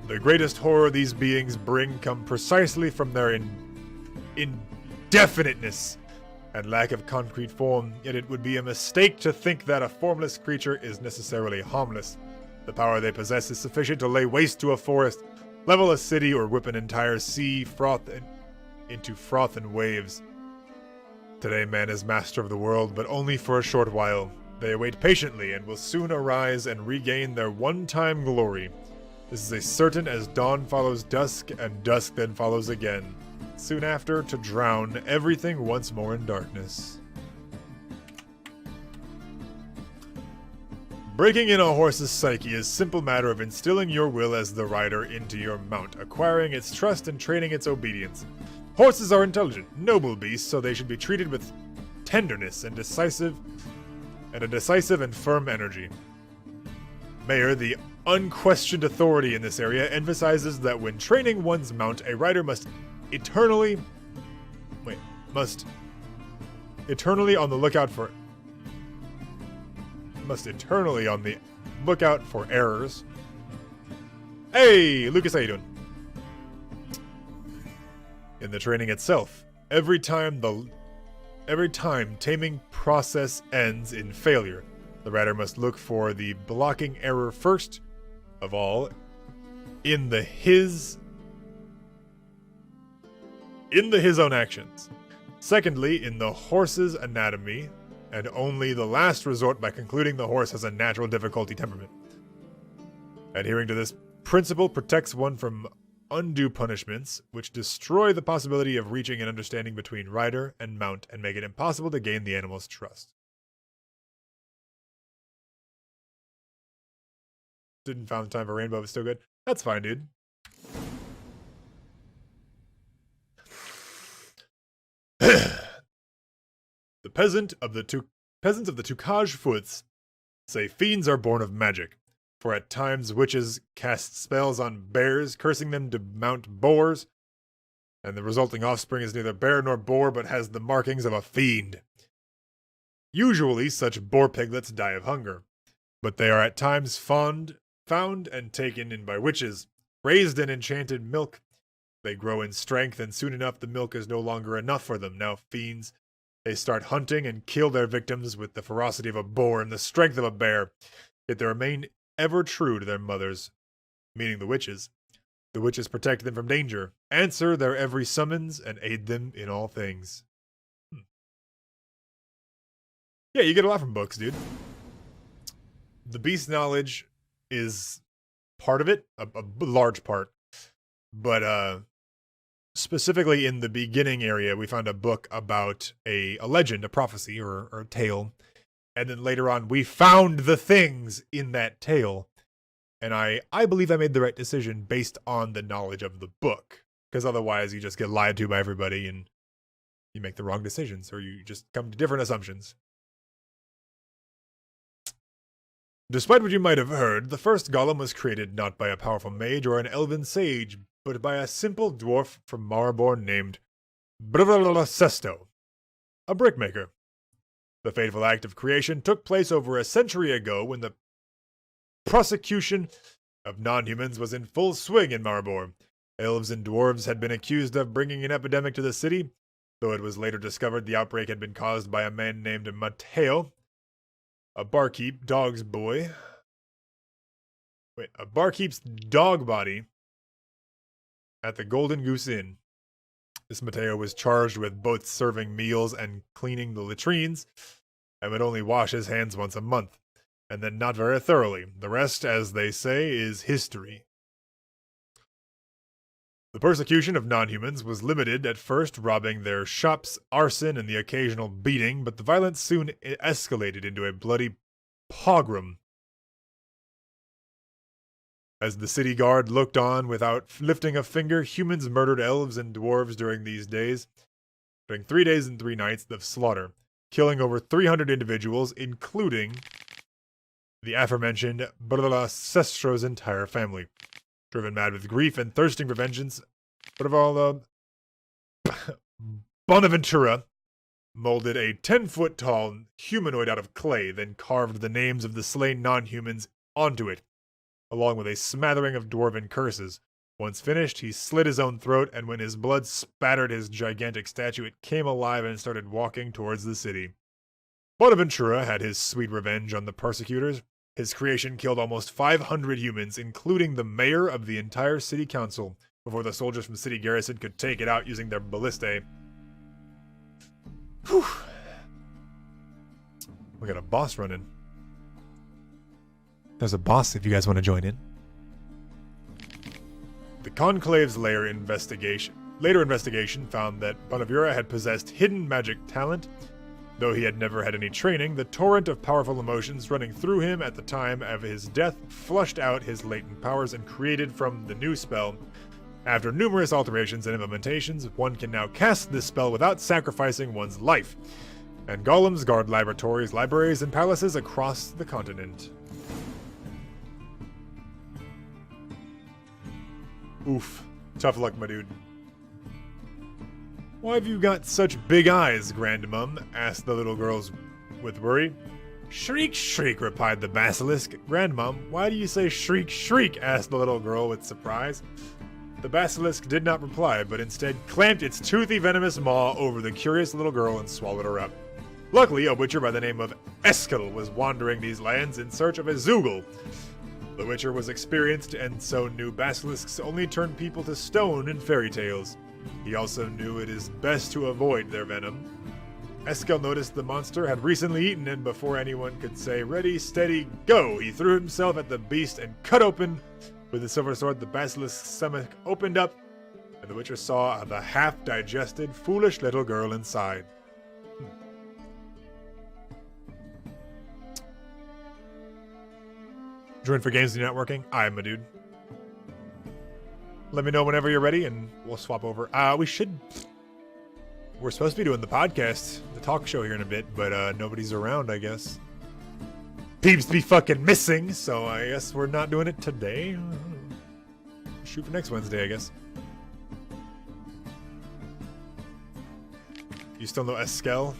The greatest horror these beings bring come precisely from their indefiniteness and lack of concrete form, yet it would be a mistake to think that a formless creature is necessarily harmless. The power they possess is sufficient to lay waste to a forest, level a city, or whip an entire sea into froth and waves. Today man is master of the world, but only for a short while. They await patiently and will soon arise and regain their one-time glory. This is as certain as dawn follows dusk, and dusk then follows again, soon after to drown everything once more in darkness. Breaking in a horse's psyche is a simple matter of instilling your will as the rider into your mount, acquiring its trust and training its obedience. Horses are intelligent, noble beasts, so they should be treated with tenderness and a decisive and firm energy. Mayer, the unquestioned authority in this area, emphasizes that when training one's mount, a rider must eternally on the lookout for errors. Hey, Lucas, how you doing? In the training itself, every time taming process ends in failure, The writer must look for the blocking error first of all in his own actions. Secondly, in the horse's anatomy, and only the last resort by concluding the horse has a natural difficulty temperament. Adhering to this principle protects one from undue punishments, which destroy the possibility of reaching an understanding between rider and mount and make it impossible to gain the animal's trust. Didn't found time for rainbow, but still good. That's fine, dude. The peasants of the Tukaj Foots say fiends are born of magic, for at times witches cast spells on bears, cursing them to mount boars, and the resulting offspring is neither bear nor boar, but has the markings of a fiend. Usually such boar piglets die of hunger, but they are at times found and taken in by witches, raised in enchanted milk. They grow in strength, and soon enough the milk is no longer enough for them. Now fiends, they start hunting and kill their victims with the ferocity of a boar and the strength of a bear, yet they remain ever true to their mothers, meaning the witches. The witches protect them from danger, answer their every summons, and aid them in all things. Yeah, you get a lot from books, dude. The beast knowledge is part of it, a large part. But specifically in the beginning area, we found a book about a legend, a prophecy, or a tale. And then later on, we found the things in that tale. And I believe I made the right decision based on the knowledge of the book. Because otherwise, you just get lied to by everybody and you make the wrong decisions, or you just come to different assumptions. Despite what you might have heard, the first golem was created not by a powerful mage or an elven sage, but by a simple dwarf from Maribor named Sesto, a brickmaker. The fateful act of creation took place over a century ago when the prosecution of non-humans was in full swing in Maribor. Elves and dwarves had been accused of bringing an epidemic to the city, though it was later discovered the outbreak had been caused by a man named Mateo, a barkeep's dog body at the Golden Goose Inn. This Mateo was charged with both serving meals and cleaning the latrines, and would only wash his hands once a month, and then not very thoroughly. The rest, as they say, is history. The persecution of non-humans was limited at first, robbing their shops, arson, and the occasional beating, but the violence soon escalated into a bloody pogrom. As the city guard looked on without lifting a finger, humans murdered elves and dwarves during 3 days and 3 nights of slaughter, killing over 300 individuals, including the aforementioned Sestro's entire family. Driven mad with grief and thirsting for vengeance, Bonaventura molded a 10-foot-tall humanoid out of clay, then carved the names of the slain non-humans onto it, along with a smattering of dwarven curses. Once finished, he slit his own throat, and when his blood spattered his gigantic statue, it came alive and started walking towards the city. Bonaventura had his sweet revenge on the persecutors. His creation killed almost 500 humans, including the mayor of the entire city council, before the soldiers from city garrison could take it out using their ballistae. Whew. We got a boss running. There's a boss if you guys want to join in. The Conclave's later investigation found that Bonaventura had possessed hidden magic talent. Though he had never had any training, the torrent of powerful emotions running through him at the time of his death flushed out his latent powers and created from the new spell. After numerous alterations and implementations, one can now cast this spell without sacrificing one's life. And golems guard laboratories, libraries, and palaces across the continent. Oof. Tough luck, my dude. Why have you got such big eyes, Grandmum? Asked the little girls with worry. Shriek, shriek, replied the basilisk. Grandmum, why do you say shriek, shriek? Asked the little girl with surprise. The basilisk did not reply, but instead clamped its toothy, venomous maw over the curious little girl and swallowed her up. Luckily, a witcher by the name of Eskel was wandering these lands in search of a Zoogle. The witcher was experienced and so knew basilisks only turn people to stone in fairy tales. He also knew it is best to avoid their venom. Eskel noticed the monster had recently eaten it before anyone could say, "Ready, steady, go!" He threw himself at the beast and cut open with the silver sword. The basilisk's stomach opened up, and the witcher saw the half-digested, foolish little girl inside. Join for games networking. I'm a dude. Let me know whenever you're ready, and we'll swap over. We're supposed to be doing the podcast, the talk show here in a bit, but nobody's around, I guess. Peeps be fucking missing, so I guess we're not doing it today. Shoot for next Wednesday, I guess. You still know Eskel?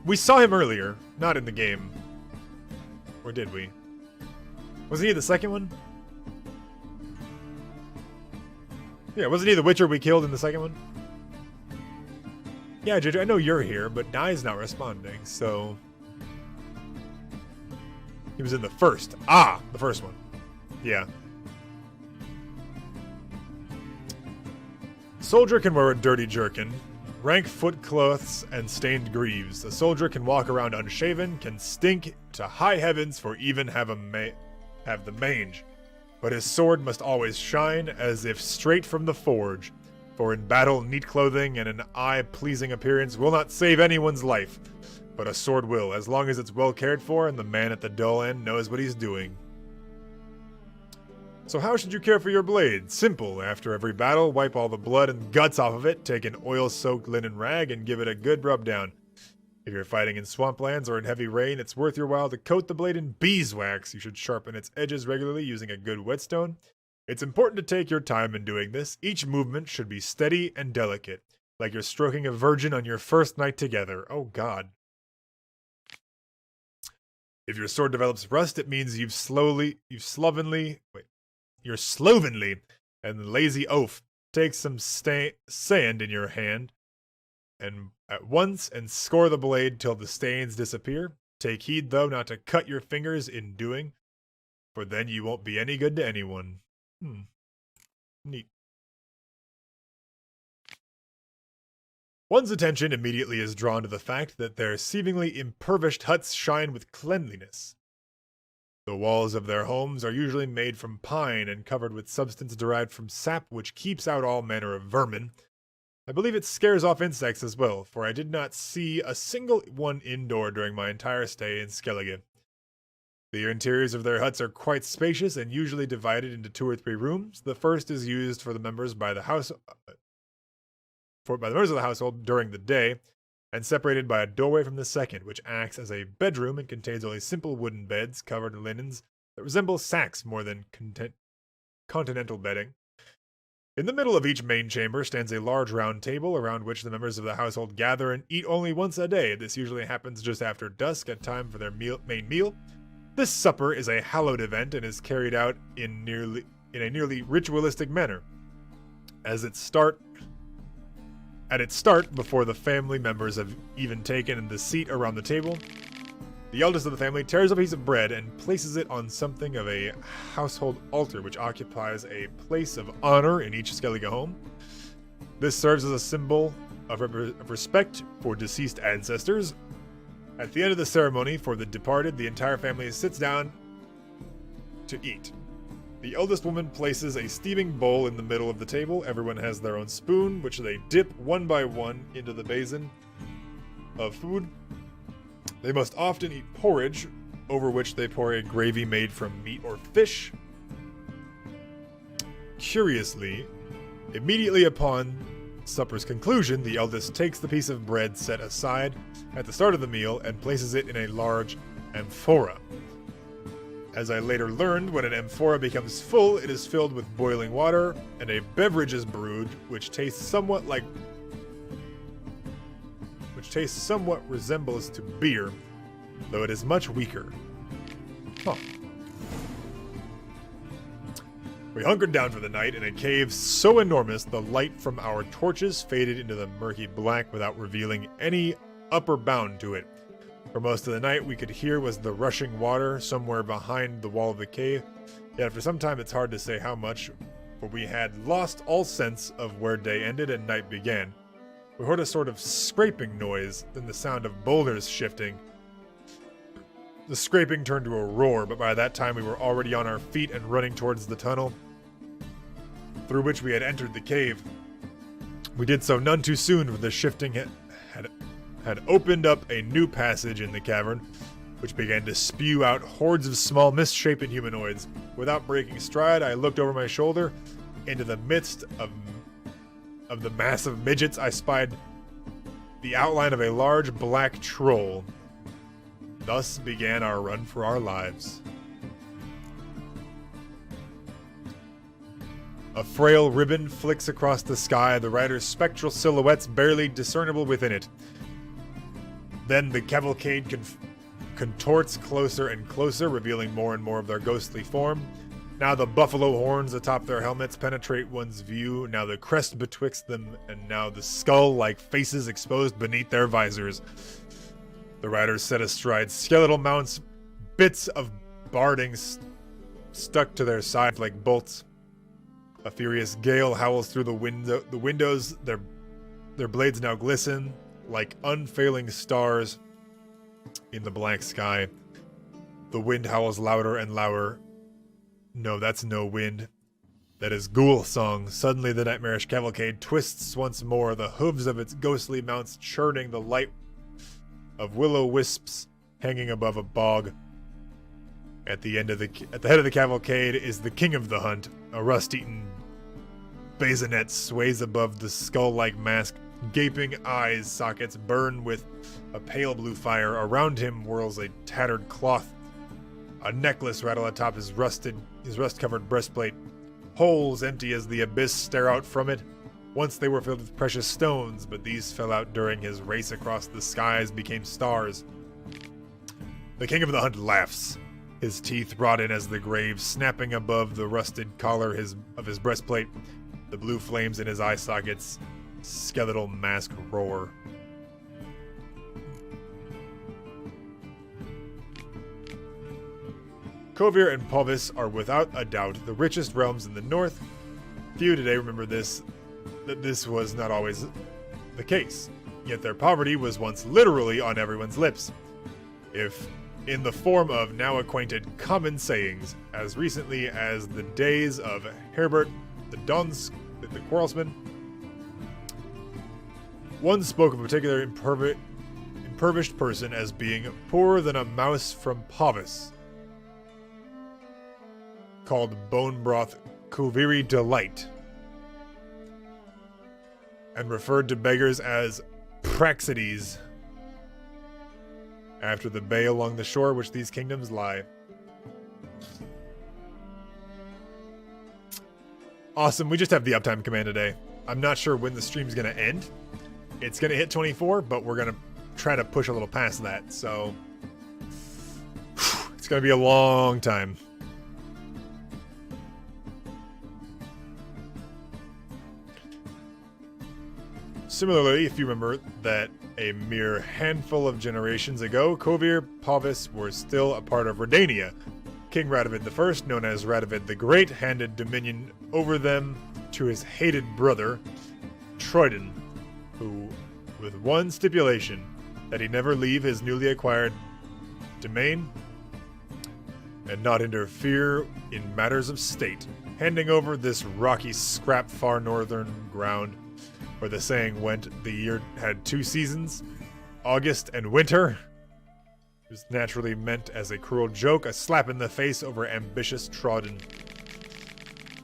We saw him earlier, not in the game. Or did we? Wasn't he the second one? Yeah, wasn't he the Witcher we killed in the second one? Yeah, JJ, I know you're here, but Nye's not responding, so... He was in the first. Ah, the first one. Yeah. Soldier can wear a dirty jerkin, rank foot cloths, and stained greaves. A soldier can walk around unshaven, can stink to high heavens, for even have the mange. But his sword must always shine as if straight from the forge. For in battle, neat clothing and an eye-pleasing appearance will not save anyone's life. But a sword will, as long as it's well cared for and the man at the dull end knows what he's doing. So how should you care for your blade? Simple. After every battle, wipe all the blood and guts off of it, take an oil-soaked linen rag, and give it a good rub down. If you're fighting in swamplands or in heavy rain, it's worth your while to coat the blade in beeswax. You should sharpen its edges regularly using a good whetstone. It's important to take your time in doing this. Each movement should be steady and delicate, like you're stroking a virgin on your first night together. Oh God. If your sword develops rust, it means you're slovenly and lazy oaf. Take some sand in your hand and at once and score the blade till the stains disappear. Take heed, though, not to cut your fingers in doing, for then you won't be any good to anyone. Neat. One's attention immediately is drawn to the fact that their seemingly impoverished huts shine with cleanliness. The walls of their homes are usually made from pine and covered with substance derived from sap which keeps out all manner of vermin. I believe it scares off insects as well, for I did not see a single one indoor during my entire stay in Skellige. The interiors of their huts are quite spacious and usually divided into 2 or 3 rooms. The first is used for the members by the house by the members of the household during the day, and separated by a doorway from the second, which acts as a bedroom and contains only simple wooden beds covered in linens that resemble sacks more than continental bedding. In the middle of each main chamber stands a large round table around which the members of the household gather and eat only once a day. This usually happens just after dusk at time for their main meal. This supper is a hallowed event and is carried out in a nearly ritualistic manner. At its start, before the family members have even taken the seat around the table, the eldest of the family tears up a piece of bread and places it on something of a household altar, which occupies a place of honor in each Skellige home. This serves as a symbol of respect for deceased ancestors. At the end of the ceremony for the departed, the entire family sits down to eat. The eldest woman places a steaming bowl in the middle of the table. Everyone has their own spoon, which they dip one by one into the basin of food. They must often eat porridge, over which they pour a gravy made from meat or fish. Curiously, immediately upon supper's conclusion, the eldest takes the piece of bread set aside at the start of the meal and places it in a large amphora. As I later learned, when an amphora becomes full, it is filled with boiling water, and a beverage is brewed, which tastes somewhat resembles to beer, though it is much weaker. Huh. We hunkered down for the night in a cave so enormous the light from our torches faded into the murky black without revealing any upper bound to it. For most of the night, we could hear was the rushing water somewhere behind the wall of the cave. Yet for some time, it's hard to say how much, for we had lost all sense of where day ended and night began. We heard a sort of scraping noise, then the sound of boulders shifting. The scraping turned to a roar, but by that time we were already on our feet and running towards the tunnel through which we had entered the cave. We did so none too soon, for the shifting had opened up a new passage in the cavern, which began to spew out hordes of small misshapen humanoids. Without breaking stride, I looked over my shoulder. Into the midst of the mass of midgets, I spied the outline of a large black troll. Thus began our run for our lives. A frail ribbon flicks across the sky, the rider's spectral silhouettes barely discernible within it. Then the cavalcade contorts closer and closer, revealing more and more of their ghostly form. Now the buffalo horns atop their helmets penetrate one's view, now the crest betwixt them, and now the skull-like faces exposed beneath their visors. The riders set astride skeletal mounts, bits of barding stuck to their sides like bolts. A furious gale howls through the windows, their blades now glisten like unfailing stars in the blank sky. The wind howls louder and louder. No, that's no wind. That is ghoul song. Suddenly the nightmarish cavalcade twists once more, the hooves of its ghostly mounts churning the light of willow wisps hanging above a bog. At the head of the cavalcade is the king of the hunt. A rust-eaten bassinet sways above the skull-like mask. Gaping eyes sockets burn with a pale blue fire. Around him whirls a tattered cloth. A necklace rattle atop his rust-covered breastplate. Holes empty as the abyss stare out from it. Once they were filled with precious stones, but these fell out during his race across the skies, became stars. The king of the hunt laughs, his teeth rotten as the grave, snapping above the rusted collar of his breastplate. The blue flames in his eye sockets, skeletal mask roar. Kovir and Povis are without a doubt the richest realms in the north. Few today remember that this was not always the case, yet their poverty was once literally on everyone's lips, if in the form of now acquainted common sayings, as recently as the days of Herbert the Quarrelsman. One spoke of a particular impoverished person as being poorer than a mouse from Povis, called Bone Broth Koviri Delight, and referred to beggars as Praxides, after the bay along the shore which these kingdoms lie. Awesome, we just have the uptime command today. I'm not sure when the stream's going to end. It's going to hit 24, but we're going to try to push a little past that, so it's going to be a long time. Similarly, if you remember that a mere handful of generations ago, Kovir Povis were still a part of Redania. King Radovid I, known as Radovid the Great, handed dominion over them to his hated brother, Troyden, who, with one stipulation, that he never leave his newly acquired domain and not interfere in matters of state, handing over this rocky scrap far northern ground, where the saying went, the year had two seasons, August and winter. It was naturally meant as a cruel joke, a slap in the face over ambitious Troyden.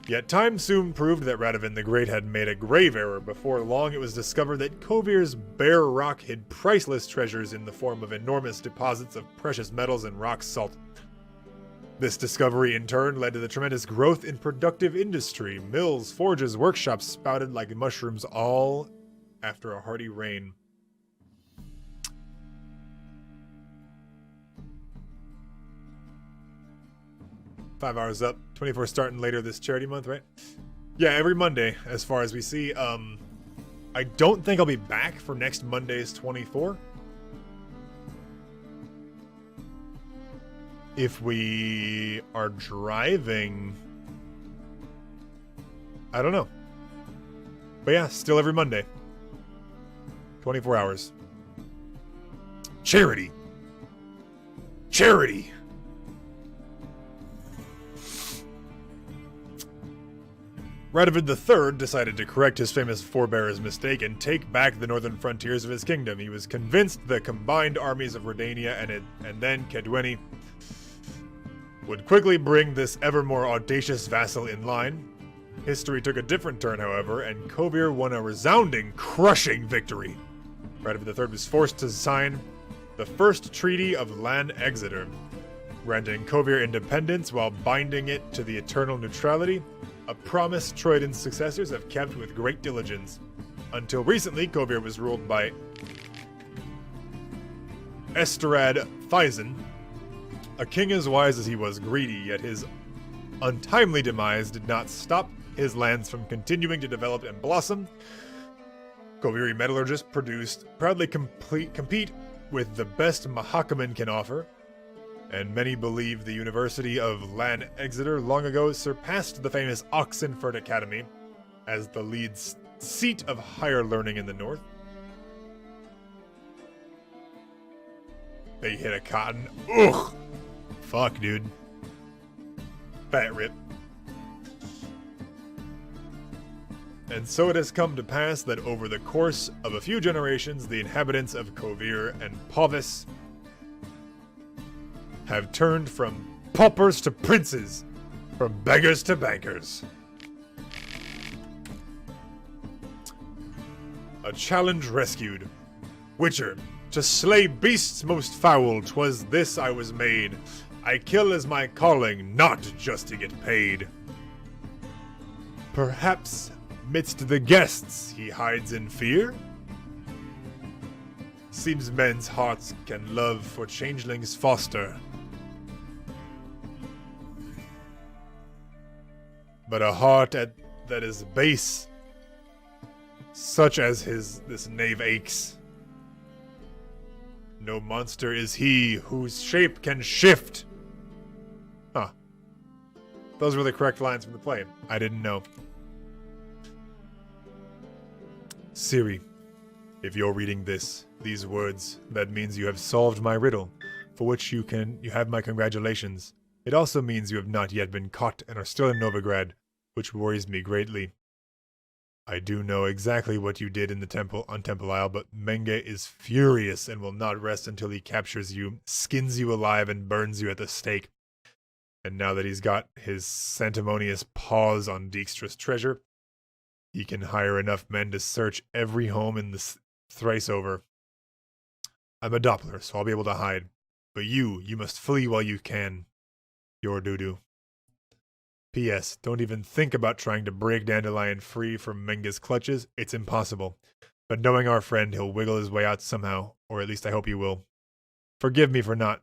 Yet time soon proved that Radovid the Great had made a grave error. Before long it was discovered that Kovir's bare rock hid priceless treasures in the form of enormous deposits of precious metals and rock salt. This discovery in turn led to the tremendous growth in productive industry. Mills, forges, workshops spouted like mushrooms, all after a hearty rain. "5 hours up, 24 starting later this charity month, right?" Yeah, every Monday, as far as we see. I don't think I'll be back for next Monday's 24. if we are driving, I don't know. But yeah, still every Monday. 24 hours. Charity. Charity. Radovid III decided to correct his famous forebear's mistake and take back the northern frontiers of his kingdom. He was convinced the combined armies of Redania and then Kedweni would quickly bring this ever more audacious vassal in line. History took a different turn, however, and Kovir won a resounding, crushing victory. Radovid III was forced to sign the first treaty of Lan Exeter, granting Kovir independence while binding it to the eternal neutrality, a promise Troiden's successors have kept with great diligence. Until recently, Kovir was ruled by Esterad Thyssen, a king as wise as he was greedy, yet his untimely demise did not stop his lands from continuing to develop and blossom. Koviri metallurgists proudly compete with the best Mahakaman can offer, and many believe the University of Lan Exeter long ago surpassed the famous Oxenford Academy as the lead seat of higher learning in the north. They hit a cotton. Ugh! Fuck, dude. Fat rip. And so it has come to pass that over the course of a few generations, the inhabitants of Kovir and Povis have turned from paupers to princes, from beggars to bankers. A challenge rescued. Witcher, to slay beasts most foul, 'twas this I was made. I kill as my calling, not just to get paid. Perhaps midst the guests he hides in fear? Seems men's hearts can love for changelings foster. But a heart that is base, such as this knave aches. No monster is he whose shape can shift. Huh. Those were the correct lines from the play. I didn't know. Siri, if you're reading these words, that means you have solved my riddle, for which you have my congratulations. It also means you have not yet been caught and are still in Novigrad, which worries me greatly. I do know exactly what you did in the temple on Temple Isle, but Menge is furious and will not rest until he captures you, skins you alive, and burns you at the stake. And now that he's got his sanctimonious paws on Dijkstra's treasure, he can hire enough men to search every home in this thrice over. I'm a Doppler, so I'll be able to hide. But you must flee while you can. Your doo-doo. P.S. Don't even think about trying to break Dandelion free from Menge's clutches. It's impossible. But knowing our friend, he'll wiggle his way out somehow, or at least I hope he will. Forgive me for not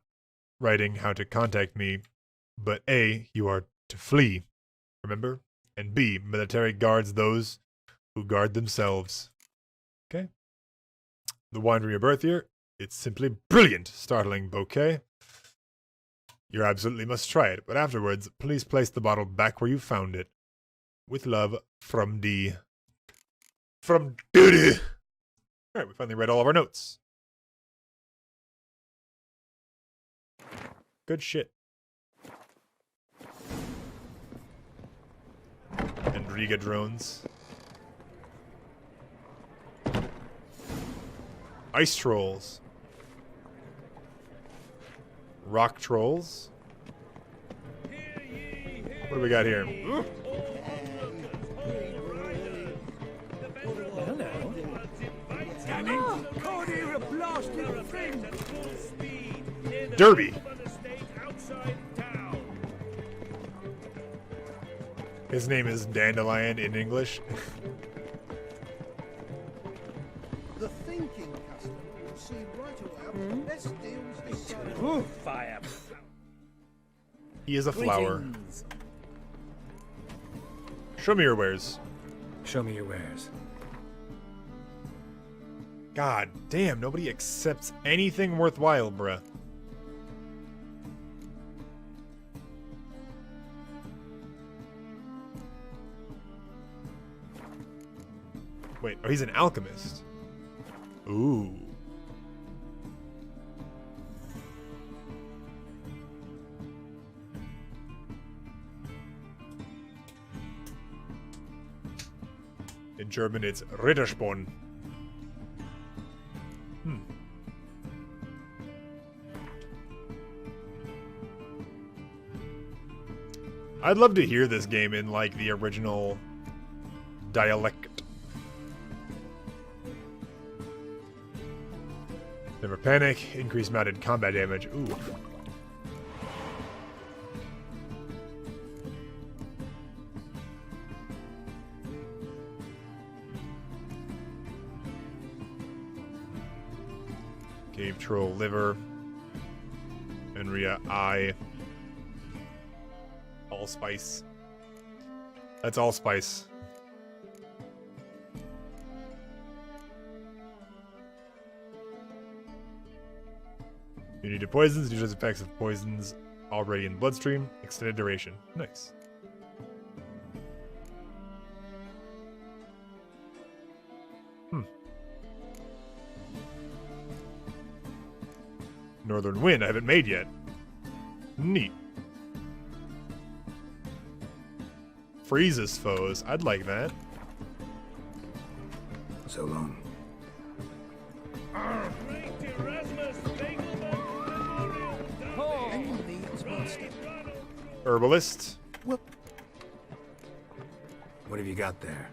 writing how to contact me, but A, you are to flee, remember? And B, military guards those who guard themselves. Okay? The wine from your birth year, it's simply brilliant, startling bouquet. You absolutely must try it, but afterwards, please place the bottle back where you found it. With love, from D. From Duty! Alright, we finally read all of our notes. Good shit. And Riga drones. Ice trolls. Rock trolls. What do we got here? Derby. His name is Dandelion in English. The thinking customer will see right away the best deals. Fire. He is a flower. Greetings. Show me your wares. Show me your wares. God damn, nobody accepts anything worthwhile, bruh. Wait, oh, he's an alchemist. Ooh. In German, it's Rittersporn. I'd love to hear this game in, like, the original dialect. Never panic. Increased mounted combat damage. Ooh. Cave troll liver. Enria eye. Allspice. That's allspice. Immunity to poisons. Neutralizes effects of poisons already in the bloodstream. Extended duration. Nice. Northern Wind. I haven't made yet. Neat. Freezes foes. I'd like that. So long. Herbalist. What have you got there?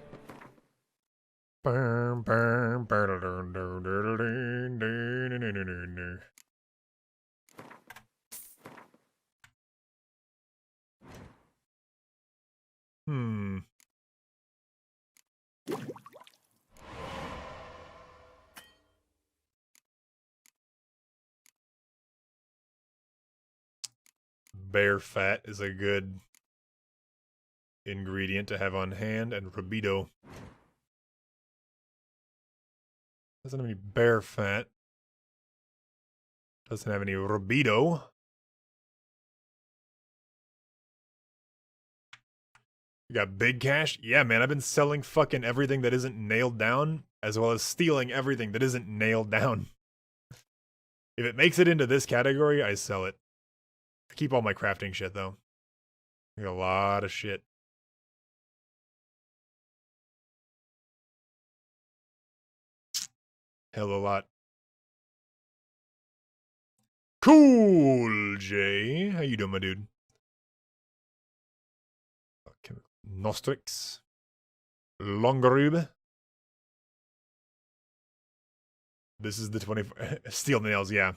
Bear fat is a good ingredient to have on hand, and rubido. Doesn't have any bear fat. Doesn't have any rubido. You got big cash? Yeah, man, I've been selling fucking everything that isn't nailed down, as well as stealing everything that isn't nailed down. If it makes it into this category, I sell it. I keep all my crafting shit, though. I got a lot of shit. Hell a lot. Cool, Jay. How you doing, my dude? Okay. Nostrix. Longarube. This is the 24... Steel nails, yeah.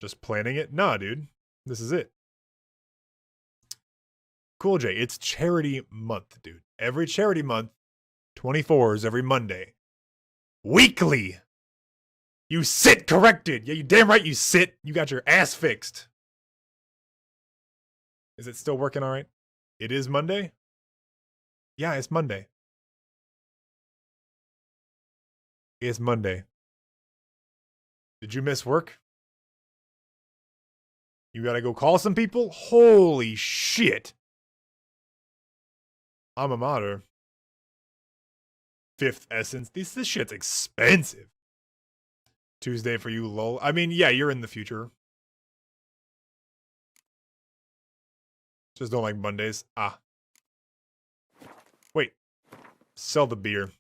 Just planning it? Nah, dude. This is it. Cool, Jay. It's charity month, dude. Every charity month, 24s every Monday. Weekly! You sit corrected! Yeah, you damn right you sit. You got your ass fixed. Is it still working all right? It is Monday? Yeah, it's Monday. It's Monday. Did you miss work? You gotta go call some people? Holy shit. Alma mater. Fifth essence. This shit's expensive. Tuesday for you, lol. I mean, yeah, you're in the future. Just don't like Mondays. Ah. Wait. Sell the beer.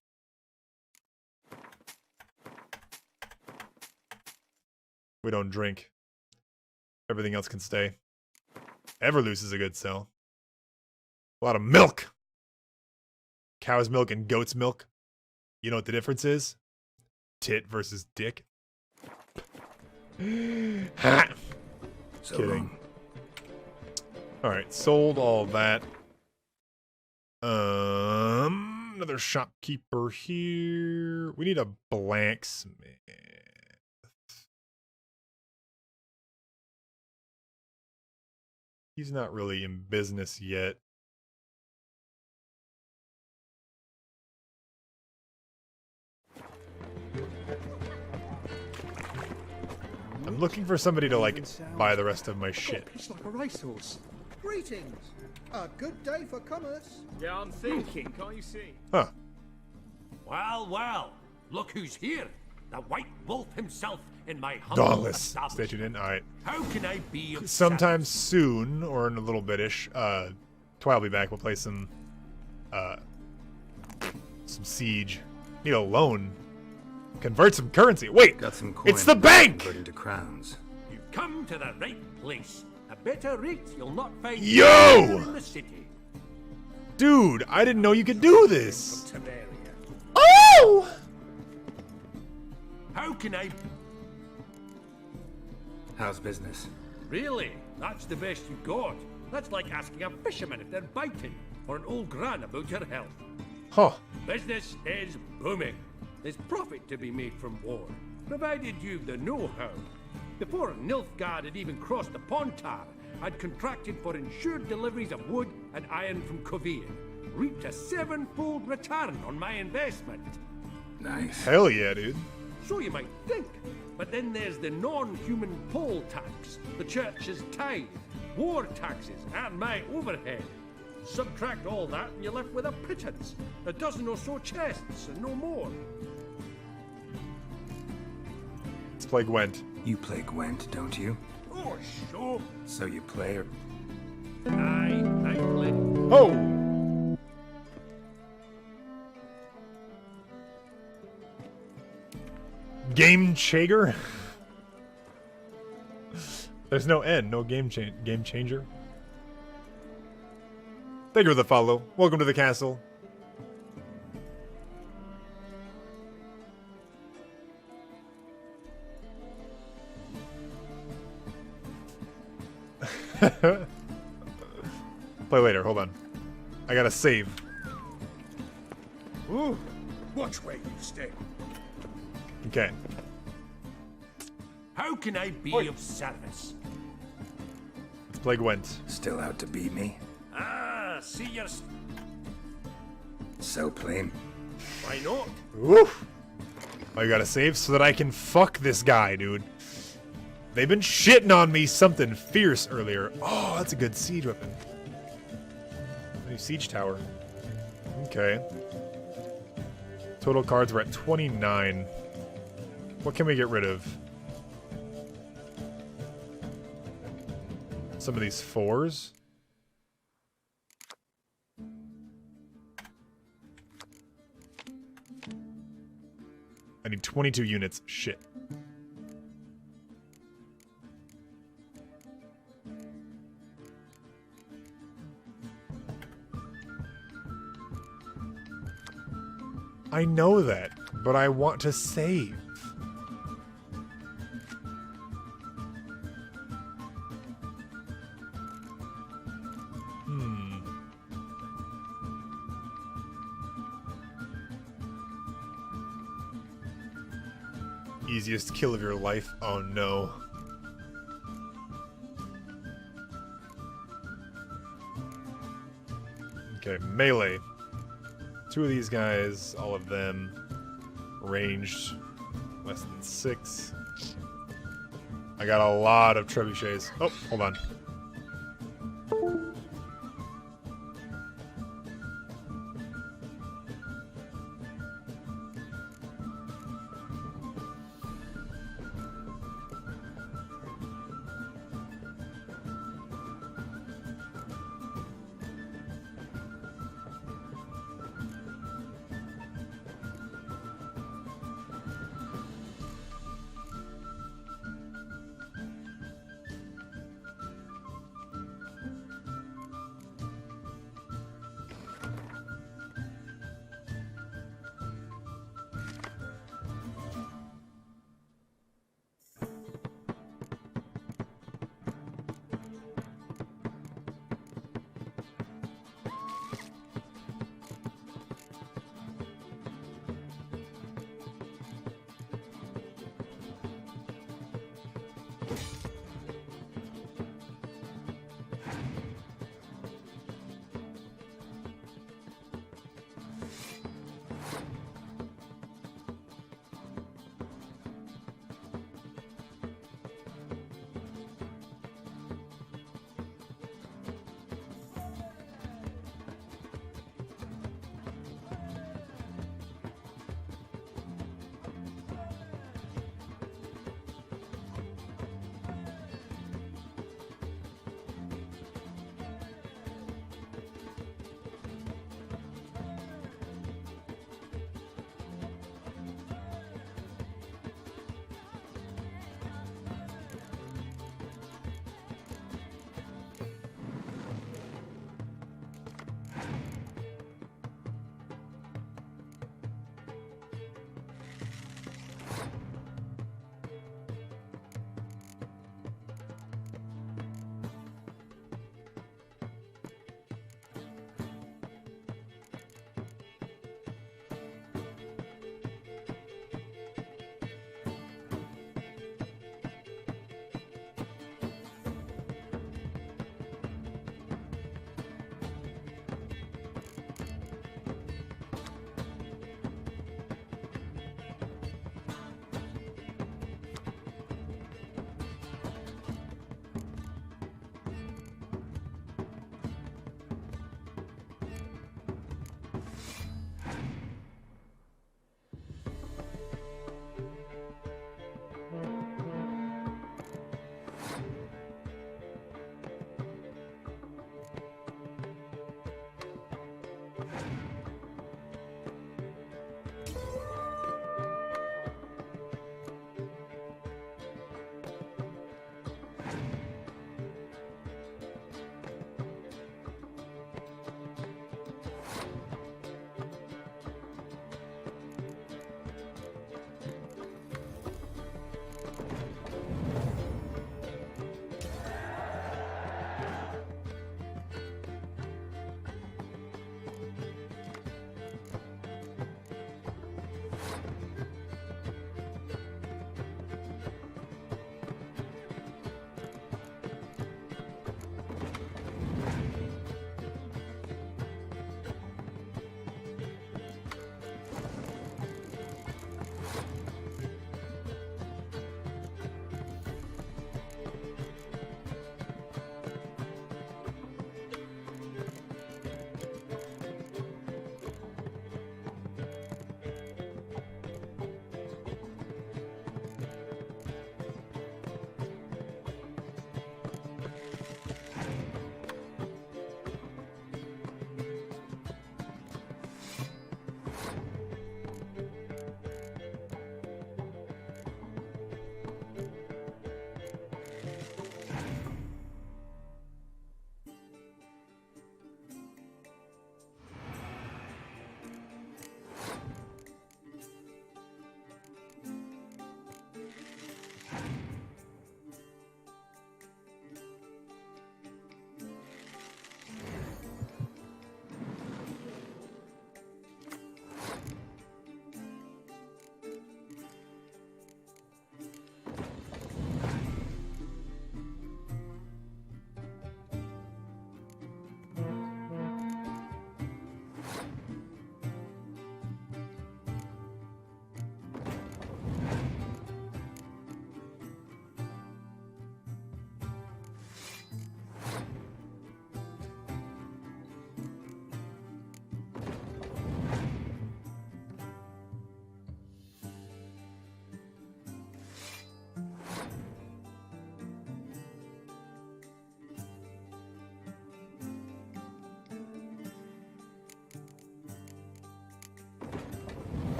We don't drink. Everything else can stay. Everloose is a good sell. A lot of milk. Cow's milk and goat's milk. You know what the difference is? Tit versus dick. Ha! So Kidding. Alright, sold all that. Another shopkeeper here. We need a blacksmith. He's not really in business yet. I'm looking for somebody to, like, buy the rest of my shit. It's like a racehorse. Greetings. A good day for commerce. Yeah, I'm thinking, can't you see? Huh. Well, well, look who's here. The White Wolf himself in my humble Dauntless. establishment. Stay tuned in. Alright. How can I be of Sometime soon, or in a little bit-ish, Twi will be back. We'll play some Siege. Need a loan. Convert some currency. Wait! Got some It's the bank! Convert into crowns. You've come to the right place. A better rate you'll not find Yo! anywhere in the city. Dude, I didn't know you could do this. Oh! Oh! How can I... How's business? Really? That's the best you got. That's like asking a fisherman if they're biting, or an old gran about your health. Huh. Business is booming. There's profit to be made from war, provided you've the know-how. Before Nilfgaard had even crossed the Pontar, I'd contracted for insured deliveries of wood and iron from Kovir. Reaped a 7-fold return on my investment. Nice. Hell yeah, dude. So you might think. But then there's the non-human poll tax, the church's tithe, war taxes, and my overhead. Subtract all that and you're left with a pittance. A dozen or so chests and no more. Let's play Gwent. You play Gwent, don't you? Oh, sure. So you play or... I play. Oh! Game Changer? There's no end, no game changer. Thank you for the follow. Welcome to the castle. Play later, hold on. I gotta save. Ooh, watch where you step. Okay. How can I be of service? Let's play Gwent. Still out to beat me? Ah, see your... So plain. Why not? Oof. I gotta save so that I can fuck this guy, dude. They've been shitting on me something fierce earlier. Oh, that's a good siege weapon. New siege tower. Okay. Total cards were at 29. What can we get rid of? Some of these 4s. I need 22 units. Shit. I know that, but I want to save. Easiest kill of your life? Oh no. Okay, melee. 2 of these guys, all of them. Ranged, less than 6. I got a lot of trebuchets. Oh, hold on.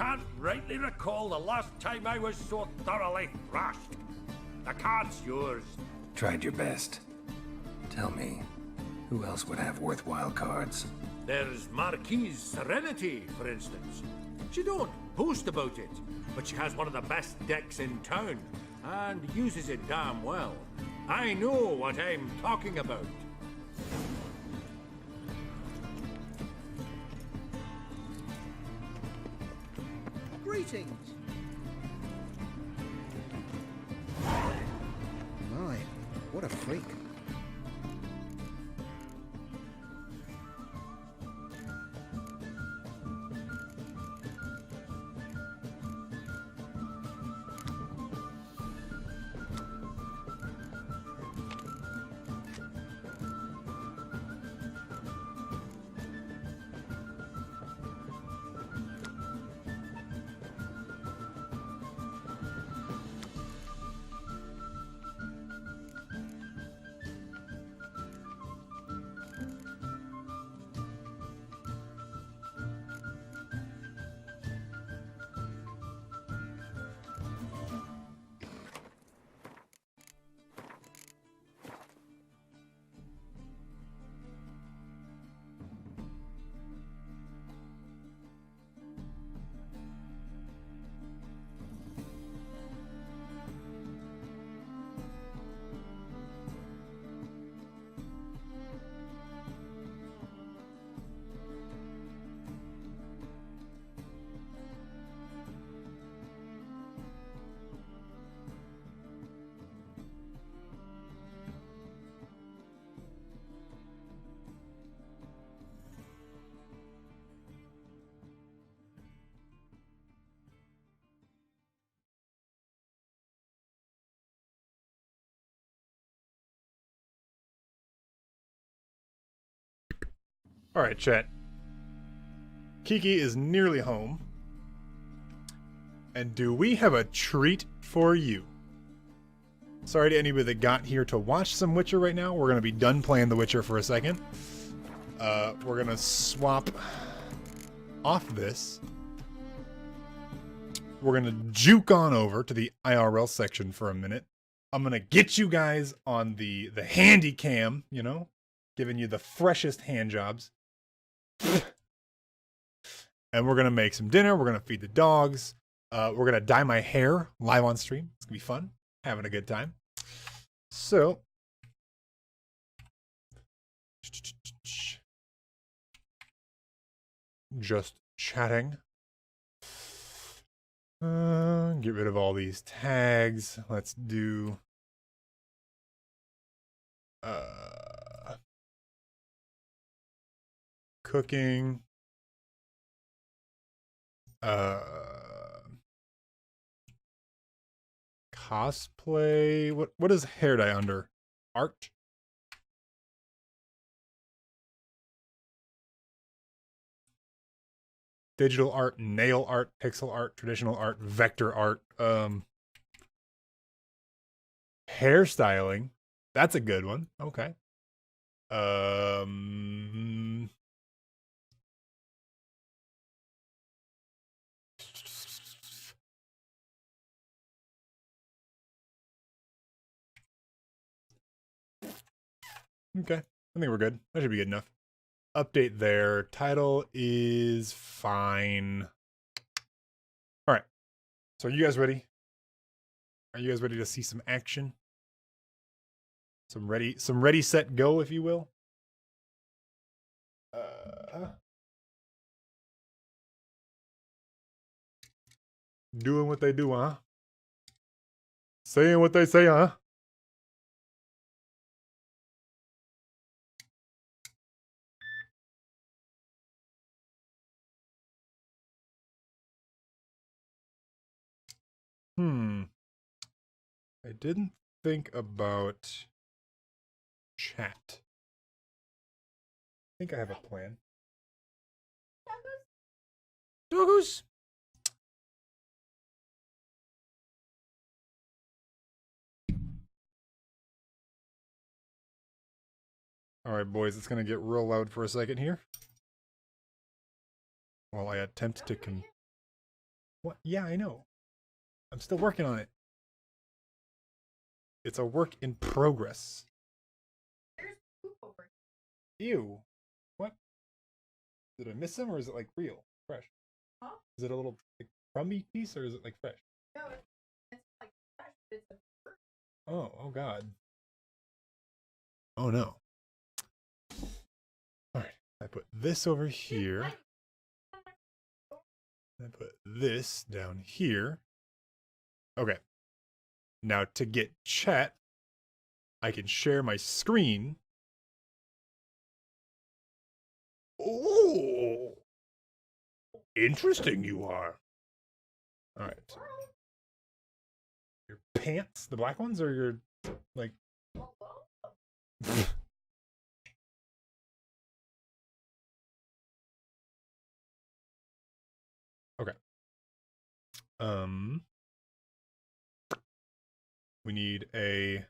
can't rightly recall the last time I was so thoroughly thrashed. The card's yours. Tried your best. Tell me, who else would have worthwhile cards? There's Marquise Serenity, for instance. She don't boast about it, but she has one of the best decks in town, and uses it damn well. I know what I'm talking about. Greetings. My, what a freak. Alright, chat. Kiki is nearly home. And do we have a treat for you? Sorry to anybody that got here to watch some Witcher right now. We're going to be done playing The Witcher for a second. We're going to swap off this. We're going to juke on over to the IRL section for a minute. I'm going to get you guys on the handy cam, you know, giving you the freshest hand jobs. And we're going to make some dinner. We're going to feed the dogs. We're going to dye my hair live on stream. It's going to be fun. Having a good time. So, just chatting. Get rid of all these tags. Let's do cooking. Cosplay. What is hair dye under? Art? Digital art, nail art, pixel art, traditional art, vector art, hairstyling. That's a good one. Okay. Okay. I think we're good. That should be good enough. Update there. Title is fine. All right. So are you guys ready? Are you guys ready to see some action? Some ready, set, go, if you will. Doing what they do, huh? Saying what they say, huh? I didn't think about chat. I think I have a plan. Doggos! Alright, boys, it's gonna get real loud for a second here. While I attempt to What? Yeah, I know. I'm still working on it. It's a work in progress. There's poop over Ew. What? Did I miss some or is it like real? Fresh? Huh? Is it a little like, crummy piece or is it like fresh? No, it's like fresh, but it's a Oh god. Oh no. Alright, I put this over here. I put this down here. Okay. Now to get chat, I can share my screen. Oh, interesting you are. All right. Your pants, the black ones, or your like? Okay. We need a